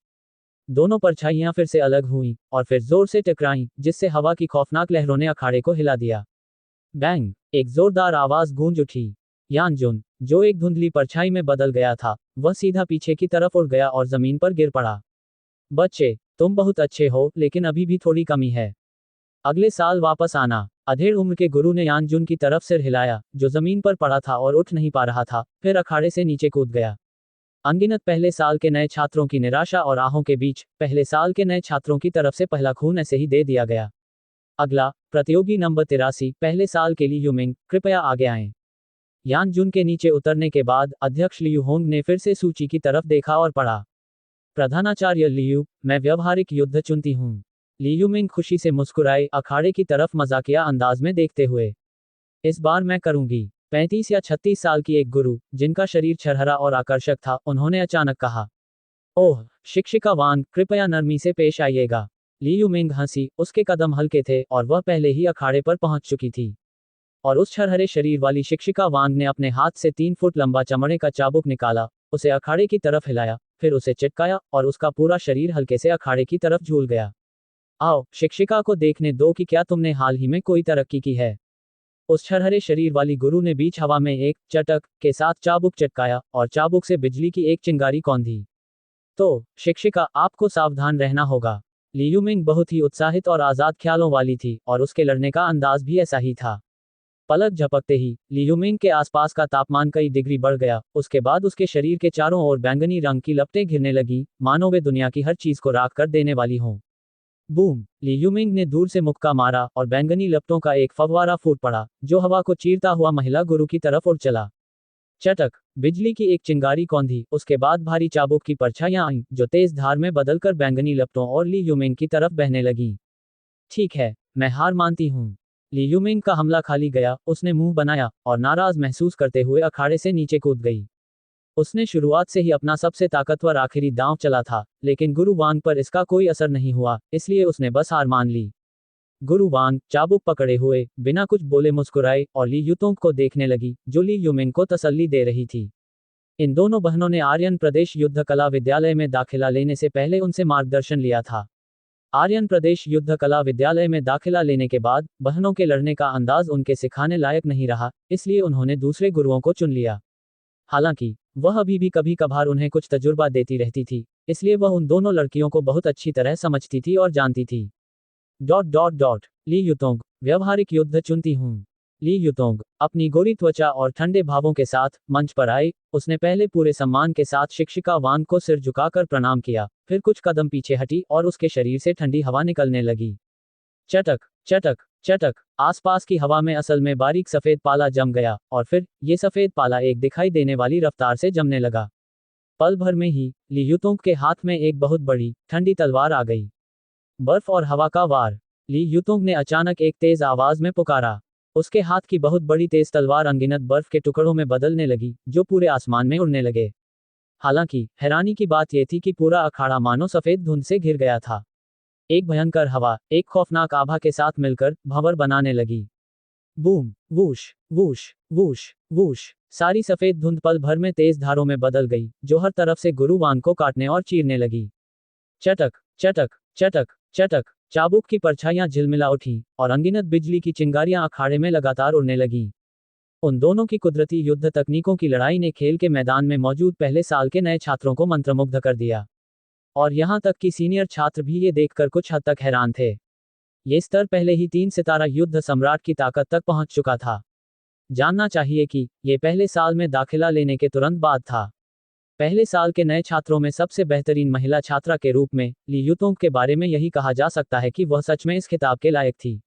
दोनों परछाइयां फिर से अलग हुईं और फिर जोर से टकराईं, जिससे हवा की खौफनाक लहरों ने अखाड़े को हिला दिया। बैंग, एक जोरदार आवाज गूंज उठी। यानजुन, जो एक धुंधली परछाई में बदल गया था, वह सीधा पीछे की तरफ उड़ गया और जमीन पर गिर पड़ा। बच्चे, तुम बहुत अच्छे हो, लेकिन अभी भी थोड़ी कमी है। अगले साल वापस आना। अधेड़ उम्र के गुरु ने यानजुन की तरफ सिर हिलाया, जो जमीन पर पड़ा था और उठ नहीं पा रहा था, फिर अखाड़े से नीचे कूद गया। अनगिनत पहले साल के नए छात्रों की निराशा और आहों के बीच, पहले साल के नए छात्रों की तरफ से पहला खून ऐसे ही दे दिया गया। अगला प्रतियोगी नंबर 83, पहले साल के लियू मिंग, कृपया आगे आएं। यानजुन के नीचे उतरने के बाद अध्यक्ष लियू होंग ने फिर से सूची की तरफ देखा और पढ़ा, प्रधानाचार्य लियू, मैं व्यवहारिक युद्ध चुनती हूँ। लियू मिंग खुशी से मुस्कुराए, अखाड़े की तरफ मजाकिया अंदाज में देखते हुए। इस बार मैं करूंगी। 35 या 36 साल की एक गुरु, जिनका शरीर छरहरा और आकर्षक था, उन्होंने अचानक कहा, ओह शिक्षिका वान, कृपया नरमी से पेश आइएगा। ली यूमिंग हंसी, उसके कदम हल्के थे और वह पहले ही अखाड़े पर पहुंच चुकी थी। और उस छरहरे शरीर वाली शिक्षिका वांग ने अपने हाथ से 3 फुट लंबा चमड़े का चाबुक निकाला, उसे अखाड़े की तरफ हिलाया, फिर उसे चिटकाया और उसका पूरा शरीर हल्के से अखाड़े की तरफ झूल गया। आओ, शिक्षिका को देखने दो कि क्या तुमने हाल ही में कोई तरक्की की है। उस छरहरे शरीर वाली गुरु ने बीच हवा में एक चटक के साथ चाबुक चटकाया और चाबुक से बिजली की एक चिंगारी कौंधी। तो शिक्षिका, आपको सावधान रहना होगा। ली यूमिंग बहुत ही उत्साहित और आजाद ख्यालों वाली थी और उसके लड़ने का अंदाज भी ऐसा ही था। पलक झपकते ही ली यूमिंग के आसपास का तापमान कई डिग्री बढ़ गया। उसके बाद उसके शरीर के चारों ओर बैंगनी रंग की लपटें घिरने लगीं, मानो वे दुनिया की हर चीज को राख कर देने वाली हों। बूम! ली यूमिंग ने दूर से मुक्का मारा और बैंगनी लपटों का एक फव्वारा फूट पड़ा, जो हवा को चीरता हुआ महिला गुरु की तरफ उड़ चला। चटक! बिजली की एक चिंगारी कौंधी, उसके बाद भारी चाबुक की परछाइयां आईं, जो तेज धार में बदलकर बैंगनी लपटों और ली यूमिंग की तरफ बहने लगीं। ठीक है, मैं हार मानती हूँ। ली यूमिंग का हमला खाली गया, उसने मुंह बनाया और नाराज महसूस करते हुए अखाड़े से नीचे कूद गई। उसने शुरुआत से ही अपना सबसे ताकतवर आखिरी दांव चला था, लेकिन गुरु वांग पर इसका कोई असर नहीं हुआ, इसलिए उसने बस हार मान ली। गुरु वांग चाबुक पकड़े हुए बिना कुछ बोले मुस्कुराए और ली युतोंग को देखने लगी, जो ली यूमिंग को तसल्ली दे रही थी। इन दोनों बहनों ने आर्यन प्रदेश युद्ध कला विद्यालय में दाखिला लेने से पहले उनसे मार्गदर्शन लिया था। आर्यन प्रदेश युद्ध कला विद्यालय में दाखिला लेने के बाद बहनों के लड़ने का अंदाज उनके सिखाने लायक नहीं रहा, इसलिए उन्होंने दूसरे गुरुओं को चुन लिया। हालांकि वह अभी भी कभी कभार उन्हें कुछ तजुर्बा देती रहती थी, इसलिए वह उन दोनों लड़कियों को बहुत अच्छी तरह समझती थी और जानती थी। ली युतोंग, व्यवहारिक युद्ध चुनती हूँ। ली युतोंग अपनी गोरी त्वचा और ठंडे भावों के साथ मंच पर आई। उसने पहले पूरे सम्मान के साथ शिक्षिका वांग को सिर झुकाकर प्रणाम किया, फिर कुछ कदम पीछे हटी और उसके शरीर से ठंडी हवा निकलने लगी। चटक चटक चटक! आसपास की हवा में असल में बारीक सफेद पाला जम गया और फिर ये सफेद पाला एक दिखाई देने वाली रफ्तार से जमने लगा। पल भर में ही ली युतोंग के हाथ में एक बहुत बड़ी ठंडी तलवार आ गई। बर्फ और हवा का वार! ली युतोंग ने अचानक एक तेज आवाज में पुकारा। उसके हाथ की बहुत बड़ी तेज तलवार अनगिनत बर्फ के टुकड़ों में बदलने लगी, जो पूरे आसमान में उड़ने लगे। हालांकि हैरानी की बात यह थी कि पूरा अखाड़ा मानो सफेद धुंध से घिर गया था। एक भयंकर हवा एक खौफनाक आभा के साथ मिलकर भंवर बनाने लगी। Boom! Whoosh whoosh whoosh whoosh! सारी सफेद धुंध पल भर में तेज धारों में बदल गई, जो हर तरफ से गुरु वांग को काटने और चीरने लगी। चटक चटक चटक चटक! चाबुक की परछाइयां झिलमिला उठीं और अनगिनत बिजली की चिंगारियां अखाड़े में लगातार उड़ने लगीं। उन दोनों की कुदरती युद्ध तकनीकों की लड़ाई ने खेल के मैदान में मौजूद पहले साल के नए छात्रों को मंत्रमुग्ध कर दिया। और यहां तक कि सीनियर छात्र भी ये देखकर कुछ हद तक हैरान थे। ये स्तर पहले ही 3 सितारा युद्ध सम्राट की ताकत तक पहुंच चुका था। जानना चाहिए कि ये पहले साल में दाखिला लेने के तुरंत बाद था। पहले साल के नए छात्रों में सबसे बेहतरीन महिला छात्रा के रूप में ली युतोंग के बारे में यही कहा जा सकता है कि वह सच में इस खिताब के लायक थी।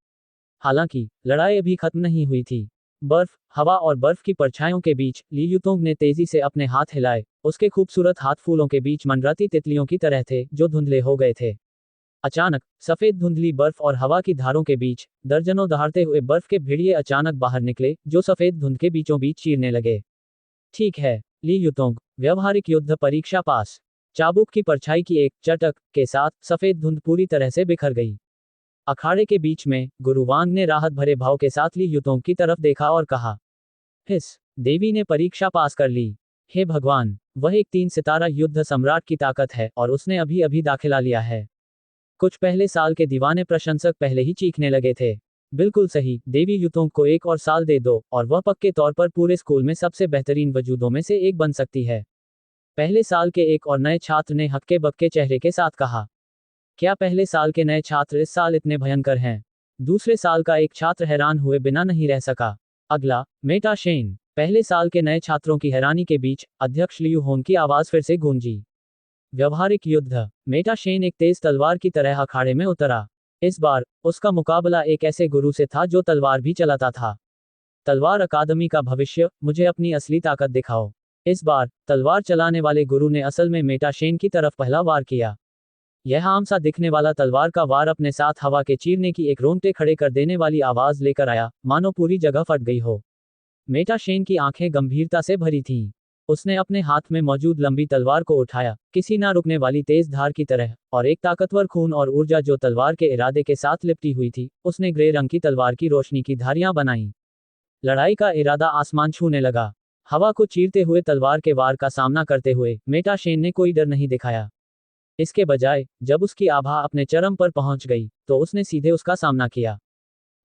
हालांकि लड़ाई अभी खत्म नहीं हुई थी। बर्फ, हवा और बर्फ की परछाइयों के बीच ली युतोंग ने तेजी से अपने हाथ हिलाए। उसके खूबसूरत हाथ फूलों के बीच मंडराती तितलियों की तरह थे, जो धुंधले हो गए थे। अचानक सफेद धुंधली बर्फ और हवा की धारों के बीच दर्जनों दहाड़ते हुए बर्फ के भेड़िए अचानक बाहर निकले, जो सफेद धुंध के बीचों बीच चीरने लगे। ठीक है, ली युतोंग, व्यवहारिक युद्ध परीक्षा पास। चाबुक की परछाई की एक चटक के साथ सफेद धुंध पूरी तरह से बिखर गई। अखाड़े के बीच में गुरु वांग ने राहत भरे भाव के साथ ली युतोंग की तरफ देखा और कहा, हिस, देवी ने परीक्षा पास कर ली। हे भगवान, वह एक 3 सितारा युद्ध सम्राट की ताकत है और उसने अभी अभी दाखिला लिया है। कुछ पहले साल के दीवाने प्रशंसक पहले ही चीखने लगे थे। बिल्कुल सही, देवी युतोंग को एक और साल दे दो और वह पक्के तौर पर पूरे स्कूल में सबसे बेहतरीन वजूदों में से एक बन सकती है। पहले साल के एक और नए छात्र ने हक्के बक्के चेहरे के साथ कहा। क्या पहले साल के नए छात्र इस साल इतने भयंकर हैं? दूसरे साल का एक छात्र हैरान हुए बिना नहीं रह सका। अगला, मेटा शेन। पहले साल के नए छात्रों की हैरानी के बीच अध्यक्ष लियू होन की आवाज फिर से गूंजी। व्यवहारिक युद्ध। मेटा शेन एक तेज तलवार की तरह अखाड़े में उतरा। इस बार उसका मुकाबला एक ऐसे गुरु से था जो तलवार भी चलाता था। तलवार अकादमी का भविष्य, मुझे अपनी असली ताकत दिखाओ। इस बार तलवार चलाने वाले गुरु ने असल में मेटा शेन की तरफ पहला वार किया। यह आम सा दिखने वाला तलवार का वार अपने साथ हवा के चीरने की एक रोंगटे खड़े कर देने वाली आवाज लेकर आया, मानो पूरी जगह फट गई हो। मेटा शेन की आंखें गंभीरता से भरी थीं। उसने अपने हाथ में मौजूद लंबी तलवार को उठाया, किसी ना रुकने वाली तेज धार की तरह, और एक ताकतवर खून और ऊर्जा जो तलवार के इरादे के साथ लिपटी हुई थी, उसने ग्रे रंग की तलवार की रोशनी की धारियां बनाई। लड़ाई का इरादा आसमान छूने लगा। हवा को चीरते हुए तलवार के वार का सामना करते हुए मेटा शेन ने कोई डर नहीं दिखाया। इसके बजाय, जब उसकी आभा अपने चरम पर पहुंच गई, तो उसने सीधे उसका सामना किया।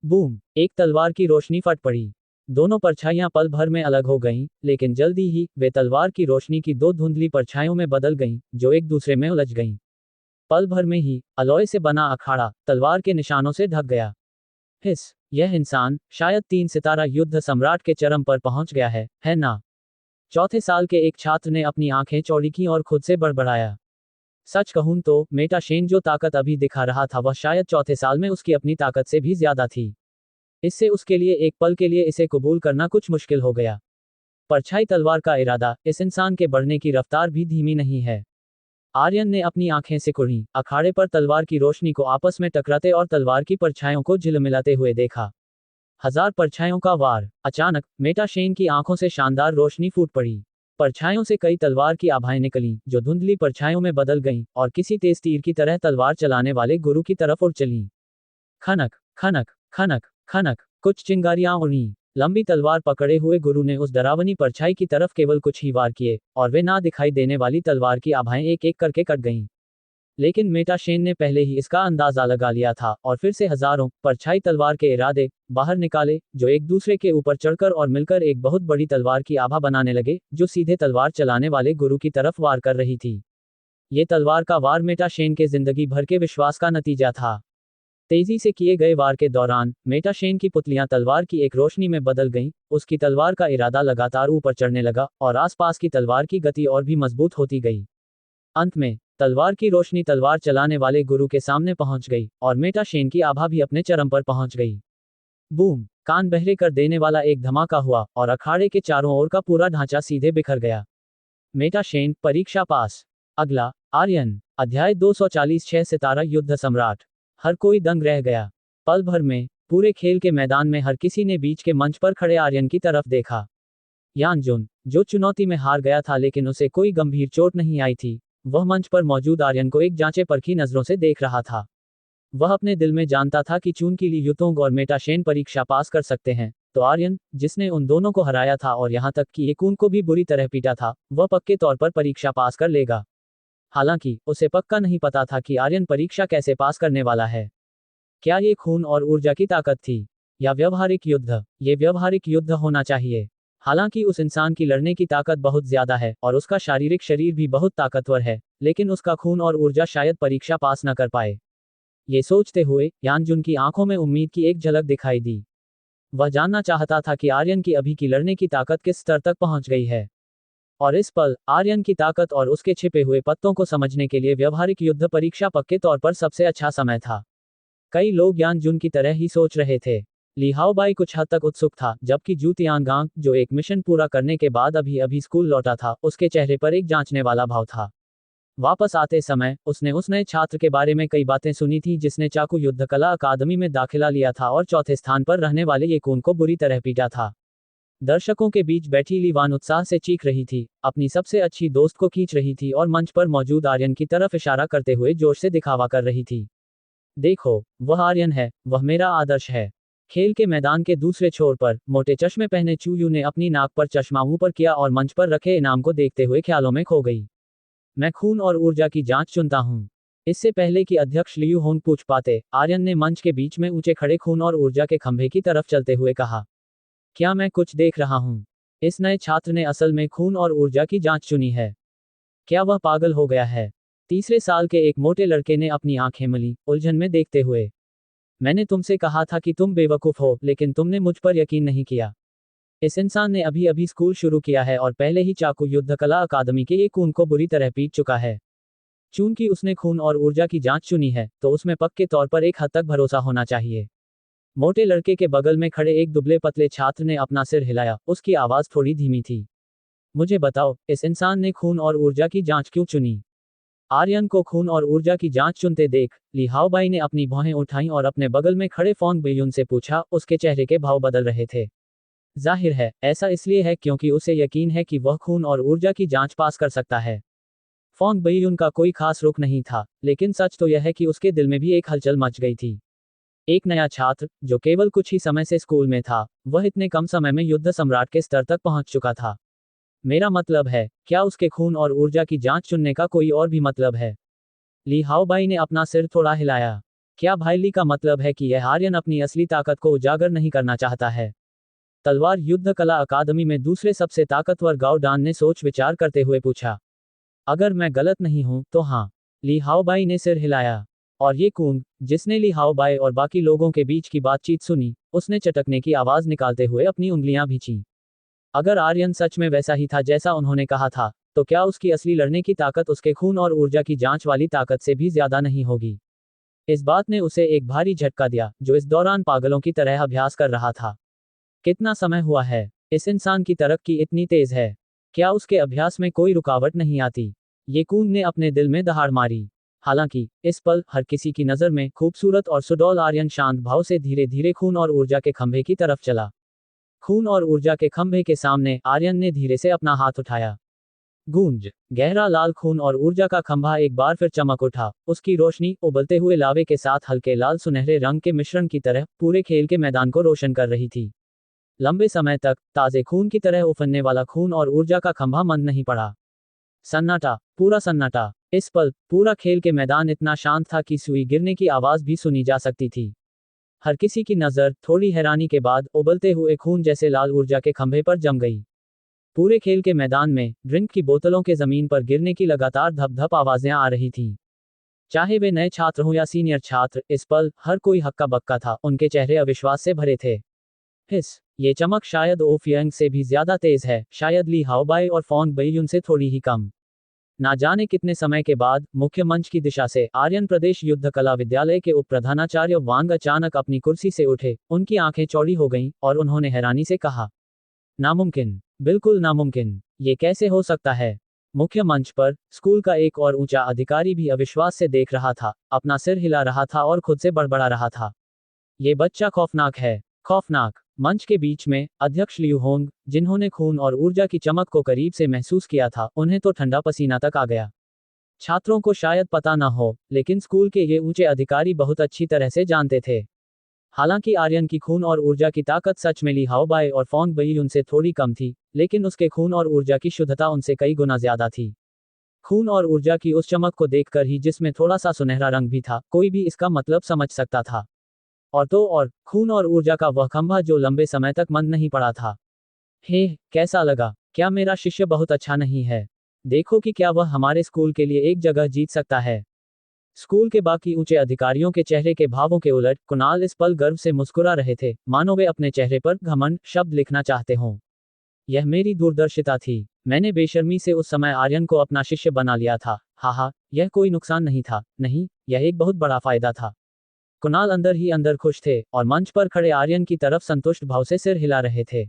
बूम! एक तलवार की रोशनी फट पड़ी। दोनों परछाइयां पल भर में अलग हो गईं, लेकिन जल्दी ही वे तलवार की रोशनी की दो धुंधली परछाइयों में बदल गईं, जो एक दूसरे में उलझ गईं। पल भर में ही अलॉय से बना अखाड़ा तलवार के निशानों से ढक गया। हिस! यह इंसान शायद 3 सितारा युद्ध सम्राट के चरम पर पहुंच गया है ना? चौथे साल के एक छात्र ने अपनी आंखें चौड़ी की और खुद से बड़बड़ाया। सच कहूं तो मेटा शेन जो ताकत अभी दिखा रहा था वह शायद चौथे साल में उसकी अपनी ताकत से भी ज्यादा थी। इससे उसके लिए एक पल के लिए इसे कबूल करना कुछ मुश्किल हो गया। परछाई तलवार का इरादा, इस इंसान के बढ़ने की रफ्तार भी धीमी नहीं है। आर्यन ने अपनी आंखें सिकुड़ी, अखाड़े पर तलवार की रोशनी को आपस में टकराते और तलवार की परछाइयों को झिलमिलाते हुए देखा। 1000 परछाइयों का वार। अचानक मेटा शेन की आंखों से शानदार रोशनी फूट पड़ी। परछाइयों से कई तलवार की आभाएं निकलीं, जो धुंधली परछाइयों में बदल गईं और किसी तेज तीर की तरह तलवार चलाने वाले गुरु की तरफ उड़ चलीं। खनक खनक खनक खनक, कुछ चिंगारियां उड़ीं। लंबी तलवार पकड़े हुए गुरु ने उस डरावनी परछाई की तरफ केवल कुछ ही वार किए, और वे ना दिखाई देने वाली तलवार की आभाएं एक एक करके कट गईं। लेकिन मेटा शेन ने पहले ही इसका अंदाजा लगा लिया था और फिर से हजारों परछाई तलवार के इरादे बाहर निकाले, जो एक दूसरे के ऊपर चढ़कर और मिलकर एक बहुत बड़ी तलवार की आभा बनाने लगे, जो सीधे तलवार चलाने वाले गुरु की तरफ वार कर रही थी। ये तलवार का वार मेटा शेन के जिंदगी भर के विश्वास का नतीजा था। तेजी से किए गए वार के दौरान मेटा शेन की पुतलियां तलवार की एक रोशनी में बदल गईं, उसकी तलवार का इरादा लगातार ऊपर चढ़ने लगा और आसपास की तलवार की गति और भी मजबूत होती गई। अंत में तलवार की रोशनी तलवार चलाने वाले गुरु के सामने पहुंच गई और मेटा शेन की आभा भी अपने चरम पर पहुंच गई। बूम! कान बहरे कर देने वाला एक धमाका हुआ और अखाड़े के चारों ओर का पूरा ढांचा सीधे बिखर गया। मेटा शेन परीक्षा पास। अगला, आर्यन। अध्याय 240 6 सितारा युद्ध सम्राट। हर कोई दंग रह गया। पल भर में पूरे खेल के मैदान में हर किसी ने बीच के मंच पर खड़े आर्यन की तरफ देखा। यानजुन, जो चुनौती में हार गया था लेकिन उसे कोई गंभीर चोट नहीं आई थी, वह मंच पर मौजूद आर्यन को एक जांचे परखी नजरों से देख रहा था। वह अपने दिल में जानता था कि चून की ली युतोंग और मेटा शेन परीक्षा पास कर सकते हैं, तो आर्यन, जिसने उन दोनों को हराया था और यहां तक कि येकुन को भी बुरी तरह पीटा था, वह पक्के तौर पर परीक्षा पास कर लेगा। हालांकि उसे पक्का नहीं पता था कि आर्यन परीक्षा कैसे पास करने वाला है। क्या ये खून और ऊर्जा की ताकत थी, या व्यवहारिक युद्ध? ये व्यवहारिक युद्ध होना चाहिए। हालांकि उस इंसान की लड़ने की ताकत बहुत ज्यादा है और उसका शारीरिक शरीर भी बहुत ताकतवर है, लेकिन उसका खून और ऊर्जा शायद परीक्षा पास न कर पाए। ये सोचते हुए यानजुन की आंखों में उम्मीद की एक झलक दिखाई दी। वह जानना चाहता था कि आर्यन की अभी की लड़ने की ताकत किस स्तर तक पहुंच गई है। और इस पल आर्यन की ताकत और उसके छिपे हुए पत्तों को समझने के लिए व्यवहारिक युद्ध परीक्षा पक्के तौर पर सबसे अच्छा समय था। कई लोग यानजुन की तरह ही सोच रहे थे। ली हाओबाई कुछ हद तक उत्सुक था, जबकि जू तियानगांग, जो एक मिशन पूरा करने के बाद अभी अभी स्कूल लौटा था, उसके चेहरे पर एक जांचने वाला भाव था। वापस आते समय उसने उस नए छात्र के बारे में कई बातें सुनी थी जिसने चाकू युद्ध कला अकादमी में दाखिला लिया था और चौथे स्थान पर रहने वाले येकुन को बुरी तरह पीटा था। दर्शकों के बीच बैठी ली वान उत्साह से चीख रही थी, अपनी सबसे अच्छी दोस्त को खींच रही थी और मंच पर मौजूद आर्यन की तरफ इशारा करते हुए जोश से दिखावा कर रही थी। देखो, वह आर्यन है, वह मेरा आदर्श है। खेल के मैदान के दूसरे छोर पर मोटे चश्मे पहने चूयू ने अपनी नाक पर चश्मा ऊपर किया और मंच पर रखे इनाम को देखते हुए ख्यालों में खो गई। मैं खून और ऊर्जा की जांच चुनता हूं। इससे पहले कि अध्यक्ष लियू होंग पूछ पाते, आर्यन ने मंच के बीच में ऊंचे खड़े खून और ऊर्जा के खंभे की तरफ चलते हुए कहा, क्या मैं कुछ देख रहा हूं? इस नए छात्र ने असल में खून और ऊर्जा की जांच चुनी है। क्या वह पागल हो गया है? तीसरे साल के एक मोटे लड़के ने अपनी आंखें मली, उलझन में देखते हुए। मैंने तुमसे कहा था कि तुम बेवकूफ हो, लेकिन तुमने मुझ पर यकीन नहीं किया। इस इंसान ने अभी अभी स्कूल शुरू किया है और पहले ही चाकू युद्ध कला अकादमी के येकुन को बुरी तरह पीट चुका है। चूंकि उसने खून और ऊर्जा की जांच चुनी है, तो उसमें पक्के तौर पर एक हद तक भरोसा होना चाहिए। मोटे लड़के के बगल में खड़े एक दुबले पतले छात्र ने अपना सिर हिलाया, उसकी आवाज थोड़ी धीमी थी। मुझे बताओ, इस इंसान ने खून और ऊर्जा की जांच क्यों चुनी? आर्यन को खून और ऊर्जा की जांच चुनते देख ली हाओबाई ने अपनी भौहें उठाईं और अपने बगल में खड़े फोंग बेयुन से पूछा, उसके चेहरे के भाव बदल रहे थे। जाहिर है ऐसा इसलिए है क्योंकि उसे यकीन है कि वह खून और ऊर्जा की जांच पास कर सकता है। फोंग बइयुन का कोई खास रुख नहीं था, लेकिन सच तो यह है कि उसके दिल में भी एक हलचल मच गई थी। एक नया छात्र, जो केवल कुछ ही समय से स्कूल में था, वह इतने कम समय में युद्ध सम्राट के स्तर तक पहुंच चुका था। मेरा मतलब है, क्या उसके खून और ऊर्जा की जांच चुनने का कोई और भी मतलब है? ली हाओबाई ने अपना सिर थोड़ा हिलाया। क्या भाई ली का मतलब है कि यह आर्यन अपनी असली ताकत को उजागर नहीं करना चाहता है? तलवार युद्ध कला अकादमी में दूसरे सबसे ताकतवर गाओ डान ने सोच विचार करते हुए पूछा। अगर मैं गलत नहीं हूं तो हाँ। ली हाओबाई ने सिर हिलाया। और ये कूंग, जिसने ली हाओबाई और बाकी लोगों के बीच की बातचीत सुनी, उसने चटकने की आवाज निकालते हुए अपनी उंगलियां भींची। अगर आर्यन सच में वैसा ही था जैसा उन्होंने कहा था, तो क्या उसकी असली लड़ने की ताकत उसके खून और ऊर्जा की जांच वाली ताकत से भी ज्यादा नहीं होगी? इस बात ने उसे एक भारी झटका दिया, जो इस दौरान पागलों की तरह अभ्यास कर रहा था। कितना समय हुआ है? इस इंसान की तरक्की इतनी तेज है। क्या उसके अभ्यास में कोई रुकावट नहीं आती? ये कूंग ने अपने दिल में दहाड़ मारी। हालांकि इस पल हर किसी की नजर में खूबसूरत और सुडौल आर्यन शांत भाव से धीरे धीरे खून और ऊर्जा के खंभे की तरफ चला। खून और ऊर्जा के खंभे के सामने आर्यन ने धीरे से अपना हाथ उठाया। गूंज। गहरा लाल खून और ऊर्जा का खंभा एक बार फिर चमक उठा, उसकी रोशनी उबलते हुए लावे के साथ हल्के लाल सुनहरे रंग के मिश्रण की तरह पूरे खेल के मैदान को रोशन कर रही थी। लंबे समय तक ताजे खून की तरह उफनने वाला खून और ऊर्जा का खंभा मंद नहीं पड़ा। सन्नाटा, पूरा सन्नाटा। इस पल पूरा खेल के मैदान इतना शांत था कि सुई गिरने की आवाज भी सुनी जा सकती थी। हर किसी की नजर थोड़ी हैरानी के बाद उबलते हुए खून जैसे लाल ऊर्जा के खंभे पर जम गई। पूरे खेल के मैदान में ड्रिंक की बोतलों के जमीन पर गिरने की लगातार धप धप आवाजें आ रही थीं। चाहे वे नए छात्र हों या सीनियर छात्र, इस पल हर कोई हक्का बक्का था, उनके चेहरे अविश्वास से भरे थे। हिस, ये चमक शायद ओफियंग से भी ज्यादा तेज है, शायद ली हाओबाई और फोंग बइयुन से थोड़ी ही कम। ना जाने कितने समय के बाद मुख्य मंच की दिशा से आर्यन प्रदेश युद्ध कला विद्यालय के उप प्रधानाचार्य वांग अचानक अपनी कुर्सी से उठे, उनकी आंखें चौड़ी हो गईं, और उन्होंने हैरानी से कहा, नामुमकिन, बिल्कुल नामुमकिन, ये कैसे हो सकता है? मुख्य मंच पर स्कूल का एक और ऊंचा अधिकारी भी अविश्वास से देख रहा था, अपना सिर हिला रहा था और खुद से बड़बड़ा रहा था। ये बच्चा खौफनाक है, खौफनाक। मंच के बीच में अध्यक्ष लियू होंग, जिन्होंने खून और ऊर्जा की चमक को करीब से महसूस किया था, उन्हें तो ठंडा पसीना तक आ गया। छात्रों को शायद पता न हो, लेकिन स्कूल के ये ऊंचे अधिकारी बहुत अच्छी तरह से जानते थे। हालांकि आर्यन की खून और ऊर्जा की ताकत सच में ली हाओबाई और फोंग बइयुन से थोड़ी कम थी, लेकिन उसके खून और ऊर्जा की शुद्धता उनसे कई गुना ज्यादा थी। खून और ऊर्जा की उस चमक को देखकर ही, जिसमें थोड़ा सा सुनहरा रंग भी था, कोई भी इसका मतलब समझ सकता था। और तो और खून और ऊर्जा का वह खंभा जो लंबे समय तक मंद नहीं पड़ा था। हे, कैसा लगा? क्या मेरा शिष्य बहुत अच्छा नहीं है? देखो कि क्या वह हमारे स्कूल के लिए एक जगह जीत सकता है। स्कूल के बाकी ऊंचे अधिकारियों के चेहरे के भावों के उलट, कुणाल इस पल गर्व से मुस्कुरा रहे थे, मानो वे अपने चेहरे पर घमंड शब्द लिखना चाहते हों। यह मेरी दूरदर्शिता थी। मैंने बेशर्मी से उस समय आर्यन को अपना शिष्य बना लिया था। हाहा, यह कोई नुकसान नहीं था, नहीं, यह एक बहुत बड़ा फायदा था। कुणाल अंदर ही अंदर खुश थे, और मंच पर खड़े आर्यन की तरफ संतुष्ट भाव से सिर हिला रहे थे।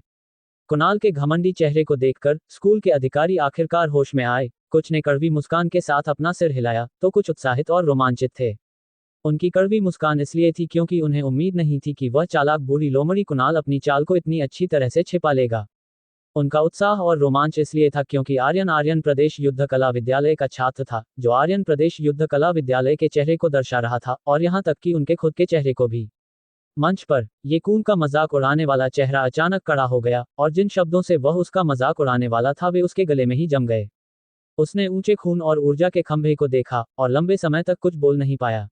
कुणाल के घमंडी चेहरे को देखकर स्कूल के अधिकारी आखिरकार होश में आए। कुछ ने कड़वी मुस्कान के साथ अपना सिर हिलाया, तो कुछ उत्साहित और रोमांचित थे। उनकी कड़वी मुस्कान इसलिए थी क्योंकि उन्हें उम्मीद नहीं थी कि वह चालाक बूढ़ी लोमड़ी कुणाल अपनी चाल को इतनी अच्छी तरह से छिपा लेगा। उनका उत्साह और रोमांच इसलिए था क्योंकि आर्यन प्रदेश युद्ध कला विद्यालय का छात्र था, जो आर्यन प्रदेश युद्ध कला विद्यालय के चेहरे को दर्शा रहा था, और यहां तक कि उनके खुद के चेहरे को भी। मंच पर ये कून का मजाक उड़ाने वाला चेहरा अचानक खड़ा हो गया, और जिन शब्दों से वह उसका मजाक उड़ाने वाला था वे उसके गले में ही जम गए। उसने ऊंचे खून और ऊर्जा के खंभे को देखा, और लंबे समय तक कुछ बोल नहीं पाया।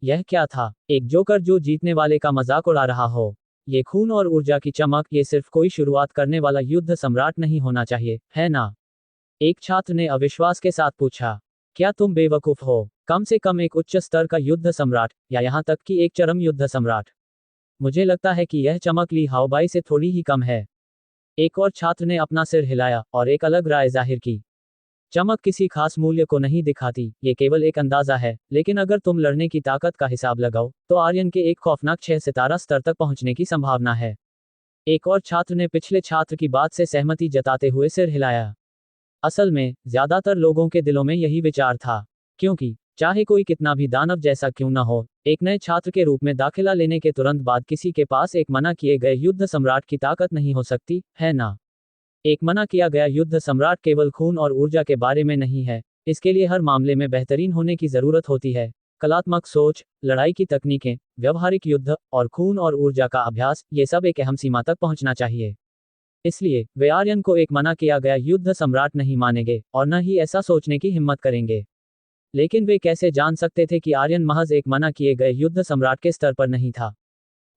यह क्या था? एक जोकर जो जीतने वाले का मजाक उड़ा रहा हो। ये खून और ऊर्जा की चमक, ये सिर्फ कोई शुरुआत करने वाला युद्ध सम्राट नहीं होना चाहिए, है ना? एक छात्र ने अविश्वास के साथ पूछा। क्या तुम बेवकूफ हो? कम से कम एक उच्च स्तर का युद्ध सम्राट, या यहाँ तक कि एक चरम युद्ध सम्राट। मुझे लगता है कि यह चमक ली हाओबाई से थोड़ी ही कम है। एक और छात्र ने अपना सिर हिलाया और एक अलग राय जाहिर की। चमक किसी खास मूल्य को नहीं दिखाती, ये केवल एक अंदाजा है, लेकिन अगर तुम लड़ने की ताकत का हिसाब लगाओ, तो आर्यन के एक खौफनाक 6 सितारा स्तर तक पहुंचने की संभावना है। एक और छात्र ने पिछले छात्र की बात से सहमति जताते हुए सिर हिलाया। असल में ज्यादातर लोगों के दिलों में यही विचार था, क्योंकि चाहे कोई कितना भी दानव जैसा क्यों न हो, एक नए छात्र के रूप में दाखिला लेने के तुरंत बाद किसी के पास एक मना किए गए युद्ध सम्राट की ताकत नहीं हो सकती, है ना? एक मना किया गया युद्ध सम्राट केवल खून और ऊर्जा के बारे में नहीं है, इसके लिए हर मामले में बेहतरीन होने की जरूरत होती है। कलात्मक सोच, लड़ाई की तकनीकें, व्यवहारिक युद्ध, और खून और ऊर्जा का अभ्यास, ये सब एक अहम सीमा तक पहुंचना चाहिए। इसलिए वे आर्यन को एक मना किया गया युद्ध सम्राट नहीं मानेंगे, और न ही ऐसा सोचने की हिम्मत करेंगे। लेकिन वे कैसे जान सकते थे कि आर्यन महज एक मना किए गए युद्ध सम्राट के स्तर पर नहीं था?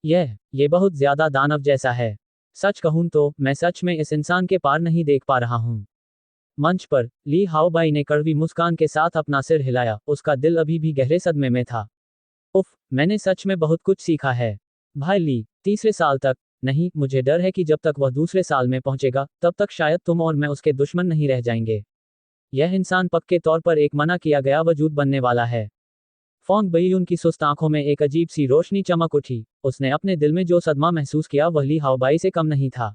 ये बहुत ज्यादा दानव जैसा है। सच कहूं तो मैं सच में इस इंसान के पार नहीं देख पा रहा हूं। मंच पर ली हाओबाई ने कड़वी मुस्कान के साथ अपना सिर हिलाया, उसका दिल अभी भी गहरे सदमे में था। उफ, मैंने सच में बहुत कुछ सीखा है। भाई ली, तीसरे साल तक नहीं, मुझे डर है कि जब तक वह दूसरे साल में पहुंचेगा, तब तक शायद तुम और मैं उसके दुश्मन नहीं रह जाएंगे। यह इंसान पक्के तौर पर एक मना किया गया वजूद बनने वाला है। फोंग बईयुन की सुस्त आंखों में एक अजीब सी रोशनी चमक उठी। उसने अपने दिल में जो सदमा महसूस किया वह ली हाओबाई से कम नहीं था।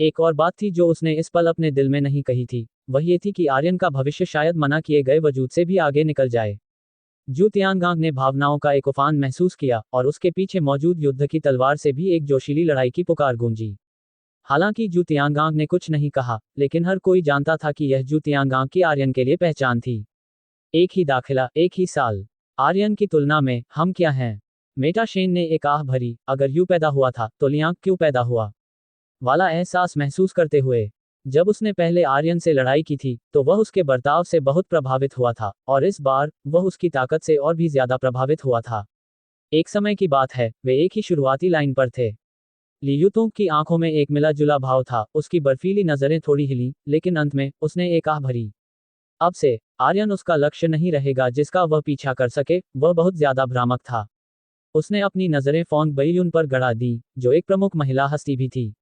एक और बात थी जो उसने इस पल अपने दिल में नहीं कही थी, वह ये थी कि आर्यन का भविष्य शायद मना किए गए वजूद से भी आगे निकल जाए। जू तियानगांग ने भावनाओं का एक उफान महसूस किया, और उसके पीछे मौजूद युद्ध की तलवार से भी एक जोशीली लड़ाई की पुकार गूंजी। हालांकि जू तियानगांग ने कुछ नहीं कहा, लेकिन हर कोई जानता था कि यह जू तियानगांग की आर्यन के लिए पहचान थी। एक ही दाखिला, एक ही साल। आर्यन की तुलना में हम क्या हैं? मेटा शेन ने एक आह भरी, अगर यू पैदा हुआ था तो लियांग क्यों पैदा हुआ, वाला एहसास महसूस करते हुए। जब उसने पहले आर्यन से लड़ाई की थी, तो वह उसके बर्ताव से बहुत प्रभावित हुआ था, और इस बार वह उसकी ताकत से और भी ज्यादा प्रभावित हुआ था। एक समय की बात है, वे एक ही शुरुआती लाइन पर थे। ली यूतोंग की आंखों में एक मिला जुला भाव था, उसकी बर्फीली नजरें थोड़ी हिली, लेकिन अंत में उसने एक आह भरी। अब से आर्यन उसका लक्ष्य नहीं रहेगा जिसका वह पीछा कर सके, वह बहुत ज्यादा भ्रामक था। उसने अपनी नजरें फोंग बईयुन पर गड़ा दी, जो एक प्रमुख महिला हस्ती भी थी।